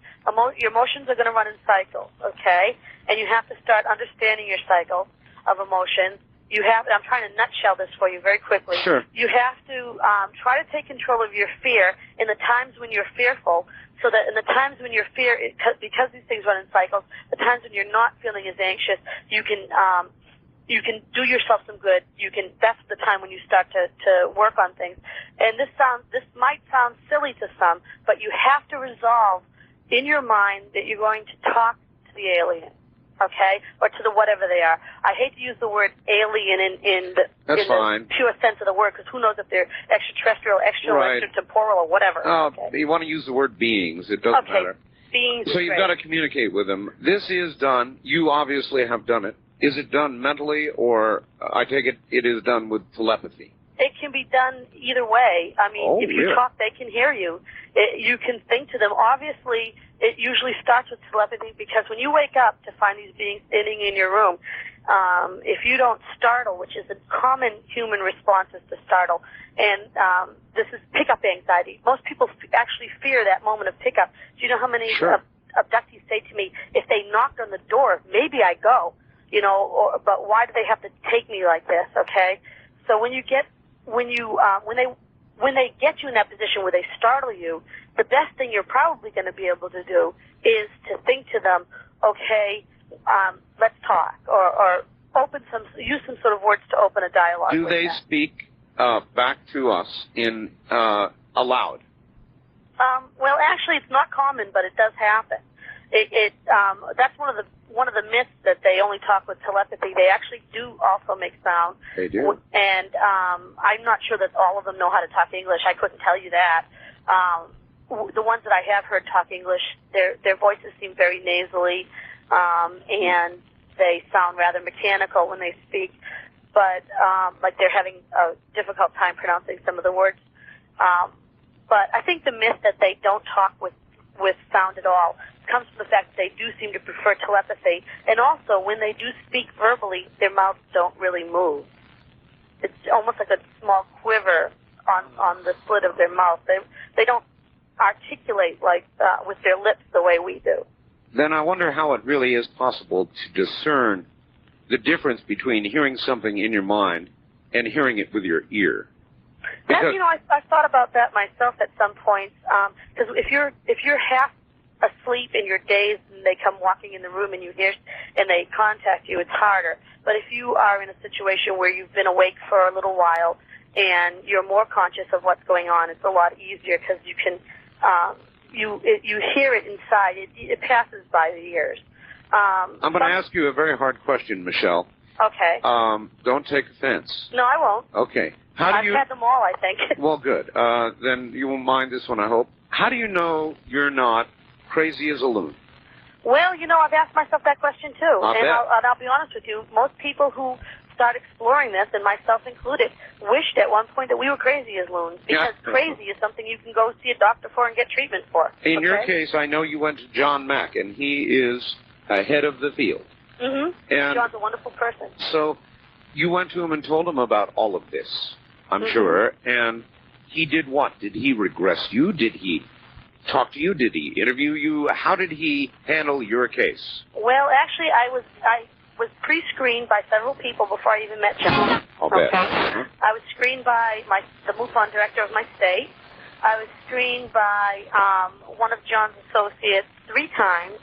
your emotions are going to run in cycles, okay? And you have to start understanding your cycle of emotions. I'm trying to nutshell this for you very quickly. Sure. You have to try to take control of your fear in the times when you're fearful, so that in the times when you're because these things run in cycles, the times when you're not feeling as anxious, you can do yourself some good. That's the time when you start to work on things. And this might sound silly to some, but you have to resolve in your mind that you're going to talk to the alien, okay, or to the whatever they are. I hate to use the word alien in the pure sense of the word, because who knows if they're extraterrestrial, extratemporal, or whatever. Okay. You want to use the word beings. It doesn't matter. Beings. So you've got to communicate with them. This is done. You obviously have done it. Is it done mentally, or I take it is done with telepathy? It can be done either way. I mean, if you talk, they can hear you. You can think to them. Obviously, it usually starts with telepathy, because when you wake up to find these beings sitting in your room, if you don't startle, which is a common human response is to startle, and this is pickup anxiety. Most people actually fear that moment of pickup. Do you know how many abductees say to me, if they knocked on the door, maybe I go, you know, but why do they have to take me like this, okay? So when they get you in that position where they startle you, the best thing you're probably going to be able to do is to think to them, okay, let's talk, or use some sort of words to open a dialogue. Do they speak back to us in aloud? Well, actually, it's not common, but it does happen. That's one of the myths that they only talk with telepathy. They actually do also make sound. They do. And I'm not sure that all of them know how to talk English. I couldn't tell you that. The ones that I have heard talk English, their voices seem very nasally, and they sound rather mechanical when they speak, but like they're having a difficult time pronouncing some of the words. But I think the myth that they don't talk with sound at all comes from the fact that they do seem to prefer telepathy, and also when they do speak verbally, their mouths don't really move. It's almost like a small quiver on the slit of their mouth. They don't articulate like with their lips the way we do. Then I wonder how it really is possible to discern the difference between hearing something in your mind and hearing it with your ear. Because, I've thought about that myself at some points. Because if you're half asleep and you're dazed and they come walking in the room and you hear and they contact you, it's harder. But if you are in a situation where you've been awake for a little while and you're more conscious of what's going on, it's a lot easier, because you can you hear it inside. It passes by the ears. I'm going to ask you a very hard question, Michelle. Okay. Don't take offense. No, I won't. Okay. I've had them all, I think. Well, good. Then you won't mind this one, I hope. How do you know you're not crazy as a loon? Well, I've asked myself that question too. I'll be honest with you. Most people who start exploring this, and myself included, wished at one point that we were crazy as loons, because crazy is something you can go see a doctor for and get treatment for. In your case, I know you went to John Mack, and he is ahead of the field. Mm-hmm. And John's a wonderful person. So you went to him and told him about all of this, I'm sure, and he did what? Did he regress you? Did he talk to you? Did he interview you? How did he handle your case? Well, actually, I was pre-screened by several people before I even met John. I'll bet. I was screened by the MUFON director of my state. I was screened by one of John's associates 3 times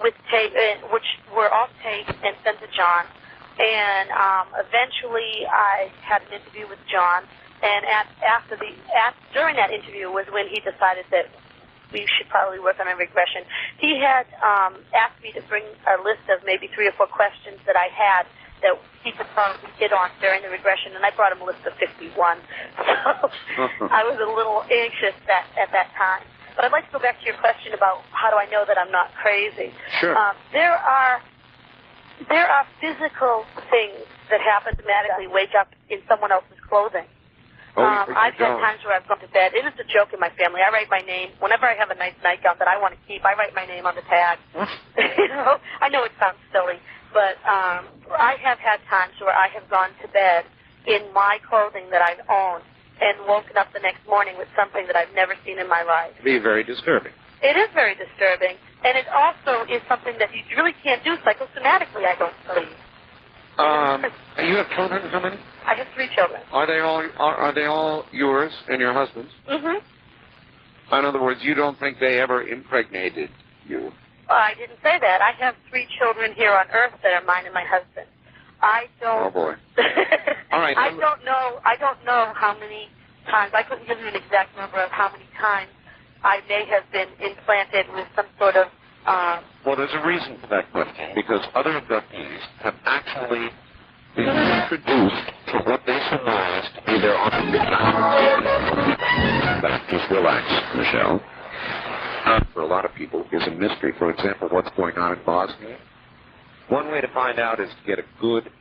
with tape, which were all taped and sent to John. And eventually I had an interview with John, and during that interview was when he decided that we should probably work on a regression. He had asked me to bring a list of maybe 3 or 4 questions that I had that he could probably hit on during the regression, and I brought him a list of 51. So I was a little anxious at that time. But I'd like to go back to your question about how do I know that I'm not crazy. Sure. There are physical things that happen automatically. Wake up in someone else's clothing. I've had times where I've gone to bed. It is a joke in my family. I write my name. Whenever I have a nice nightgown that I want to keep, I write my name on the tag. I know it sounds silly, but I have had times where I have gone to bed in my clothing that I've owned and woken up the next morning with something that I've never seen in my life. It'd be very disturbing. It is very disturbing, and it also is something that you really can't do psychosomatically, I don't believe. You have children? How many? I have 3 children. Are they all yours and your husband's? Mm-hmm. In other words, you don't think they ever impregnated you? I didn't say that. I have 3 children here on Earth that are mine and my husband. I don't. Oh boy. All right. I don't know how many times. I couldn't give you an exact number of how many times I may have been implanted with some sort of. Well, there's a reason for that question, because other abductees have actually been introduced to what they surmised to be their own. Just relax, Michelle. For a lot of people, is a mystery. For example, what's going on in Bosnia. One way to find out is to get a good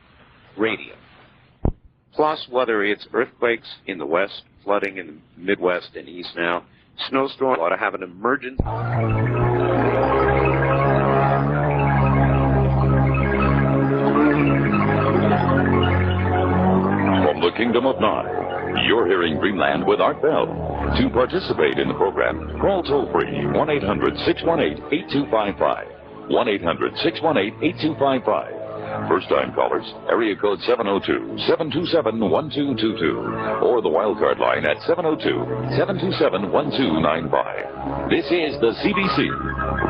radio. Plus, whether it's earthquakes in the west, flooding in the Midwest and east now, snowstorm, ought to have an emergency. From the Kingdom of Nine, you're hearing Dreamland with Art Bell. To participate in the program, call toll-free 1-800-618-8255. 1-800-618-8255. First-time callers, area code 702-727-1222. Or the wildcard line at 702-727-1295. This is the CBC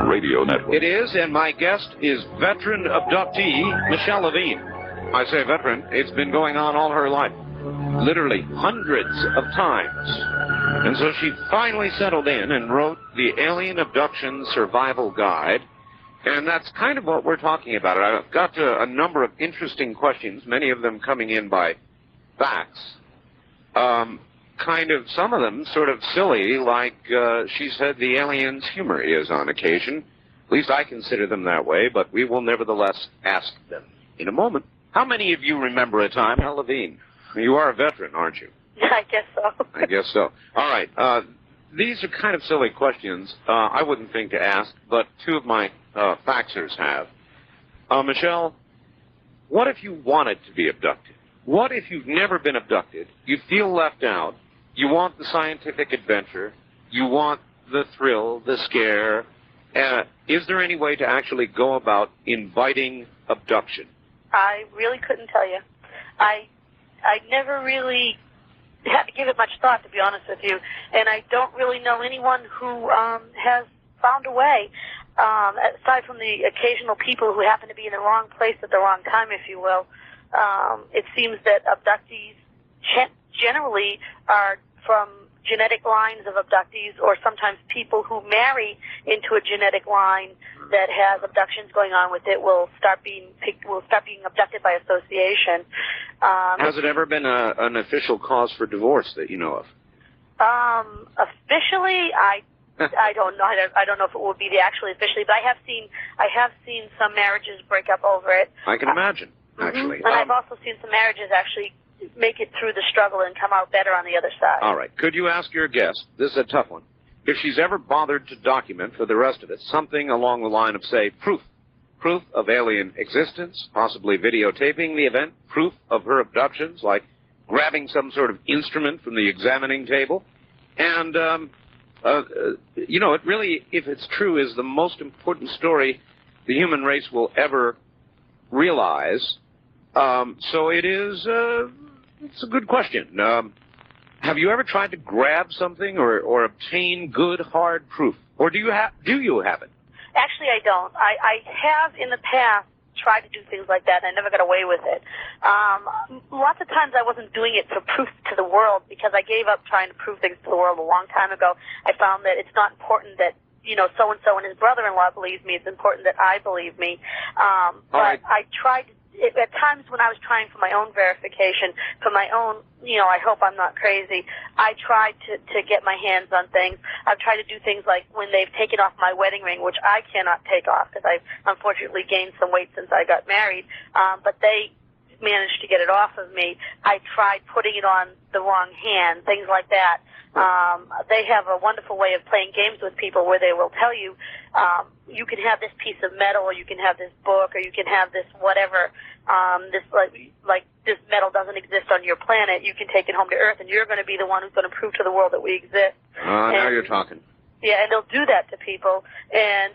Radio Network. It is, and my guest is veteran abductee Michelle Levine. I say veteran, it's been going on all her life. Literally hundreds of times. And so she finally settled in and wrote the Alien Abduction Survival Guide. And that's kind of what we're talking about. I've got a number of interesting questions, many of them coming in by fax. Some of them sort of silly, like she said the aliens' humor is on occasion. At least I consider them that way, but we will nevertheless ask them in a moment. How many of you remember a time, Levine? You are a veteran, aren't you? I guess so. I guess so. All right. These are kind of silly questions. I wouldn't think to ask, but 2 of my faxers have. Michelle, what if you wanted to be abducted? What if you've never been abducted? You feel left out. You want the scientific adventure. You want the thrill, the scare. Is there any way to actually go about inviting abduction? I really couldn't tell you. I never really had to give it much thought, to be honest with you, and I don't really know anyone who has found a way, aside from the occasional people who happen to be in the wrong place at the wrong time, if you will. It seems that abductees generally are from genetic lines of abductees, or sometimes people who marry into a genetic line that has abductions going on with it will start being abducted by association. Has it ever been an official cause for divorce that you know of? Officially, I don't know. I don't know if it would be actually officially, but I have seen some marriages break up over it. I can imagine, actually. And I've also seen some marriages actually make it through the struggle and come out better on the other side. All right. Could you ask your guest, this is a tough one, if she's ever bothered to document for the rest of it something along the line of, say, proof of alien existence, possibly videotaping the event, proof of her abductions, like grabbing some sort of instrument from the examining table, and, it really, if it's true, is the most important story the human race will ever realize. So it is, it's a good question. Have you ever tried to grab something or obtain good, hard proof? Or do you have it? Actually, I don't. I have in the past tried to do things like that, and I never got away with it. Lots of times I wasn't doing it for proof to the world, because I gave up trying to prove things to the world a long time ago. I found that it's not important that, you know, so-and-so and his brother-in-law believes me. It's important that I believe me. But I tried to, at times when I was trying for my own verification, for my own, you know, I hope I'm not crazy, I tried to get my hands on things. I've tried to do things like when they've taken off my wedding ring, which I cannot take off because I've unfortunately gained some weight since I got married, but they managed to get it off of me. I tried putting it on the wrong hand, things like that. They have a wonderful way of playing games with people where they will tell you, you can have this piece of metal, or you can have this book, or you can have this whatever, this like this metal doesn't exist on your planet. You can take it home to Earth, and you're going to be the one who's going to prove to the world that we exist. Now you're talking. Yeah, and they'll do that to people, and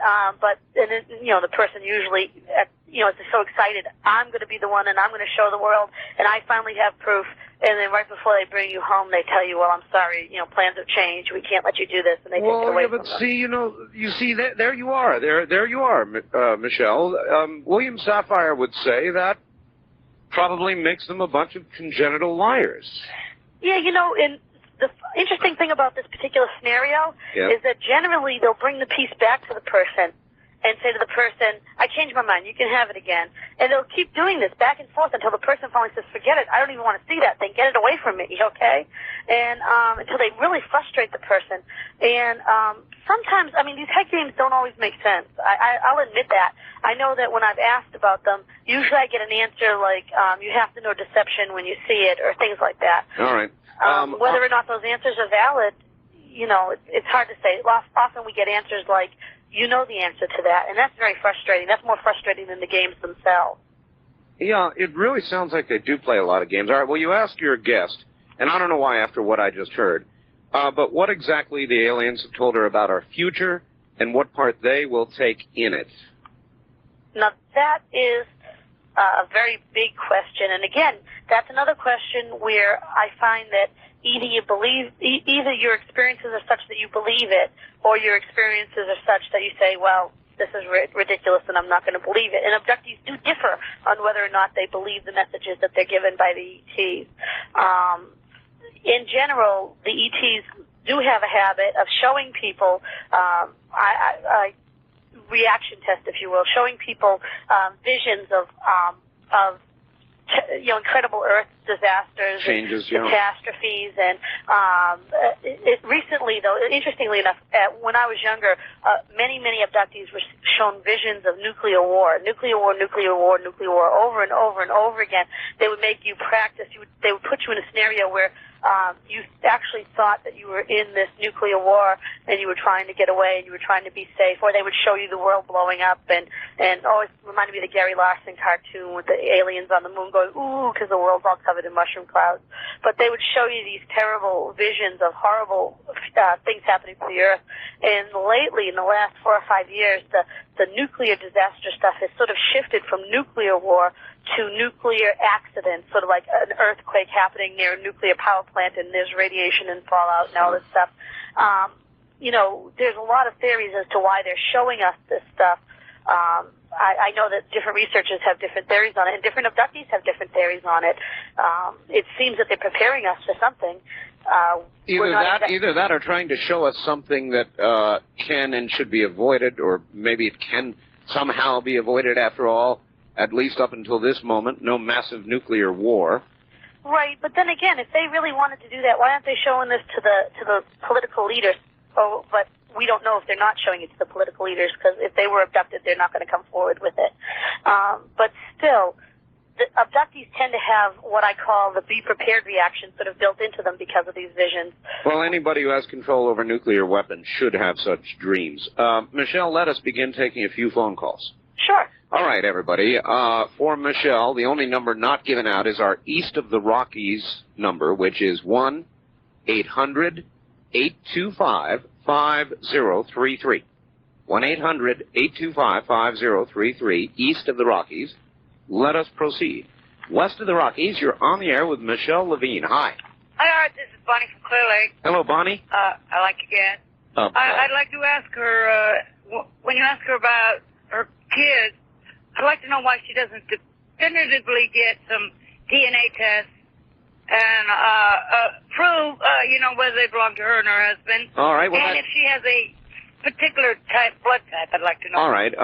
then, you know, the person usually, you know, is so excited, I'm going to be the one, and I'm going to show the world, and I finally have proof, and then right before they bring you home, they tell you, well, I'm sorry, you know, plans have changed, we can't let you do this, and they take it away from them. See, you see, there you are, there you are, Michelle. William Safire would say that probably makes them a bunch of congenital liars. Yeah, you know, and the interesting thing about this particular scenario is that generally they'll bring the piece back to the person and say to the person, I changed my mind, you can have it again. And they'll keep doing this back and forth until the person finally says, forget it, I don't even want to see that thing, get it away from me, okay? And until they really frustrate the person. And sometimes, I mean, these head games don't always make sense. I'll admit that. I know that when I've asked about them, usually I get an answer like, you have to know deception when you see it, or things like that. All right. Whether or not those answers are valid, you know, it's hard to say. Often we get answers like, you know the answer to that, and that's very frustrating. That's more frustrating than the games themselves. Yeah, it really sounds like they do play a lot of games. All right, well, you asked your guest, and I don't know why after what I just heard, but what exactly the aliens have told her about our future and what part they will take in it. Now, that is a very big question, and again, that's another question where I find that either your experiences are such that you believe it, or your experiences are such that you say, well, this is ridiculous and I'm not going to believe it. And abductees do differ on whether or not they believe the messages that they're given by the ETs. In general, the ETs do have a habit of showing people, reaction test, if you will, showing people visions of you know, incredible Earth disasters, changes, and catastrophes, and recently, though, interestingly enough, when I was younger, many abductees were shown visions of nuclear war, over and over and over again. They would make you practice. They would put you in a scenario where you actually thought that you were in this nuclear war and you were trying to get away and you were trying to be safe, or they would show you the world blowing up, and always reminded me of the Gary Larson cartoon with the aliens on the moon going, ooh, because the world's all covered in mushroom clouds. But they would show you these terrible visions of horrible things happening to the Earth. And lately, in the last 4 or 5 years, the nuclear disaster stuff has sort of shifted from nuclear war to nuclear accidents, sort of like an earthquake happening near a nuclear power plant and there's radiation and fallout and all this stuff. You know, there's a lot of theories as to why they're showing us this stuff. I know that different researchers have different theories on it, and different abductees have different theories on it. It seems that they're preparing us for something. Either that or trying to show us something that can and should be avoided, or maybe it can somehow be avoided after all, at least up until this moment, no massive nuclear war. Right, but then again, if they really wanted to do that, why aren't they showing this to the political leaders? Oh, but we don't know if they're not showing it to the political leaders, because if they were abducted, they're not going to come forward with it. But still, the abductees tend to have what I call the be prepared reaction sort of built into them because of these visions. Well, anybody who has control over nuclear weapons should have such dreams. Michelle, let us begin taking a few phone calls. Sure. All right, everybody. For Michelle, the only number not given out is our East of the Rockies number, which is 1-800-825-5033. 1-800-825-5033, East of the Rockies. Let us proceed. West of the Rockies, you're on the air with Michelle Levine. Hi. Hi, Art. This is Bonnie from Clear Lake. Hello, Bonnie. I like you again. I'd like to ask her, when you ask her about her kids, I'd like to know why she doesn't definitively get some DNA tests and prove, whether they belong to her and her husband. All right. Well, and if she has a particular blood type, I'd like to know. All right.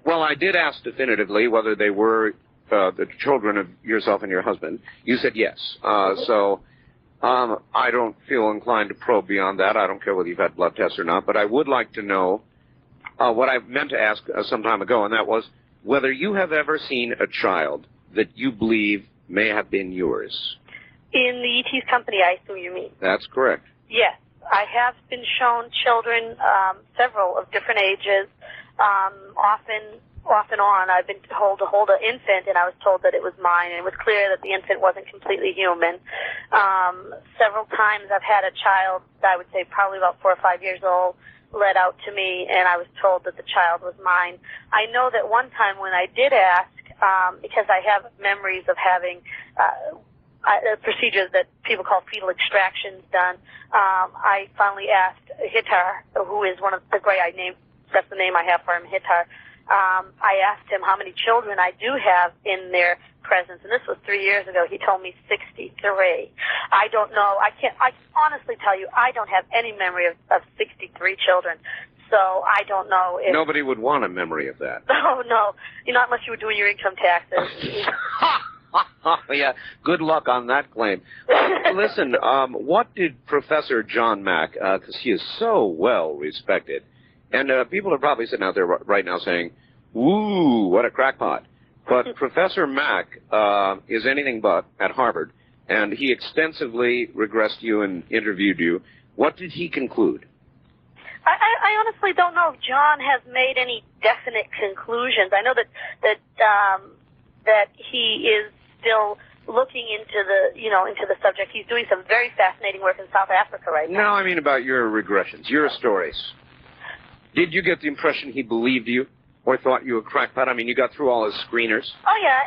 Well, I did ask definitively whether they were the children of yourself and your husband. You said yes. So I don't feel inclined to probe beyond that. I don't care whether you've had blood tests or not. But I would like to know what I meant to ask some time ago, and that was whether you have ever seen a child that you believe may have been yours. In the E.T.'s company, I assume you mean. That's correct. Yes. I have been shown children, several of different ages. Off and on, I've been told to hold an infant, and I was told that it was mine, and it was clear that the infant wasn't completely human. Several times I've had a child, I would say probably about 4 or 5 years old, led out to me, and I was told that the child was mine. I know that one time when I did ask, because I have memories of having procedures that people call fetal extractions done, I finally asked Hitar, who is one of the great, that's the name I have for him, Hitar. I asked him how many children I do have in their presence, and this was 3 years ago. He told me 63. I don't know. I honestly tell you, I don't have any memory of 63 children. So I don't know if... Nobody would want a memory of that. Oh, no. Not unless you were doing your income taxes. Yeah, good luck on that claim. Listen, what did Professor John Mack, because he is so well respected, and people are probably sitting out there right now saying, "Ooh, what a crackpot." But Professor Mack is anything but at Harvard, and he extensively regressed you and interviewed you. What did he conclude? I honestly don't know if John has made any definite conclusions. I know that he is still looking into the subject. He's doing some very fascinating work in South Africa right now. No, I mean about your regressions, your stories. Did you get the impression he believed you or thought you were a crackpot? I mean, you got through all his screeners. Oh, yeah,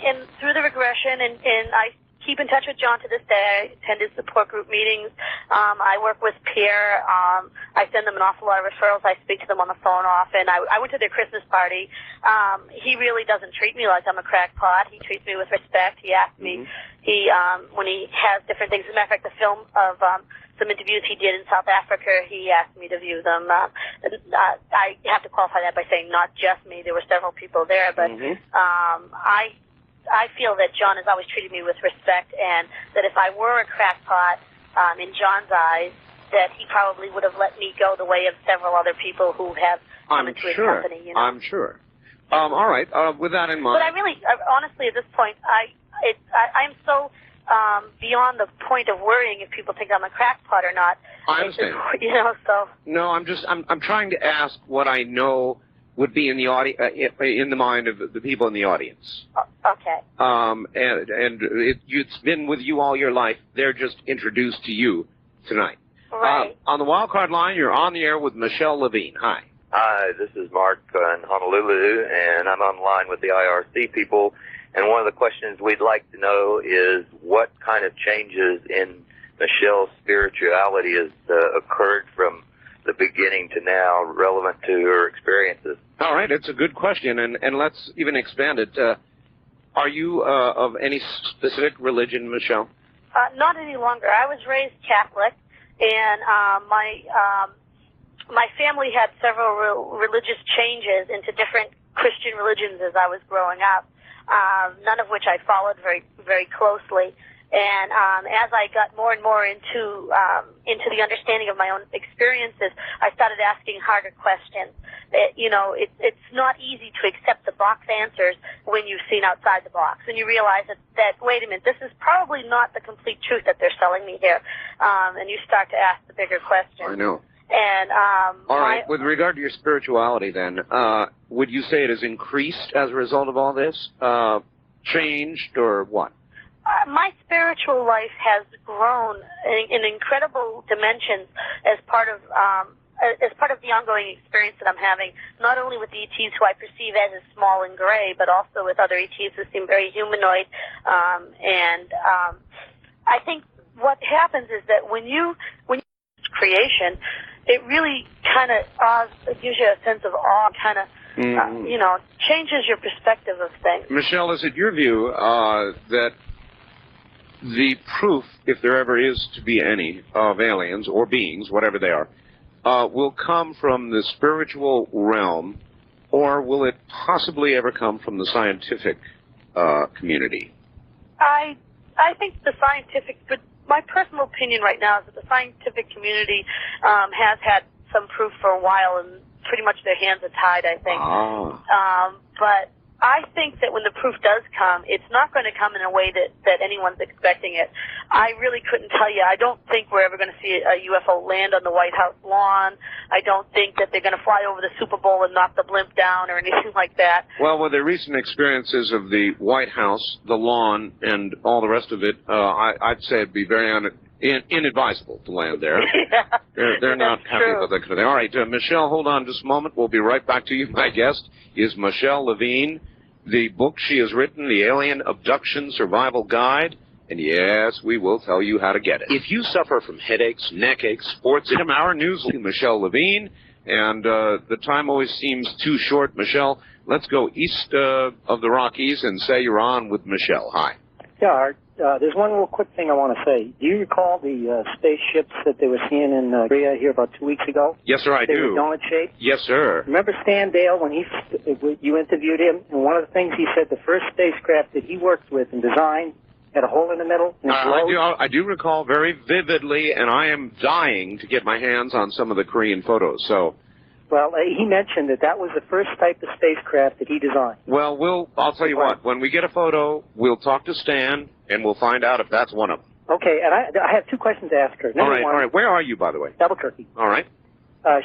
and through the regression, and I keep in touch with John to this day. I attend his support group meetings. I work with Pierre. I send them an awful lot of referrals. I speak to them on the phone often. I went to their Christmas party. He really doesn't treat me like I'm a crackpot. He treats me with respect. He asked me, when he has different things. As a matter of fact, the film of some interviews he did in South Africa, he asked me to view them. I have to qualify that by saying not just me. There were several people there, but I feel that John has always treated me with respect, and that if I were a crackpot, in John's eyes, that he probably would have let me go the way of several other people who have come into his company. You know? I'm sure. All right. With that in mind. But I really, honestly, at this point, I'm so beyond the point of worrying if people think I'm a crackpot or not. I understand. So. No, I'm trying to ask what I know would be in the mind of the people in the audience. Okay. And it's been with you all your life. They're just introduced to you tonight. Right. On the wild card line, you're on the air with Michelle Levine. Hi. Hi, this is Mark in Honolulu, and I'm on the line with the IRC people. And one of the questions we'd like to know is what kind of changes in Michelle's spirituality has occurred from the beginning to now relevant to her experiences. All right, it's a good question, and let's even expand it. Are you of any specific religion, Michelle? Not any longer. I was raised Catholic, and my family had several religious changes into different Christian religions as I was growing up, none of which I followed very, very closely. And as I got more and more into the understanding of my own experiences, I started asking harder questions. It's not easy to accept the box answers when you've seen outside the box, and you realize that wait a minute, this is probably not the complete truth that they're selling me here, and you start to ask the bigger questions. I know. And all right, with regard to your spirituality, then, would you say it has increased as a result of all this, changed, or what? My spiritual life has grown in incredible dimensions as part of the ongoing experience that I'm having, not only with the ETs who I perceive as small and gray, but also with other ETs who seem very humanoid. I think what happens is that when you creation, it really kind of gives you a sense of awe, kind of changes your perspective of things. Michelle, is it your view that the proof, if there ever is to be any, of aliens or beings, whatever they are, will come from the spiritual realm, or will it possibly ever come from the scientific community? I think the scientific, but my personal opinion right now is that the scientific community has had some proof for a while, and pretty much their hands are tied, I think. But I think that when the proof does come, it's not going to come in a way that anyone's expecting it. I really couldn't tell you. I don't think we're ever going to see a UFO land on the White House lawn. I don't think that they're going to fly over the Super Bowl and knock the blimp down or anything like that. Well, with the recent experiences of the White House, the lawn, and all the rest of it, I'd say it'd be very inadvisable to land there. Yeah, they're not happy with that kind of thing. All right, Michelle, hold on just a moment. We'll be right back to you. My guest is Michelle Levine. The book she has written, The Alien Abduction Survival Guide, and yes, we will tell you how to get it. If you suffer from headaches, neck aches, sports, our news, Michelle Levine, and the time always seems too short. Michelle, let's go east of the Rockies and say you're on with Michelle. Hi. Yeah, Art. There's one real quick thing I want to say. Do you recall the spaceships that they were seeing in Korea here about 2 weeks ago? Yes, sir, I do. They were donut-shaped? Yes, sir. Remember Stan Dale when you interviewed him? And one of the things he said, the first spacecraft that he worked with and designed had a hole in the middle? I do recall very vividly, and I am dying to get my hands on some of the Korean photos, so... Well, he mentioned that was the first type of spacecraft that he designed. Well, I'll tell you what. When we get a photo, we'll talk to Stan, and we'll find out if that's one of them. Okay, and I have two questions to ask her. All right. Where are you, by the way? Albuquerque. All right.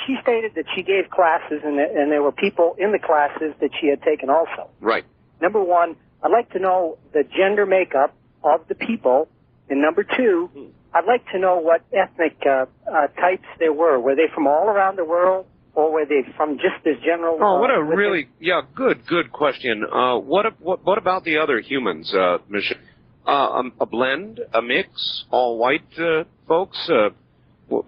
She stated that she gave classes, and there were people in the classes that she had taken also. Right. Number one, I'd like to know the gender makeup of the people. And number two, I'd like to know what ethnic types there were. Were they from all around the world? Or were they from just this general... Oh, what a really... Yeah, good question. What about the other humans, Michelle? A blend, a mix, all white folks? Well,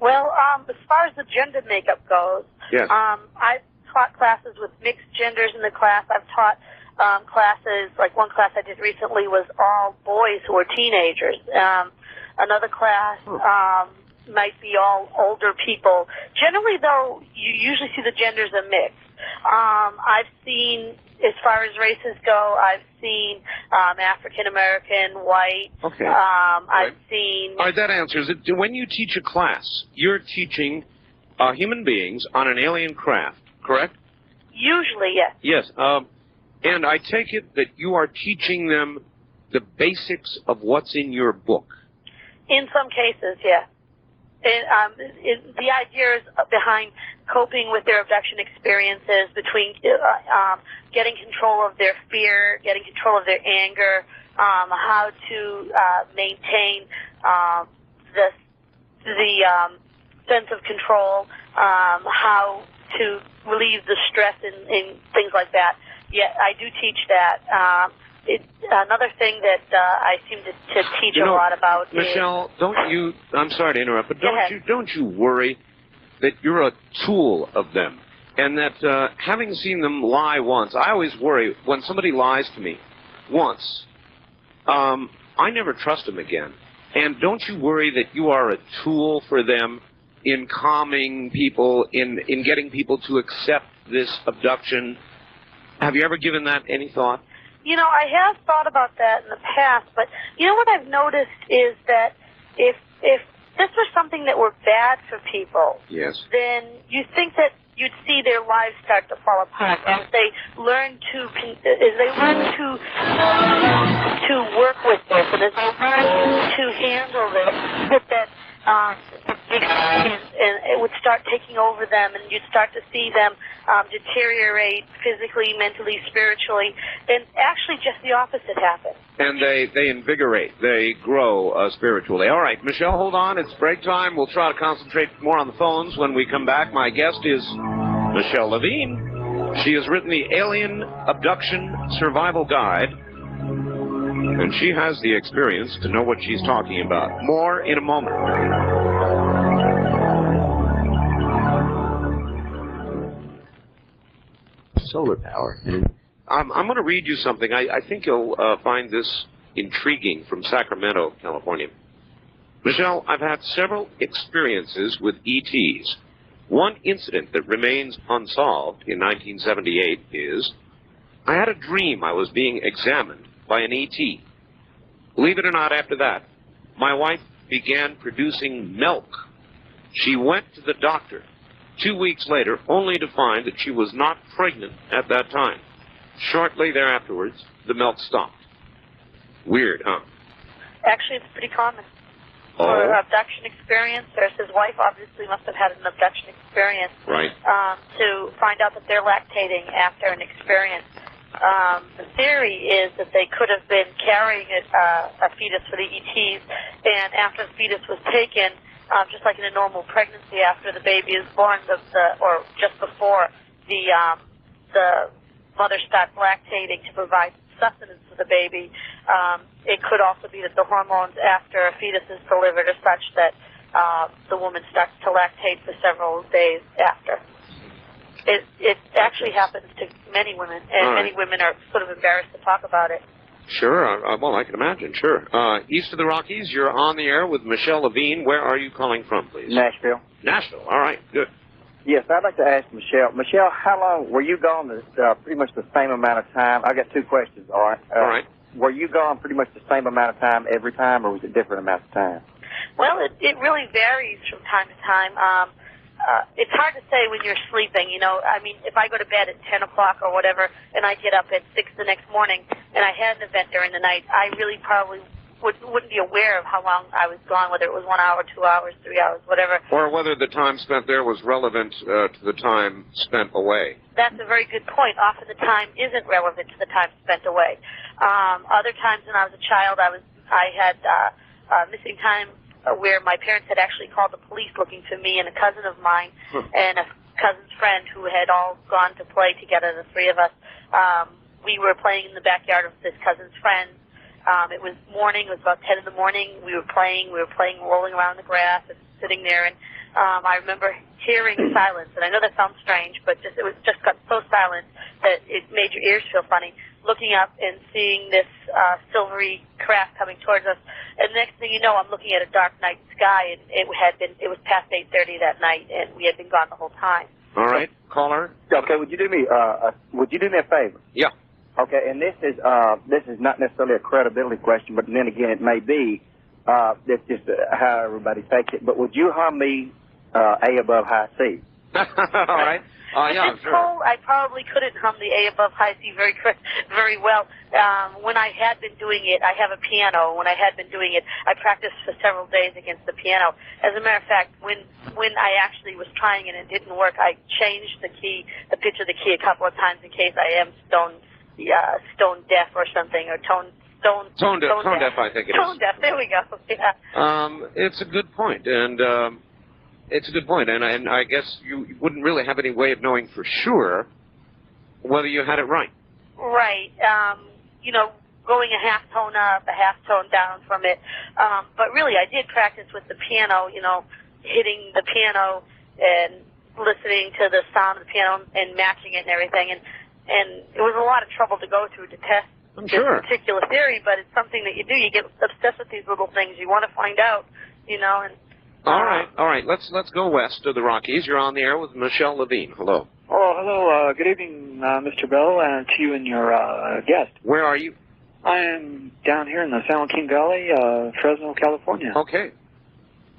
as far as the gender makeup goes, yes. I've taught classes with mixed genders in the class. I've taught classes, like one class I did recently was all boys who were teenagers. Another class... might be all older people. Generally, though, you usually see the genders are mixed. I've seen, as far as races go, I've seen African-American, white. Okay. I've seen... All right, that answers it. When you teach a class, you're teaching human beings on an alien craft, correct? Usually, yes. Yes. And I take it that you are teaching them the basics of what's in your book. In some cases, yes. The idea is behind coping with their abduction experiences, between getting control of their fear, getting control of their anger, how to maintain the sense of control, how to relieve the stress and things like that. Yeah, I do teach that. Another thing that I seem to teach a lot about Michelle, is... I'm sorry to interrupt, but don't you worry that you're a tool of them, and that having seen them lie once, I always worry when somebody lies to me once, I never trust them again. And don't you worry that you are a tool for them in calming people, in getting people to accept this abduction? Have you ever given that any thought? I have thought about that in the past, but what I've noticed is that if this was something that were bad for people, yes, then you think that you'd see their lives start to fall apart as they learn to work with this, and as they learn to handle this, that and it would start taking over them, and you'd start to see them deteriorate physically, mentally, spiritually, and actually just the opposite happens. And they invigorate, they grow spiritually. All right, Michelle, hold on. It's break time. We'll try to concentrate more on the phones when we come back. My guest is Michelle Levine. She has written the Alien Abduction Survival Guide, and she has the experience to know what she's talking about. More in a moment. solar power. And I'm going to read you something. I think you'll find this intriguing from Sacramento, California. Michelle, I've had several experiences with ETs. One incident that remains unsolved in 1978 is I had a dream I was being examined by an ET. Believe it or not, after that, my wife began producing milk. She went to the doctor 2 weeks later, only to find that she was not pregnant at that time. Shortly thereafterwards, the milk stopped. Weird, huh? Actually, it's pretty common. Oh. For abduction experience, there's his wife obviously must have had an abduction experience. Right. To find out that they're lactating after an experience. The theory is that they could have been carrying a fetus for the ETs, and after the fetus was taken, just like in a normal pregnancy, after the baby is born, or just before, the mother starts lactating to provide sustenance to the baby. It could also be that the hormones after a fetus is delivered are such that the woman starts to lactate for several days after. It actually happens to many women, and many women are sort of embarrassed to talk about it. Sure. Well, I can imagine. Sure. East of the Rockies, you're on the air with Michelle Levine. Where are you calling from, please? Nashville. Nashville. All right. Good. Yes, I'd like to ask Michelle. Michelle, how long were you gone? Pretty much the same amount of time. I got two questions. All right. All right. Were you gone pretty much the same amount of time every time, or was it different amounts of time? Well, it really varies from time to time. It's hard to say when you're sleeping, you know. I mean, if I go to bed at 10 o'clock or whatever, and I get up at 6 the next morning, and I had an event during the night, I really probably wouldn't be aware of how long I was gone, whether it was 1 hour, 2 hours, 3 hours, whatever. Or whether the time spent there was relevant to the time spent away. That's a very good point. Often the time isn't relevant to the time spent away. Other times when I was a child, I had missing time where my parents had actually called the police looking for me and a cousin of mine and a cousin's friend who had all gone to play together, the three of us. We were playing in the backyard of this cousin's friend. It was morning. It was about 10 in the morning. We were playing rolling around the grass and sitting there. And I remember hearing silence. And I know that sounds strange, but it just got so silent that it made your ears feel funny. Looking up and seeing this silvery craft coming towards us. And the next thing you know, I'm looking at a dark night sky, and it was past 8:30 that night, and we had been gone the whole time. All right, caller. Okay, would you do me a favor? Yeah. Okay, and this is not necessarily a credibility question, but then again, it may be. That's just how everybody takes it. But would you hum me A above high C? All right. Yeah, sure. I probably couldn't hum the A above high C very well. When I had been doing it, I have a piano. When I had been doing it, I practiced for several days against the piano. As a matter of fact, when I actually was trying it and it didn't work, I changed the pitch of the key a couple of times in case I am stone deaf or something, or tone deaf, I think it is. Tone deaf, there we go. Yeah. It's a good point, and I guess you wouldn't really have any way of knowing for sure whether you had it right. Right. Going a half tone up, a half tone down from it. But really, I did practice with the piano, hitting the piano and listening to the sound of the piano and matching it and everything. And it was a lot of trouble to go through to test this particular theory, but it's something that you do. You get obsessed with these little things. You want to find out, and... All right. Let's go west of the Rockies. You're on the air with Michelle Levine. Hello. Oh, hello. Good evening, Mr. Bell, and to you and your guest. Where are you? I am down here in the San Joaquin Valley, Fresno, California. Okay.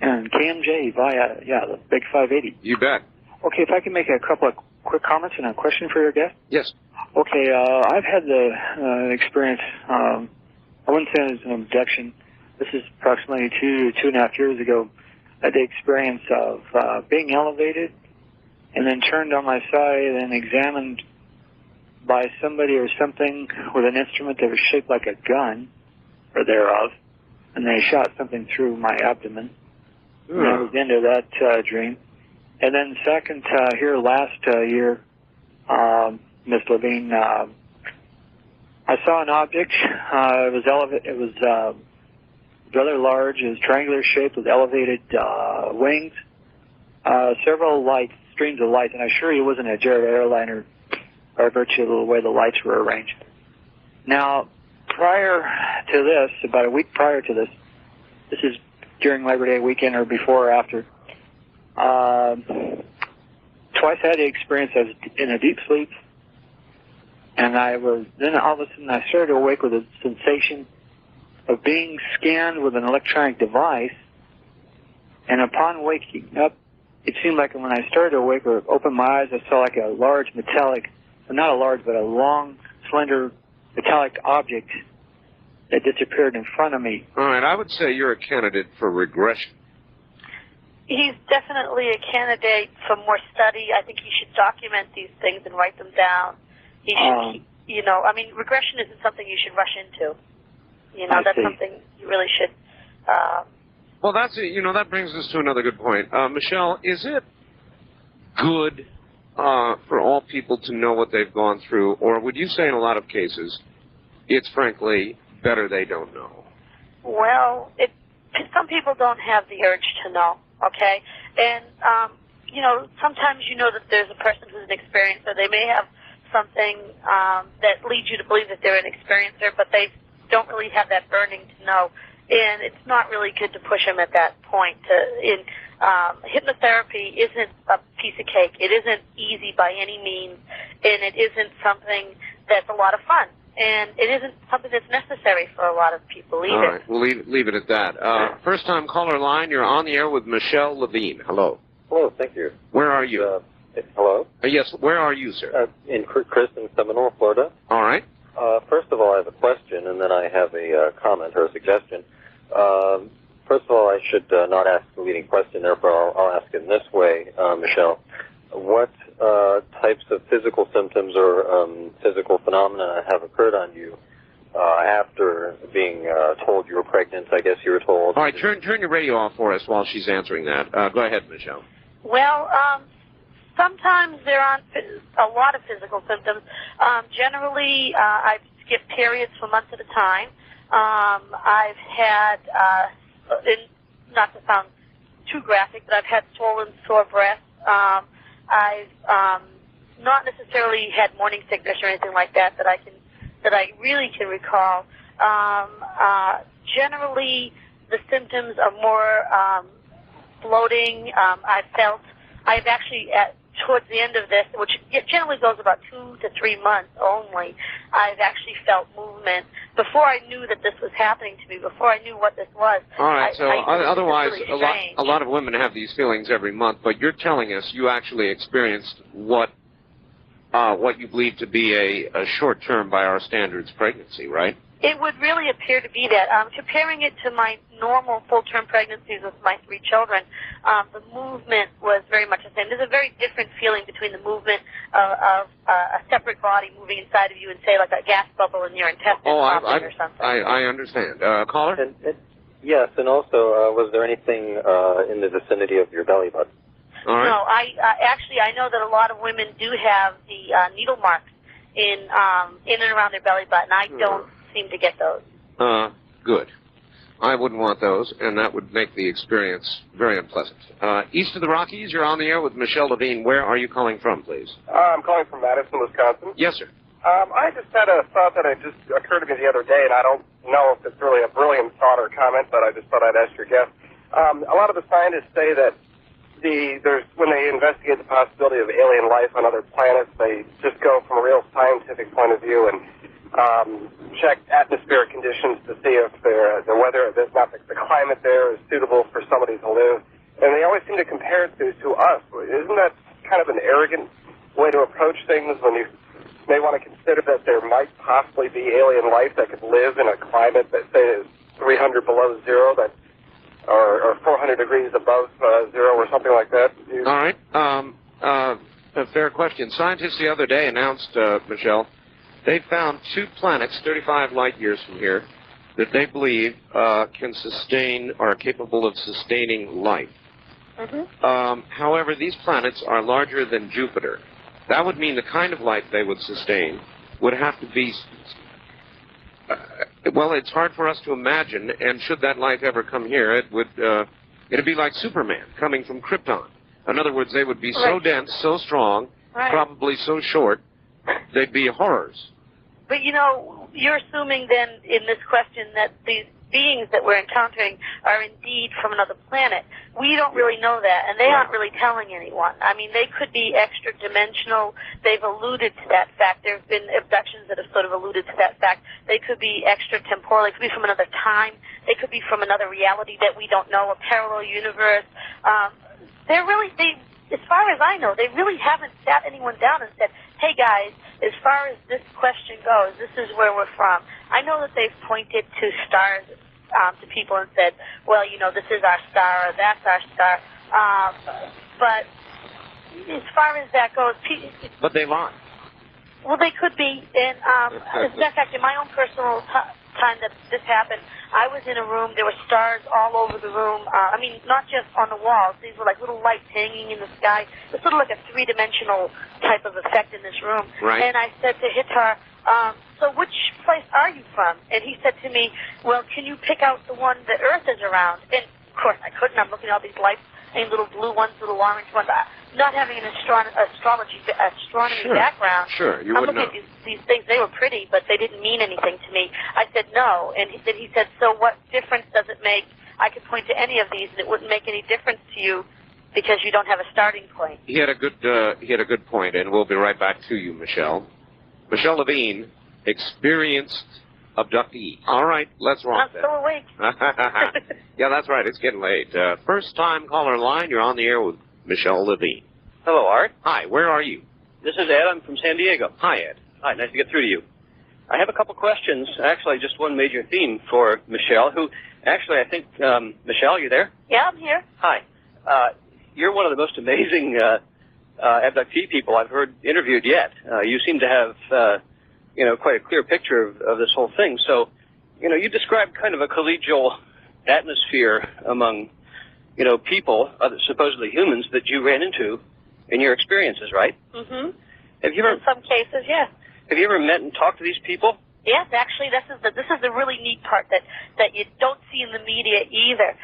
And KMJ via, the Big 580. You bet. Okay, if I can make a couple of quick comments and a question for your guest. Yes. Okay, I've had the experience, I wouldn't say it was an abduction. This is approximately 2.5 years ago. I had the experience of being elevated and then turned on my side and examined by somebody or something with an instrument that was shaped like a gun, or thereof, and they shot something through my abdomen. And I was into that dream. And then second, here last year, Miss Levine, I saw an object. It was rather large. It was triangular shaped with elevated wings. Several streams of light, and I assure you it wasn't a jet airliner by virtue of the way the lights were arranged. Now, prior to this, about a week prior to this, this is during Labor Day weekend or before or after, twice I had the experience. I was in a deep sleep, and then all of a sudden I started to awake with a sensation of being scanned with an electronic device, and upon waking up, it seemed like when I started to awake or open my eyes, I saw like a large metallic, not a large, but a long, slender metallic object that disappeared in front of me. All right, I would say you're a candidate for regression. He's definitely a candidate for more study. I think he should document these things and write them down. He should, regression isn't something you should rush into. That's something you really should. Well, that's it. That brings us to another good point. Michelle, is it good for all people to know what they've gone through, or would you say in a lot of cases it's frankly better they don't know? Well, some people don't have the urge to know, okay? And, sometimes you know that there's a person who's an experiencer. They may have something that leads you to believe that they're an experiencer, but they don't really have that burning to know. And it's not really good to push them at that point. Hypnotherapy isn't a piece of cake. It isn't easy by any means, and it isn't something that's a lot of fun. And it isn't something that's necessary for a lot of people either. All right, we'll leave it at that. First-time caller line, you're on the air with Michelle Levine. Hello. Hello, thank you. Where are you? Hello? Yes, where are you, sir? In Seminole, Florida. All right. First of all, I have a question, and then I have a comment or a suggestion. First of all, I should not ask the leading question, therefore I'll ask it in this way, Michelle. What types of physical symptoms or physical phenomena have occurred on you after being told you were pregnant? I guess you were told. All right, turn your radio off for us while she's answering that. Go ahead, Michelle. Well, sometimes there aren't a lot of physical symptoms. Generally, I've skipped periods for months at a time. I've had, not to sound too graphic, but I've had swollen, sore breasts. I've not necessarily had morning sickness or anything like that I really can recall. Generally, the symptoms are more bloating. I've actually towards the end of this, which it generally goes about 2 to 3 months only, I've actually felt movement. Before I knew that this was happening to me, before I knew what this was. All right, otherwise, really a lot of women have these feelings every month, but you're telling us you actually experienced what you believe to be a short-term, by our standards, pregnancy, right? It would really appear to be that. Comparing it to my normal full-term pregnancies with my 3 children, the movement was very much the same. There's a very different feeling between the movement of a separate body moving inside of you and, say, like a gas bubble in your intestines or something. I understand. Caller? Yes, and also, was there anything in the vicinity of your belly button? All right. No, I know that a lot of women do have the needle marks in and around their belly button. I don't seem to get those. Good. I wouldn't want those, and that would make the experience very unpleasant. East of the Rockies, you're on the air with Michelle Levine. Where are you calling from, please? I'm calling from Madison, Wisconsin. Yes, sir. I just had a thought that just occurred to me the other day, and I don't know if it's really a brilliant thought or comment, but I just thought I'd ask your guest. A lot of the scientists say that when they investigate the possibility of alien life on other planets, they just go from a real scientific point of view and check atmospheric conditions to see if the weather, the climate there is suitable for somebody to live. And they always seem to compare it to us. Isn't that kind of an arrogant way to approach things when you may want to consider that there might possibly be alien life that could live in a climate that, say, is 300 below zero, or 400 degrees above zero or something like that? All right. A fair question. Scientists the other day announced, Michelle, they found 2 planets 35 light years from here that they believe can sustain or are capable of sustaining life. However, these planets are larger than Jupiter. That would mean the kind of life they would sustain would have to be... well, it's hard for us to imagine, and should that life ever come here, it'd be like Superman coming from Krypton. In other words, they would be so dense, so strong, probably so short, they'd be horrors. But, you know, you're assuming then in this question that these beings that we're encountering are indeed from another planet. We don't really know that, and they aren't really telling anyone. I mean, they could be extra-dimensional. They've alluded to that fact. There have been abductions that have sort of alluded to that fact. They could be extra-temporal. They could be from another time. They could be from another reality that we don't know, a parallel universe. As far as I know, they really haven't sat anyone down and said, hey, guys, as far as this question goes, this is where we're from. I know that they've pointed to stars to people and said, well, you know, this is our star or that's our star. But as far as that goes... But they lie. Well, they could be. And as a matter of fact, in my own personal time that this happened, I was in a room. There were stars all over the room. I mean, not just on the walls. These were like little lights hanging in the sky. It's sort of like a three-dimensional type of effect in this room. Right. And I said to Hitar, so which place are you from? And he said to me, well, can you pick out the one that Earth is around? And, of course, I couldn't. I'm looking at all these lights, and little blue ones, little orange ones. Not having an astronomy background, Sure, you I'm wouldn't looking know. at these things. They were pretty, but they didn't mean anything to me. I said no, and he said, so what difference does it make? I could point to any of these, and it wouldn't make any difference to you because you don't have a starting point. He had a good point, and we'll be right back to you, Michelle. Michelle Levine, experienced abductee. All right, let's rock I'm still awake. Yeah, that's right. It's getting late. First-time caller line. You're on the air with Michelle Levine. Hello, Art. Hi, where are you? This is Ed. I'm from San Diego. Hi, Ed. Hi, nice to get through to you. I have a couple questions. Actually, just one major theme for Michelle, who, actually, I think, Michelle, are you there? Yeah, I'm here. Hi. You're one of the most amazing abductee people I've heard interviewed yet. You seem to have, quite a clear picture of this whole thing. So, you described kind of a collegial atmosphere among, people, supposedly humans, that you ran into in your experiences, right? Mm-hmm. Have you ever, in some cases, yes. Have you ever met and talked to these people? Yes, actually, this is the really neat part that you don't see in the media either.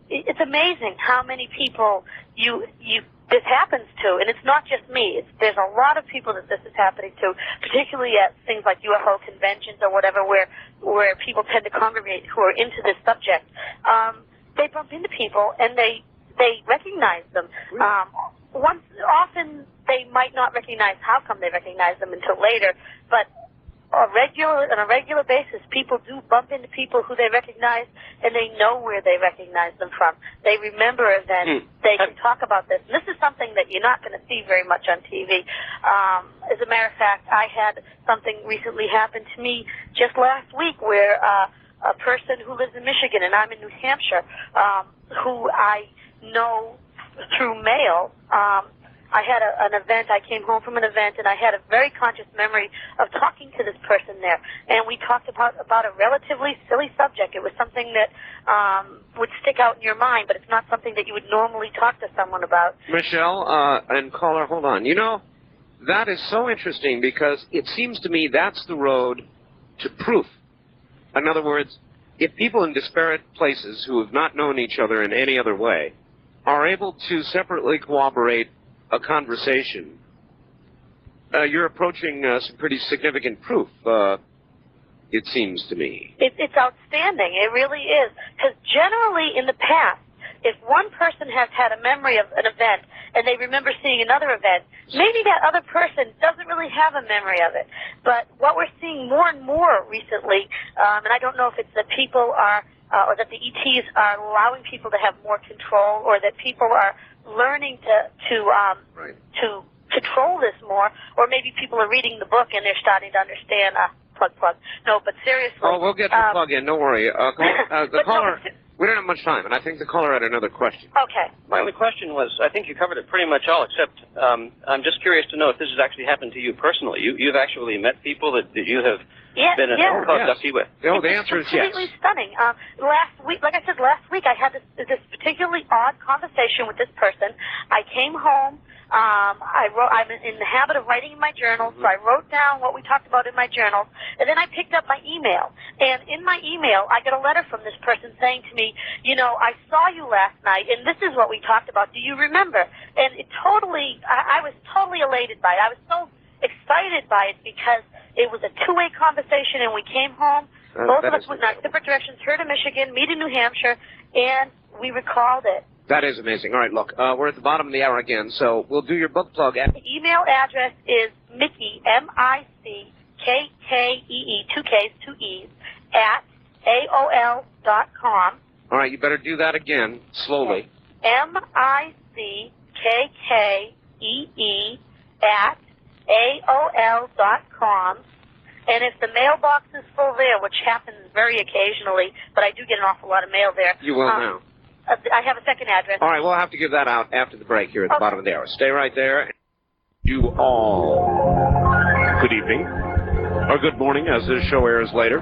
It's amazing how many people this happens to, and it's not just me. There's a lot of people that this is happening to, particularly at things like UFO conventions or whatever, where people tend to congregate who are into this subject. They bump into people and they recognize them. Often they might not recognize how come they recognize them until later, but on a regular basis, people do bump into people who they recognize, and they know where they recognize them from. They remember events. They can talk about this. And this is something that you're not going to see very much on TV. As a matter of fact, I had something recently happen to me just last week where a person who lives in Michigan, and I'm in New Hampshire, who I know through mail, I had an event. I came home from an event, and I had a very conscious memory of talking to this person there. And we talked about a relatively silly subject. It was something that would stick out in your mind, but it's not something that you would normally talk to someone about. Michelle, and caller, hold on. That is so interesting because it seems to me that's the road to proof. In other words, if people in disparate places who have not known each other in any other way are able to separately corroborate a conversation, you're approaching some pretty significant proof, it seems to me. It's outstanding. It really is. Because generally in the past, if one person has had a memory of an event and they remember seeing another event, maybe that other person doesn't really have a memory of it. But what we're seeing more and more recently, and I don't know if it's that people are, or that the ETs are allowing people to have more control, or that people are learning to control this more, or maybe people are reading the book and they're starting to understand. Plug. No, but seriously. Oh, we'll get the plug in. Don't worry. The caller. We don't have much time, and I think the caller had another question. Okay. My only question was, I think you covered it pretty much all, except I'm just curious to know if this has actually happened to you personally. You've actually met people that you have been abductee with. No, the answer is yes. It's completely stunning. Last week, like I said, I had this particularly odd conversation with this person. I came home. I'm in the habit of writing in my journal, so I wrote down what we talked about in my journal, and then I picked up my email. And in my email, I got a letter from this person saying to me, I saw you last night, and this is what we talked about. Do you remember? And I was totally elated by it. I was so excited by it because it was a two-way conversation, and we came home. Both of us went in our different directions, her to Michigan, me to New Hampshire, and we recalled it. That is amazing. All right, look, we're at the bottom of the hour again, so we'll do your book plug. The email address is Mickey, M-I-C-K-K-E-E, 2 K's, 2 E's, at AOL.com. All right, you better do that again, slowly. M-I-C-K-K-E-E, at AOL.com. And if the mailbox is full there, which happens very occasionally, but I do get an awful lot of mail there. You will now. I have a second address. All right, we'll have to give that out after the break here at the bottom of the hour. Stay right there. You all good evening, or good morning, as this show airs later.